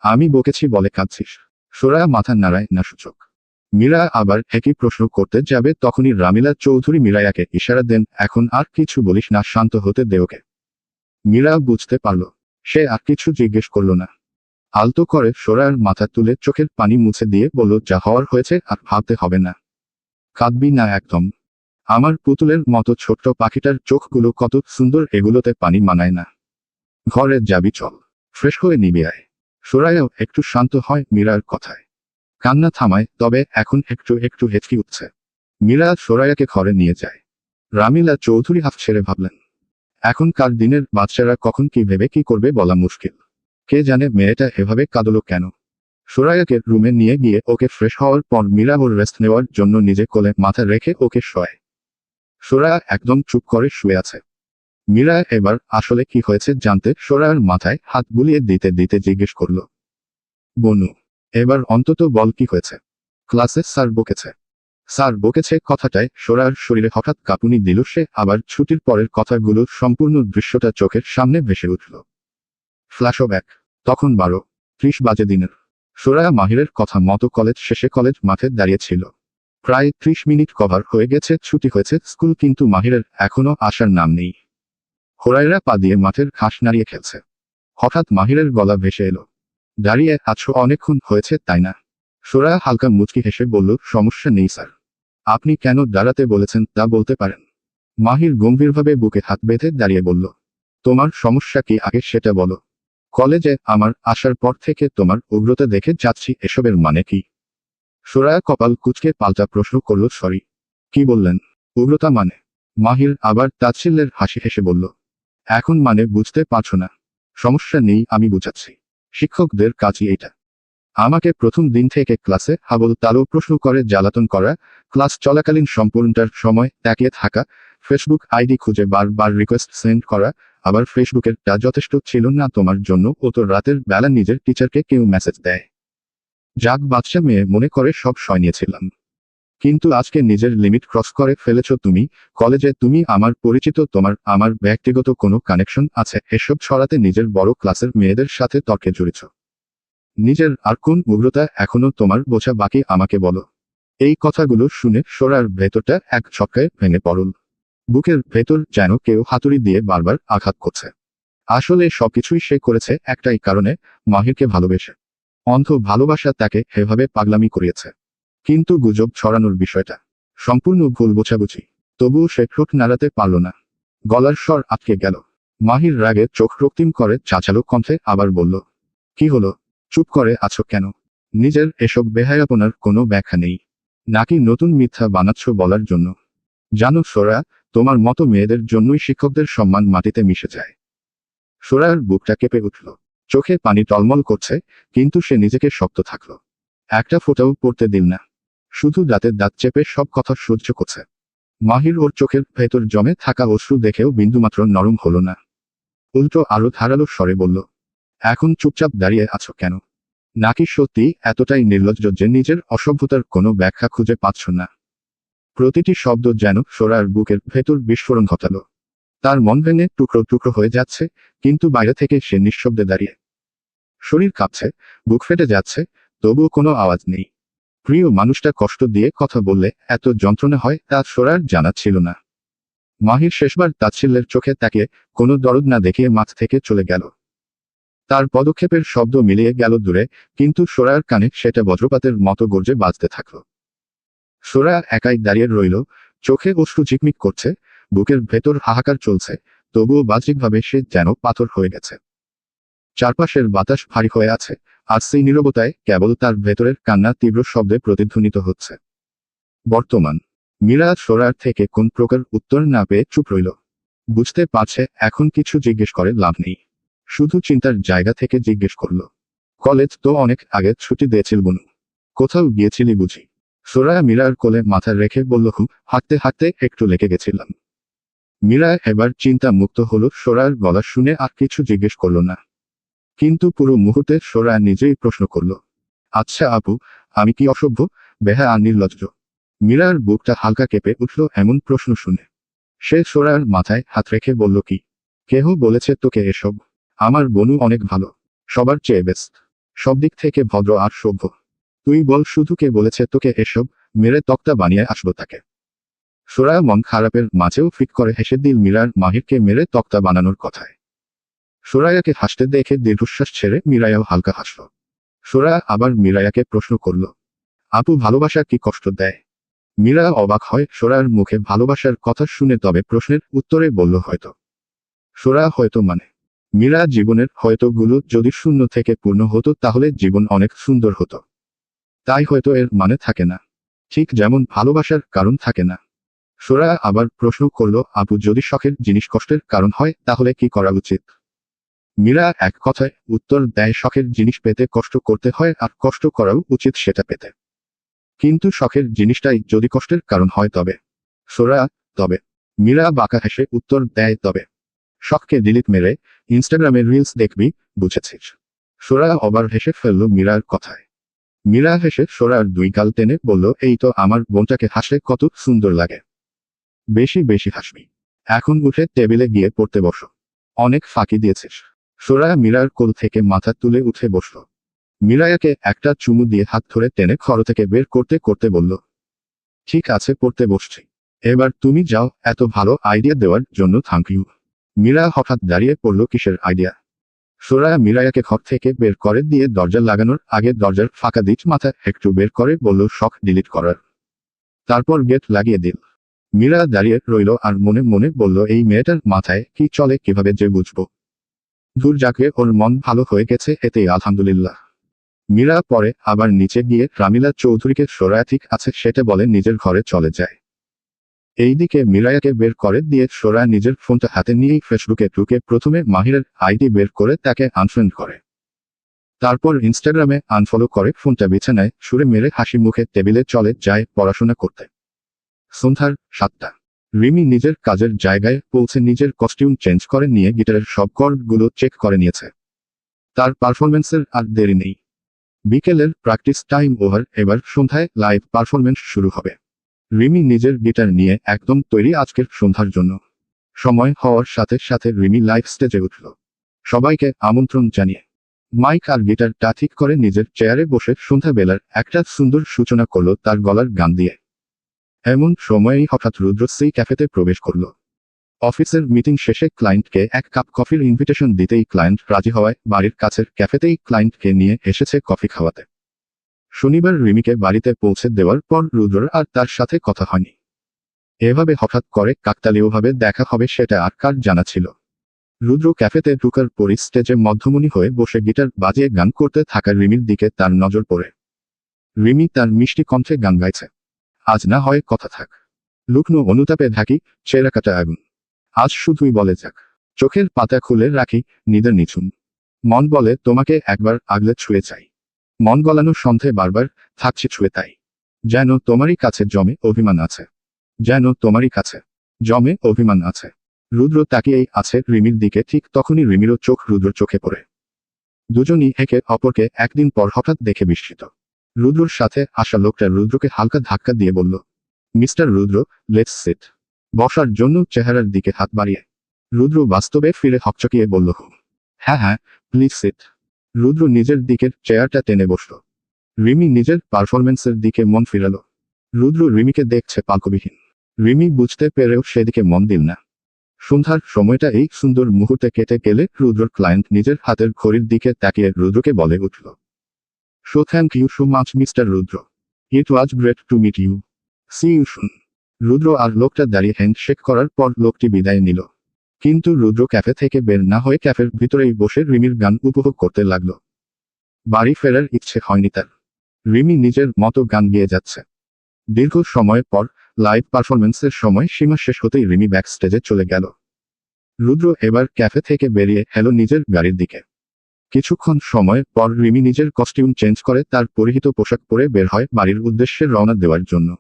আমি বকেছি বলে কাঁদছিস? সোরায়া মাথা নাড়ায় না সূচক। মীরা আবার একই প্রশ্ন করতে যাবে, তখনই রামিলা চৌধুরী মীরায়াকে ইশারা দেন, এখন আর কিছু বলিস না, শান্ত হতে দে ওকে। মীরা বুঝতে পারল সে আর কিছু জিজ্ঞেস করল না। আলতো করে সোরার মাথা তুলে চোখের পানি মুছে দিয়ে বলল, যা হওয়ার হয়েছে, আর ভাবতে হবে না। কাঁদবি না একদম। আমার পুতুলের মতো ছোট্ট পাখিটার চোখগুলো কত সুন্দর, এগুলোতে পানি মানায় না। ঘরে যাবি, চল, ফ্রেশ হয়ে নিবি আয়। সোরায়াও একটু শান্ত হয় মীরার কথায়। কান্না থামায়, তবে এখন একটু একটু হেঁচকি উঠছে। মীরা সোরায়াকে ঘরে নিয়ে যায়। রামিলা চৌধুরী হাফ ছেড়ে ভাবলেন, এখনকার দিনের বাচ্চারা কখন কি ভেবে কি করবে বলা মুশকিল। কে জানে মেয়েটা এভাবে কাঁদলো কেন। সোরায়াকে রুমে নিয়ে গিয়ে ওকে ফ্রেশ হওয়ার পর মীরা ওর রেস্ট নেওয়ার জন্য নিজে কোলে মাথা রেখে ওকে শোয়। সোরায়া একদম চুপ করে শুয়ে আছে। মীরা এবার আসলে কি হয়েছে জানতে সোরায়ার মাথায় হাত বুলিয়ে দিতে দিতে জিজ্ঞেস করল, বনু, এবার অন্তত বল কি হয়েছে। ক্লাসে স্যার বকেছে। স্যার বকেছে কথাটায় সোরায়ার শরীরে হঠাৎ কাঁপুনি দিল। সে আবার ছুটির পরের কথাগুলো সম্পূর্ণ দৃশ্যটা চোখের সামনে ভেসে উঠল। ফ্ল্যাশব্যাক। তখন 12:30 বাজে দিনের। সোরায়া মাহিরের কথা মতো কলেজ শেষে কলেজ মাঠে দাঁড়িয়েছিল। প্রায় 30 মিনিট কভার হয়ে গেছে, ছুটি হয়েছে স্কুল, কিন্তু মাহিরের এখনো আসার নাম নেই। হোরাইরা পা দিয়ে মাঠের ঘাস নাড়িয়ে খেলছে। হঠাৎ মাহিরের গলা ভেসে এলো, দাঁড়িয়ে আছো অনেকক্ষণ হয়েছে তাই না। সোরায়া হালকা মুচকি হেসে বলল, সমস্যা নেই স্যার। আপনি কেন দাঁড়াতে বলেছেন তা বলতে পারেন। মাহির গম্ভীরভাবে বুকে হাত বেঁধে দাঁড়িয়ে বলল, তোমার সমস্যা কি আগে সেটা বলো। কলেজে আমার আসার পর থেকে তোমার উগ্রতা দেখে যাচ্ছি, এসবের মানে কি। সোরায়া কপাল কুঁচকে পাল্টা প্রশ্ন করল, সরি। কি বললেন? উগ্রতা মানে? মাহির আবার তাচ্ছিল্যের হাসি হেসে বলল, এখন মানে বুঝতে পারছো না। সমস্যা নেই, আমি বুঝাচ্ছি। শিক্ষকদের কাজই এটা। আমাকে প্রথম দিন থেকে ক্লাসে হাবল তালো প্রশ্ন করে জ্বালাতন করা, ক্লাস চলাকালীন সম্পূর্ণটার সময় তাকিয়ে থাকা, ফেসবুক আইডি খুঁজে বারবার রিকোয়েস্ট সেন্ড করা। আবার ফেসবুকের টা যথেষ্ট ছিল না তোমার জন্য, ও তো রাতের বেলা নিজের টিচারকে কেউ মেসেজ দেয়। যাক, বাচ্চা মেয়ে মনে করে সব সয় নিয়েছিলাম। কিন্তু আজকে নিজের লিমিট ক্রস করে ফেলেছ তুমি। কলেজে তুমি আমার পরিচিত, তোমার আমার ব্যক্তিগত কোনো কানেকশন আছে, এসব ছড়াতে নিজের বড় ক্লাসের মেয়েদের সাথে তর্কে জড়িত। নিজের আর কোন উগ্রতা এখনো তোমার বোঝা বাকি আমাকে বলো। এই কথাগুলো শুনে সোরার ভেতরটা এক ছক্কায় ভেঙে পড়ল। বুকের ভেতর যেন কেউ হাতুড়ি দিয়ে বারবার আঘাত করছে। আসলে সবকিছুই সে করেছে একটাই কারণে, মাহিরকে ভালোবেসে। অন্ধ ভালোবাসা তাকে এভাবে পাগলামি করিয়েছে। কিন্তু গুজব ছড়ানোর বিষয়টা সম্পূর্ণ ভুল বোঝাবুঝি। তবুও সে ঠোঁট নাড়াতে পারল না। গলার স্বর আটকে গেল। মাহির রাগে চোখ রক্তিম করে চাচালো কণ্ঠে আবার বলল, কি হলো? চুপ করে আছো কেন? নিজের এসব বেহায়াপনার কোনো ব্যাখ্যা নেই নাকি নতুন মিথ্যা বানাচ্ছ বলার জন্য? জানো সোরা, তোমার মতো মেয়েদের জন্যই শিক্ষকদের সম্মান মাটিতে মিশে যায়। সোরার বুকটা কেঁপে উঠল। চোখে পানি টলমল করছে, কিন্তু সে নিজেকে শক্ত থাকল। একটা ফোঁটাও পড়তে দিল না। শুধু দাঁতে দাঁত চেপে সব কথা সহ্য করছে। মাহির ওর চোখের ভেতর জমে থাকা অশ্রু দেখেও বিন্দুমাত্র নরম হলো না। উল্টো আরো ধারালো স্বরে বলল, এখন চুপচাপ দাঁড়িয়ে আছো কেন? নাকি সত্যি এতটাই নির্লজ্জ যে নিজের অসভ্যতার কোনো ব্যাখ্যা খুঁজে পাচ্ছ না? প্রতিটি শব্দ যেন সোরার বুকের ভেতর বিস্ফোরণ ঘটালো। তার মন ভেঙে টুকরো টুকরো হয়ে যাচ্ছে, কিন্তু বাইরে থেকে সে নিঃশব্দে দাঁড়িয়ে। শরীর কাঁপছে, বুক ফেটে যাচ্ছে, তবুও কোনো আওয়াজ নেই। প্রিয় মানুষটা কষ্ট দিয়ে কথা বললে এত যন্ত্রণা হয় তা সোরার জানা ছিল না। মাহির শেষবার তাচ্ছিল্যের চোখে তাকিয়ে কোনো দরদ না দেখিয়ে মাঠ থেকে চলে গেল। তার পদক্ষেপের শব্দ মিলিয়ে গেল দূরে, কিন্তু সোরার কানে সেটা বজ্রপাতের মতো গর্জে বাজতে থাকল। সোরা একাই দাঁড়িয়ে রইল, চোখে অশ্রু ঝিকমিক করছে, বুকের ভেতর হাহাকার চলছে, তবুও বাহ্যিকভাবে সে যেন পাথর হয়ে গেছে। চারপাশের বাতাস ভারী হয়ে আছে, আর সেই নীরবতায় কেবল তার ভেতরের কান্না তীব্র শব্দে প্রতিধ্বনিত হচ্ছে। বর্তমান। মীরা সোরার থেকে কোন প্রকার উত্তর না পেয়ে চুপ রইল। বুঝতে পারছে এখন কিছু জিজ্ঞেস করে লাভ নেই। শুধু চিন্তার জায়গা থেকে জিজ্ঞেস করল, কলেজ তো অনেক আগে ছুটি দিয়েছিল বনু, কোথাও গিয়েছিলি বুঝি? সোরা মীরার কোলে মাথা রেখে বলল, হাঁটতে হাঁটতে একটু লেগে গেছিলাম। মীরা এবার চিন্তা মুক্ত হলো, সোরার গলা শুনে আর কিছু জিজ্ঞেস করল না। কিন্তু পুরো মুহূর্তে সোরা নিজেই প্রশ্ন করল, আচ্ছা আপু, আমি কি অসভ্য, বেহায়া আর নির্লজ্জ? মীরার বুকটা হালকা কেঁপে উঠল এমন প্রশ্ন শুনে। সে সোরার মাথায় হাত রেখে বলল, কি? কেহ বলেছে তোকে এসব? আমার বনু অনেক ভালো, সবার চেয়ে বেস্ট, সব দিক থেকে ভদ্র আর সভ্য। তুই বল শুধু কে বলেছে তোকে এসব? মেরে তক্তা বানিয়ে আসবো তাকে। সোরা মন খারাপের মাঝেও ফিক করে হেসে দিল মীরার মাহিরকে মেরে তক্তা বানানোর কথায়। সোরায়াকে হাসতে দেখে দীর্ঘশ্বাস ছেড়ে মিরায়াও হালকা হাসল। সোরায়া আবার মিরায়াকে প্রশ্ন করল, আপু ভালোবাসা কি কষ্ট দেয়? মীরা অবাক হয় সোরায়ার মুখে ভালোবাসার কথা শুনে, তবে প্রশ্নের উত্তরে বলল হয়তো। সোরায়া হয়তো মানে মীরা জীবনের হয়তো গুলো যদি শূন্য থেকে পূর্ণ হতো তাহলে জীবন অনেক সুন্দর হতো। তাই হয়তো এর মানে থাকে না, ঠিক যেমন ভালোবাসার কারণ থাকে না। সোরায়া আবার প্রশ্ন করল, আপু যদি শখের জিনিস কষ্টের কারণ হয় তাহলে কি করা উচিত? মীরা এক কথায় উত্তর দেয়, শখের জিনিস পেতে কষ্ট করতে হয় আর কষ্ট করাও উচিত সেটা পেতে। কিন্তু শখের জিনিসটাই যদি কষ্টের কারণ হয় তবে? সোরায়া, তবে। মীরা বাঁকা হেসে উত্তর দেয়, তবে শখকে ডিলিট মেরে ইনস্টাগ্রামে রিলস দেখবি, বুঝেছিস? সোরায়া আবার হেসে ফেলল মীরার কথায়। মীরা হেসে সোরায়ার দুই গাল টেনে বলল, এই তো আমার বোনটাকে হাসলে কত সুন্দর লাগে। বেশি বেশি হাসবি। এখন উঠে টেবিলে গিয়ে পড়তে বসো, অনেক ফাঁকি দিয়েছিস। সোরায়া মীরার কোল থেকে মাথা তুলে উঠে বসল। মিরায়াকে একটা চুমু দিয়ে হাত ধরে টেনে ঘর থেকে বের করতে করতে বলল, ঠিক আছে পড়তে বসছি, এবার তুমি যাও। এত ভালো আইডিয়া দেওয়ার জন্য থ্যাংক ইউ। মীরা হঠাৎ দাঁড়িয়ে পড়ল, কিসের আইডিয়া? সোরায়া মিরায়াকে ঘর থেকে বের করে দিয়ে দরজা লাগানোর আগে দরজার ফাঁকা দিক মাথা একটু বের করে বলল, শখ ডিলিট করার। তারপর গেট লাগিয়ে দিল। মীরা দাঁড়িয়ে রইল আর মনে মনে বলল, এই মেয়েটার মাথায় কি চলে কিভাবে যে বুঝবো। দূর যাকে, ওর মন ভালো হয়ে গেছে এতেই আলহামদুলিল্লাহ। মীরা পরে আবার নিচে গিয়ে রামিলা চৌধুরীকে সোরায়া ঠিক আছে সেটা বলে নিজের ঘরে চলে যায়। এইদিকে মিরায়াকে বের করে দিয়ে সোরায়া নিজের ফোনটা হাতে নিয়েই ফেসবুকে ঢুকে প্রথমে মাহিরের আইডি বের করে তাকে আনফ্রেন্ড করে। তারপর ইনস্টাগ্রামে আনফলো করে ফোনটা বিছানায় ছুঁড়ে মেরে হাসি মুখে টেবিলে চলে যায় পড়াশোনা করতে। সন্ধ্যার 7টা। রিমি নিজের কাজের জায়গায় পৌঁছে নিজের কস্টিউম চেঞ্জ করে নিয়ে গিটারের সব কর্ডগুলো চেক করে নিয়েছে। তার পারফরমেন্সের আর দেরি নেই। বিকেলের প্র্যাকটিস টাইম ওভার, এবার সন্ধ্যায় লাইভ পারফরমেন্স শুরু হবে। রিমি নিজের গিটার নিয়ে একদম তৈরি আজকের সন্ধ্যার জন্য। সময় হওয়ার সাথে সাথে রিমি লাইভ স্টেজে উঠল, সবাইকে আমন্ত্রণ জানিয়ে। মাইক আর গিটারটা ঠিক করে নিজের চেয়ারে বসে সন্ধ্যাবেলার একটা সুন্দর সূচনা করল তার গলার গান দিয়ে। এমন সময়েই হঠাৎ রুদ্র সেই ক্যাফেতে প্রবেশ করল। অফিসের মিটিং শেষে ক্লায়েন্টকে এক কাপ কফির ইনভিটেশন দিতেই ক্লায়েন্ট রাজি হওয়ায় বাড়ির কাছের ক্যাফেতেই ক্লায়েন্টকে নিয়ে এসেছে কফি খাওয়াতে। শনিবার রিমিকে বাড়িতে পৌঁছে দেওয়ার পর রুদ্রর আর তার সাথে কথা হয়নি। এভাবে হঠাৎ করে কাকতালীয়ভাবে দেখা হবে সেটা আর কার জানা ছিল? রুদ্র ক্যাফেতে ঢুকার পরই স্টেজে মধ্যমণি হয়ে বসে গিটার বাজিয়ে গান করতে থাকা রিমির দিকে তার নজর পড়ে। রিমি তার মিষ্টি কণ্ঠে গান গাইছে। আজ না হয় কথা থাক, লুকনো অনুতাপে ঢাকি, চেরা কাটা আগুন। আজ শুধুই বলে যাক, চোখের পাতা খুলে রাখি, নিদের নিঝুম। মন বলে তোমাকে একবার আগলে ছুঁয়ে চাই। মন গলানো সন্ধে বারবার থাকছি ছুঁয়ে তাই। যেন তোমারই কাছে জমে অভিমান আছে, যেন তোমারই কাছে জমে অভিমান আছে। রুদ্র তাকিয়েই আছে রিমির দিকে, ঠিক তখনই রিমিরও চোখ রুদ্রর চোখে পড়ে। দুজনই একে অপরকে একদিন পর হঠাৎ দেখে বিস্মিত। রুদ্রর সাথে আসা লোকটা রুদ্রকে হালকা ধাক্কা দিয়ে বলল, মিস্টার রুদ্র, লেটস সিট। বসার জন্য চেহারার দিকে হাত বাড়িয়ে রুদ্র বাস্তবে ফিরে হকচকিয়ে বলল, হ্যাঁ হ্যাঁ প্লিজ সিট। রুদ্র নিজের দিকের চেয়ারটা টেনে বসল। রিমি নিজের পারফরমেন্সের দিকে মন ফিরালো। রুদ্র রিমিকে দেখছে পালকবিহীন। রিমি বুঝতে পেরেও সেদিকে মন দিল না। সন্ধ্যার সময়টা এই সুন্দর মুহূর্তে কেটে গেলে রুদ্রর ক্লায়েন্ট নিজের হাতের ঘড়ির দিকে তাকিয়ে রুদ্রকে বলে উঠল, so thank you so much mister Rudra, it was great to meet you, see you soon. Rudra আর লোকটা দাঁড়িয়ে হ্যান্ডশেক করার পর লোকটি বিদায় নিল। কিন্তু রুদ্র ক্যাফে থেকে বের না হয়ে ক্যাফের ভিতরেই বসে রিমির গান উপভোগ করতে লাগলো। বাড়ি ফেরার ইচ্ছে হয়নি তার। রিমি নিজের মতো গান গেয়ে যাচ্ছে। দীর্ঘ সময় পর লাইভ পারফরমেন্সের সময় সীমা শেষ হতেই রিমি ব্যাক স্টেজে চলে গেল। রুদ্র এবার ক্যাফে থেকে বেরিয়ে এলো নিজের গাড়ির দিকে। কিছুক্ষণ সময় পর রিমি নিজের কস্টিউম চেঞ্জ করে তার পরিহিত পোশাক পরে বের হয় বাড়ির উদ্দেশ্যে রওনা দেওয়ার জন্য।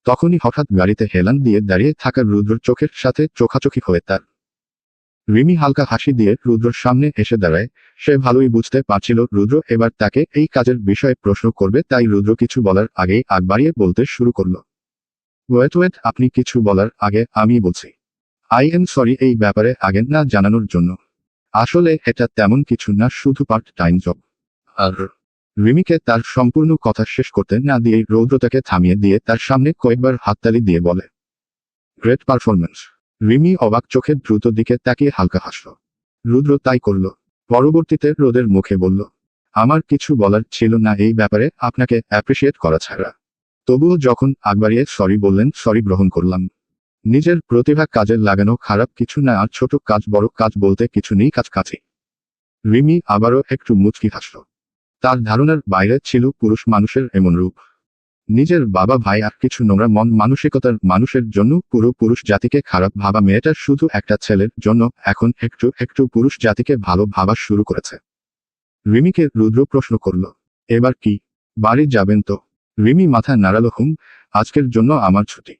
তখনই হঠাৎ গাড়িতে হেলান দিয়ে দাঁড়িয়ে থাকা রুদ্রর চোখের সাথে চোখাচোখি হয়ে তার। রিমি হালকা হাসি দিয়ে রুদ্রর সামনে এসে দাঁড়ায়। সে ভালোই বুঝতে পারছিল রুদ্র এবার তাকে এই কাজের বিষয়ে প্রশ্ন করবে, তাই রুদ্র কিছু বলার আগেই আগ বাড়িয়ে বলতে শুরু করল, ওয়েট, আপনি কিছু বলার আগে আমি বলছি। আই এম সরি এই ব্যাপারে আগে না জানানোর জন্য। আসলে এটা তেমন কিছু না, শুধু পার্ট টাইম জব। আর রিমিকে তার সম্পূর্ণ কথা শেষ করতে না দিয়েই রৌদ্র তাকে থামিয়ে দিয়ে তার সামনে কয়েকবার হাততালি দিয়ে বলে, গ্রেট পারফরমেন্স। রিমি অবাক চোখে দ্রুত দিকে তাকিয়ে হালকা হাসল। রুদ্র তাই করল। পরবর্তীতে রোদের মুখে বলল, আমার কিছু বলার ছিল না এই ব্যাপারে আপনাকে অ্যাপ্রিসিয়েট করা ছাড়া। তবুও যখন আগবাড়িয়ে সরি বললেন সরি গ্রহণ করলাম। নিজের প্রতিভা কাজে লাগানো খারাপ কিছু না, আর ছোট কাজ বড় কাজ বলতে কিছু নেই কাছাকাছি। রিমি আবারও একটু মুচকি হাসল। তার ধারণার বাইরে ছিল পুরুষ মানুষের এমন রূপ। নিজের বাবা ভাই আর কিছু নোংরা মন মানসিকতার মানুষের জন্য পুরো পুরুষ জাতিকে খারাপ ভাবা মেয়েটা শুধু একটা ছেলের জন্য এখন একটু একটু পুরুষ জাতিকে ভালো ভাবা শুরু করেছে। রিমিকে রুদ্র প্রশ্ন করল, এবার কি বাড়ি যাবেন তো? রিমি মাথা নাড়ালো, আজকের জন্য আমার ছুটি,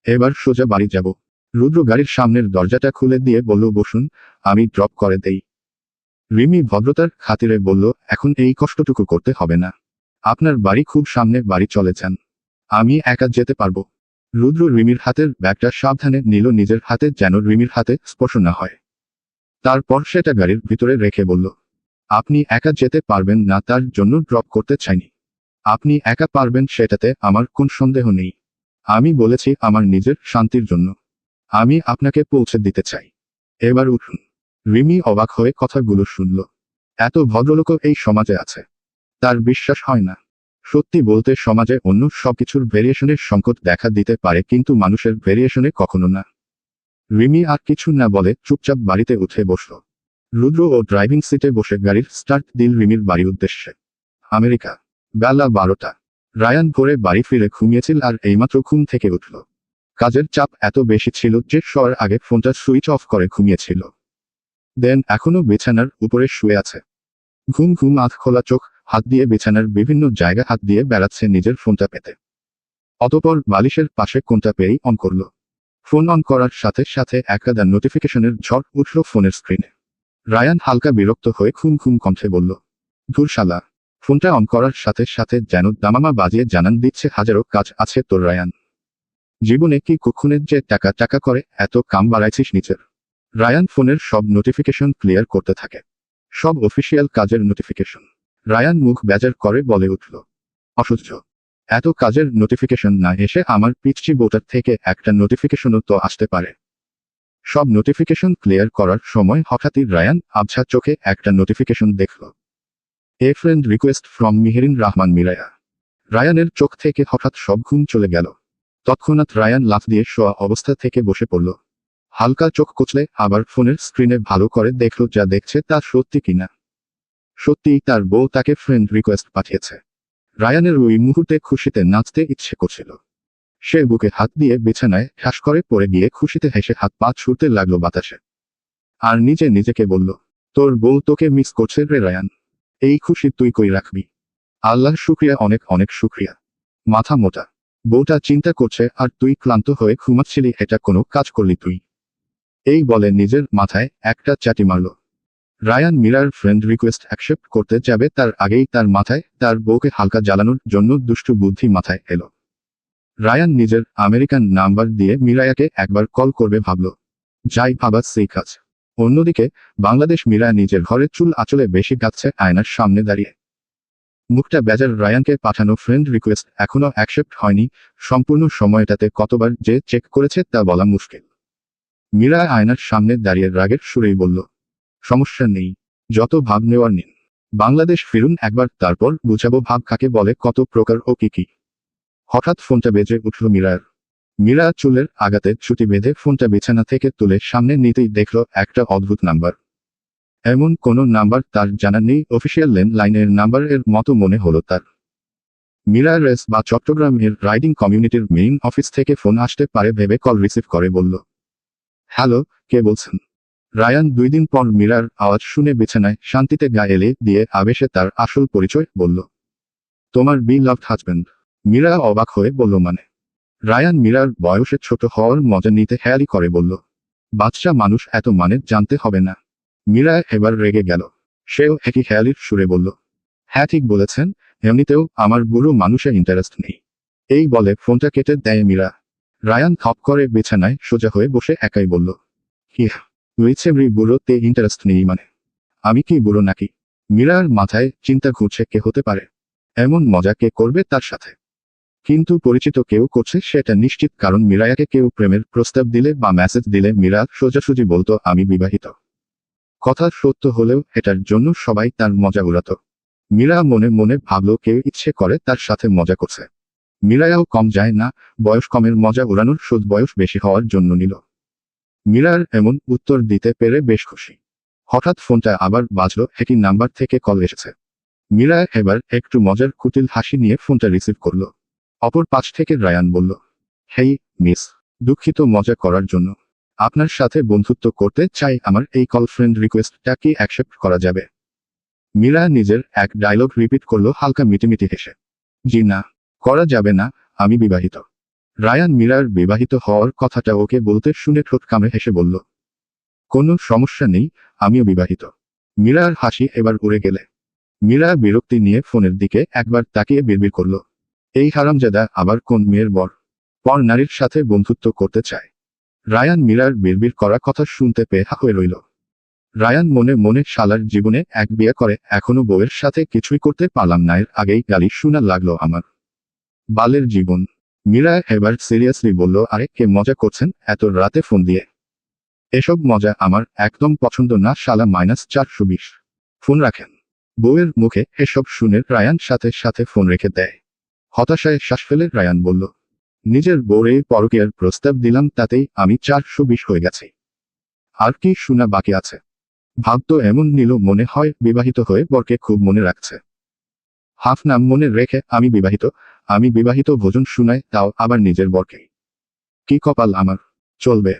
এবার সোজা বাড়ি যাব। রুদ্র গাড়ির সামনের দরজাটা খুলে দিয়ে বলল, বসুন, আমি ড্রপ করে দেই। রিমি ভদ্রতার খাতিরে বলল, এখন এই কষ্টটুকু করতে হবে না, আপনার বাড়ি খুব সামনে, বাড়ি চলে যান, আমি একা যেতে পারবো। রুদ্র রিমির হাতের ব্যাগটা সাবধানে নিল নিজের হাতে, যেন রিমির হাতে স্পর্শ না হয়। তারপর সেটা গাড়ির ভিতরে রেখে বলল, আপনি একা যেতে পারবেন না তার জন্য ড্রপ করতে চাইনি। আপনি একা পারবেন সেটাতে আমার কোন সন্দেহ নেই। আমি বলেছি আমার নিজের শান্তির জন্য। আমি আপনাকে পৌঁছে দিতে চাই, এবার উঠুন। রিমি অবাক হয়ে কথাগুলো শুনল। এত ভদ্রলোকও এই সমাজে আছে, তার বিশ্বাস হয় না। সত্যি বলতে সমাজে অন্য সবকিছুর ভেরিয়েশনের সংকট দেখা দিতে পারে, কিন্তু মানুষের ভেরিয়েশনে কখনো না। রিমি আর কিছু না বলে চুপচাপ বাড়িতে উঠে বসল। রুদ্র ও ড্রাইভিং সিটে বসে গাড়ির স্টার্ট দিল রিমির বাড়ির উদ্দেশ্যে। আমেরিকা, বেলা 12টা। রায়ান ভোরে বাড়ি ফিরে ঘুমিয়েছিল আর এইমাত্র ঘুম থেকে উঠল। কাজের চাপ এত বেশি ছিল যে শোয়ার আগে ফোনটা সুইচ অফ করে ঘুমিয়েছিল। দেন এখনো বিছানার উপরে শুয়ে আছে। ঘুম ঘুম আধ খোলা চোখ, হাত দিয়ে বিছানার বিভিন্ন জায়গা হাত দিয়ে বেড়াচ্ছে নিজের ফোনটা পেতে। অতপর বালিশের পাশে কোনটা পেয়েই অন করল। ফোন অন করার সাথে সাথে একাদা নোটিফিকেশনের ঝড় উঠল ফোনের স্ক্রিনে। রায়ান হালকা বিরক্ত হয়ে ঘুম ঘুম কণ্ঠে বলল, ধুর শালা। ফোনটা অন করার সাথে সাথে যেন দামামা বাজিয়ে জানান দিচ্ছে, হাজারো কাজ আছে তোর রায়ান। জীবনে কি কখনের যে টাকা টাকা করে এত কাম বাড়াইছিস নিজের? রায়ান ফোনের সব নোটিফিকেশন ক্লিয়ার করতে থাকে, সব অফিসিয়াল কাজের নোটিফিকেশন। রায়ান মুখ বেজার করে বলে উঠল, অসহ্য, এত কাজের নোটিফিকেশন না এসে আমার পিচ্চি বউটার থেকে একটা নোটিফিকেশনও তো আসতে পারে। সব নোটিফিকেশন ক্লিয়ার করার সময় হঠাৎই রায়ান আবছা চোখে একটা নোটিফিকেশন দেখল। A friend request from Mihirin Rahman Miraya. রায়ানের চোখ থেকে হঠাৎ সব ঘুম চলে গেল। তৎক্ষণাৎ রায়ান লাফ দিয়ে শোয়া অবস্থা থেকে বসে পড়ল। হালকা চোখ কচলে আবার ফোনের স্ক্রিনে ভালো করে দেখল যা দেখছে তা সত্যি কিনা। সত্যিই তার বউ তাকে ফ্রেন্ড রিকোয়েস্ট পাঠিয়েছে। রায়ানের ওই মুহূর্তে খুশিতে নাচতে ইচ্ছে করছিল। সে বুকে হাত দিয়ে বিছানায় ঠাস করে পড়ে গিয়ে খুশিতে হেসে হাত পা ছুটতে লাগলো বাতাসে। আর নিজে নিজেকে বলল, তোর বউ তোকে মিস করছে রে রায়ান, এই খুশি তুই কই রাখবি। আল্লাহ শুক্রিয়া, অনেক অনেক শুক্রিয়া। মাথা মোটা, বউটা চিন্তা করছে আর তুই ক্লান্ত হয়ে ঘুমাচ্ছিলি, এটা কোনো কাজ করলি তুই? এই বলে নিজের মাথায় একটা চাটি মারল। রায়ান মিরার ফ্রেন্ড রিকোয়েস্ট অ্যাকসেপ্ট করতে যাবে তার আগেই তার মাথায় তার বউকে হালকা জ্বালানোর জন্য দুষ্টু বুদ্ধি মাথায় এলো। রায়ান নিজের আমেরিকান নাম্বার দিয়ে মিরায়াকে একবার কল করবে ভাবল। যাই ভাবা সেই কাজ। অন্যদিকে বাংলাদেশ মিরা নিজের ঘরে চুল আঁচলে বেশি গাচ্ছে আয়নার সামনে দাঁড়িয়ে। মুখটা বেজার রায়ানকে পাঠানো ফ্রেন্ড রিকোয়েস্ট এখনো অ্যাকসেপ্ট হয়নি। সম্পূর্ণ সময়টাতে কতবার যে চেক করেছে তা বলা মুশকিল। মীরা আয়নার সামনে দাঁড়িয়ে রাগের সুরেই বলল, সমস্যা নেই, যত ভাব নেওয়ার নিন। বাংলাদেশ ফিরুন একবার, তারপর বুঝাবো ভাব কাকে বলে, কত প্রকার ও কি কি। হঠাৎ ফোনটা বেজে উঠল মীরার। মীরা চুলের আগাতে ছুটি বেঁধে ফোনটা বিছানা থেকে তুলে সামনে নিতেই দেখল একটা অদ্ভুত নাম্বার। এমন কোনো নাম্বার তার জানা নেই, অফিসিয়াল ল্যান্ডলাইনের নাম্বার এর মতো মনে হলো তার। মীরা রেস বা চট্টগ্রামের রাইডিং কমিউনিটির মেইন অফিস থেকে ফোন আসতে পারে ভেবে কল রিসিভ করে বলল, হ্যালো, কে বলছেন? রায়ান 2 দিন পর মীরার আওয়াজ শুনে বিছানায় শান্তিতে গা এলে দিয়ে আবেশে তার আসল পরিচয় বলল, তোমার বিলাভড হাজবেন্ড। মীরা অবাক হয়ে বলল, মানে? রায়ান মীরার বয়সে ছোট হওয়ার মজা নিতে হেয়ালি করে বলল, বাচ্চা মানুষ এত মানে জানতে হবে না। মীরা এবার রেগে গেল। সেও একই হেয়ালির সুরে বলল, হ্যাঁ ঠিক বলেছেন, এমনিতেও আমার বুড়ো মানুষে ইন্টারেস্ট নেই। এই বলে ফোনটা কেটে দেয় মীরা। রায়ান খপ করে বিছানায় সোজা হয়ে বসে একাই বলল, কি উইচেমরি বুড়ো তে ইন্টারেস্ট নেই মানে? আমি কি বুড়ো নাকি? মীরার মাথায় চিন্তা ঘুরছে, কে হতে পারে এমন মজা, কে করবে তার সাথে। কিন্তু পরিচিত কেউ করছে সেটা নিশ্চিত, কারণ মীরায়াকে কেউ প্রেমের প্রস্তাব দিলে বা মেসেজ দিলে মীরা সোজাসুজি বলতো আমি বিবাহিত। কথা সত্য হলেও এটার জন্য সবাই তার মজা উড়াত। মীরা মনে মনে ভাবল কেউ ইচ্ছে করে তার সাথে মজা করছে। মীরাও কম যায় না, বয়স কমের মজা উড়ানোর শোধ বয়স বেশি হওয়ার জন্য নিল। মীরার এমন উত্তর দিতে পেরে বেশ খুশি। হঠাৎ ফোনটা আবার বাজলো, একই নাম্বার থেকে কল এসেছে। মীরা এবার একটু মজার কুটিল হাসি নিয়ে ফোনটা রিসিভ করল। অপর পাশ থেকে রায়ান বলল, হেই মিস, দুঃখিত মজা করার জন্য। আপনার সাথে বন্ধুত্ব করতে চাই, আমার এই কল ফ্রেন্ড রিকোয়েস্টটা কি অ্যাকসেপ্ট করা যাবে? মীরা নিজের এক ডায়লগ রিপিট করলো হালকা মিটিমিটি হেসে। জি না, করা যাবে না, আমি বিবাহিত। রায়ান মীরার বিবাহিত হওয়ার কথাটা ওকে বলতে শুনে ঠোঁট কামড়ে হেসে বলল, কোনো সমস্যা নেই, আমিও বিবাহিত। মীরার হাসি এবার উড়ে গেলে মীরা বিরক্তি নিয়ে ফোনের দিকে একবার তাকিয়ে বিড়বিড় করল, এই হারামজাদা আবার কোন মেয়ের বর পর নারীর সাথে বন্ধুত্ব করতে চায়? রায়ান মীরার বিড়বিড় করা কথা শুনতে পেয়ে হা হয়ে রইল। রায়ান মনে মনে শালার জীবনে এক বিয়ে করে এখনো বউয়ের সাথে কিছুই করতে পারলাম না, এর আগেই গালি শোনা লাগলো আমার বালের জীবন। মীরা এবার সিরিয়াসলি বলল, আরে কে মজা করছেন এত রাতে ফোন দিয়ে? এসব মজা আমার একদম পছন্দ না শালা -420। ফোন রাখেন। বউয়ের মুখে এসব শুনে রায়ান সাথে সাথে ফোন রেখে দেয়। হতাশায় শ্বাস ফেলে রায়ান বলল, নিজের বউরে পরকীয়ার প্রস্তাব দিলাম, তাতেই আমি 420 হয়ে গেছি। আর কি শোনা বাকি আছে? ভাবতো এমন নিল মনে হয় বিবাহিত হয়ে বরকে খুব মনে রাখছে। হাফ নাম মনে রেখে আমি বিবাহিত ভোজন শুনায়, তাও আবার নিজের বরকেই। কি কপাল আমার! চলবে।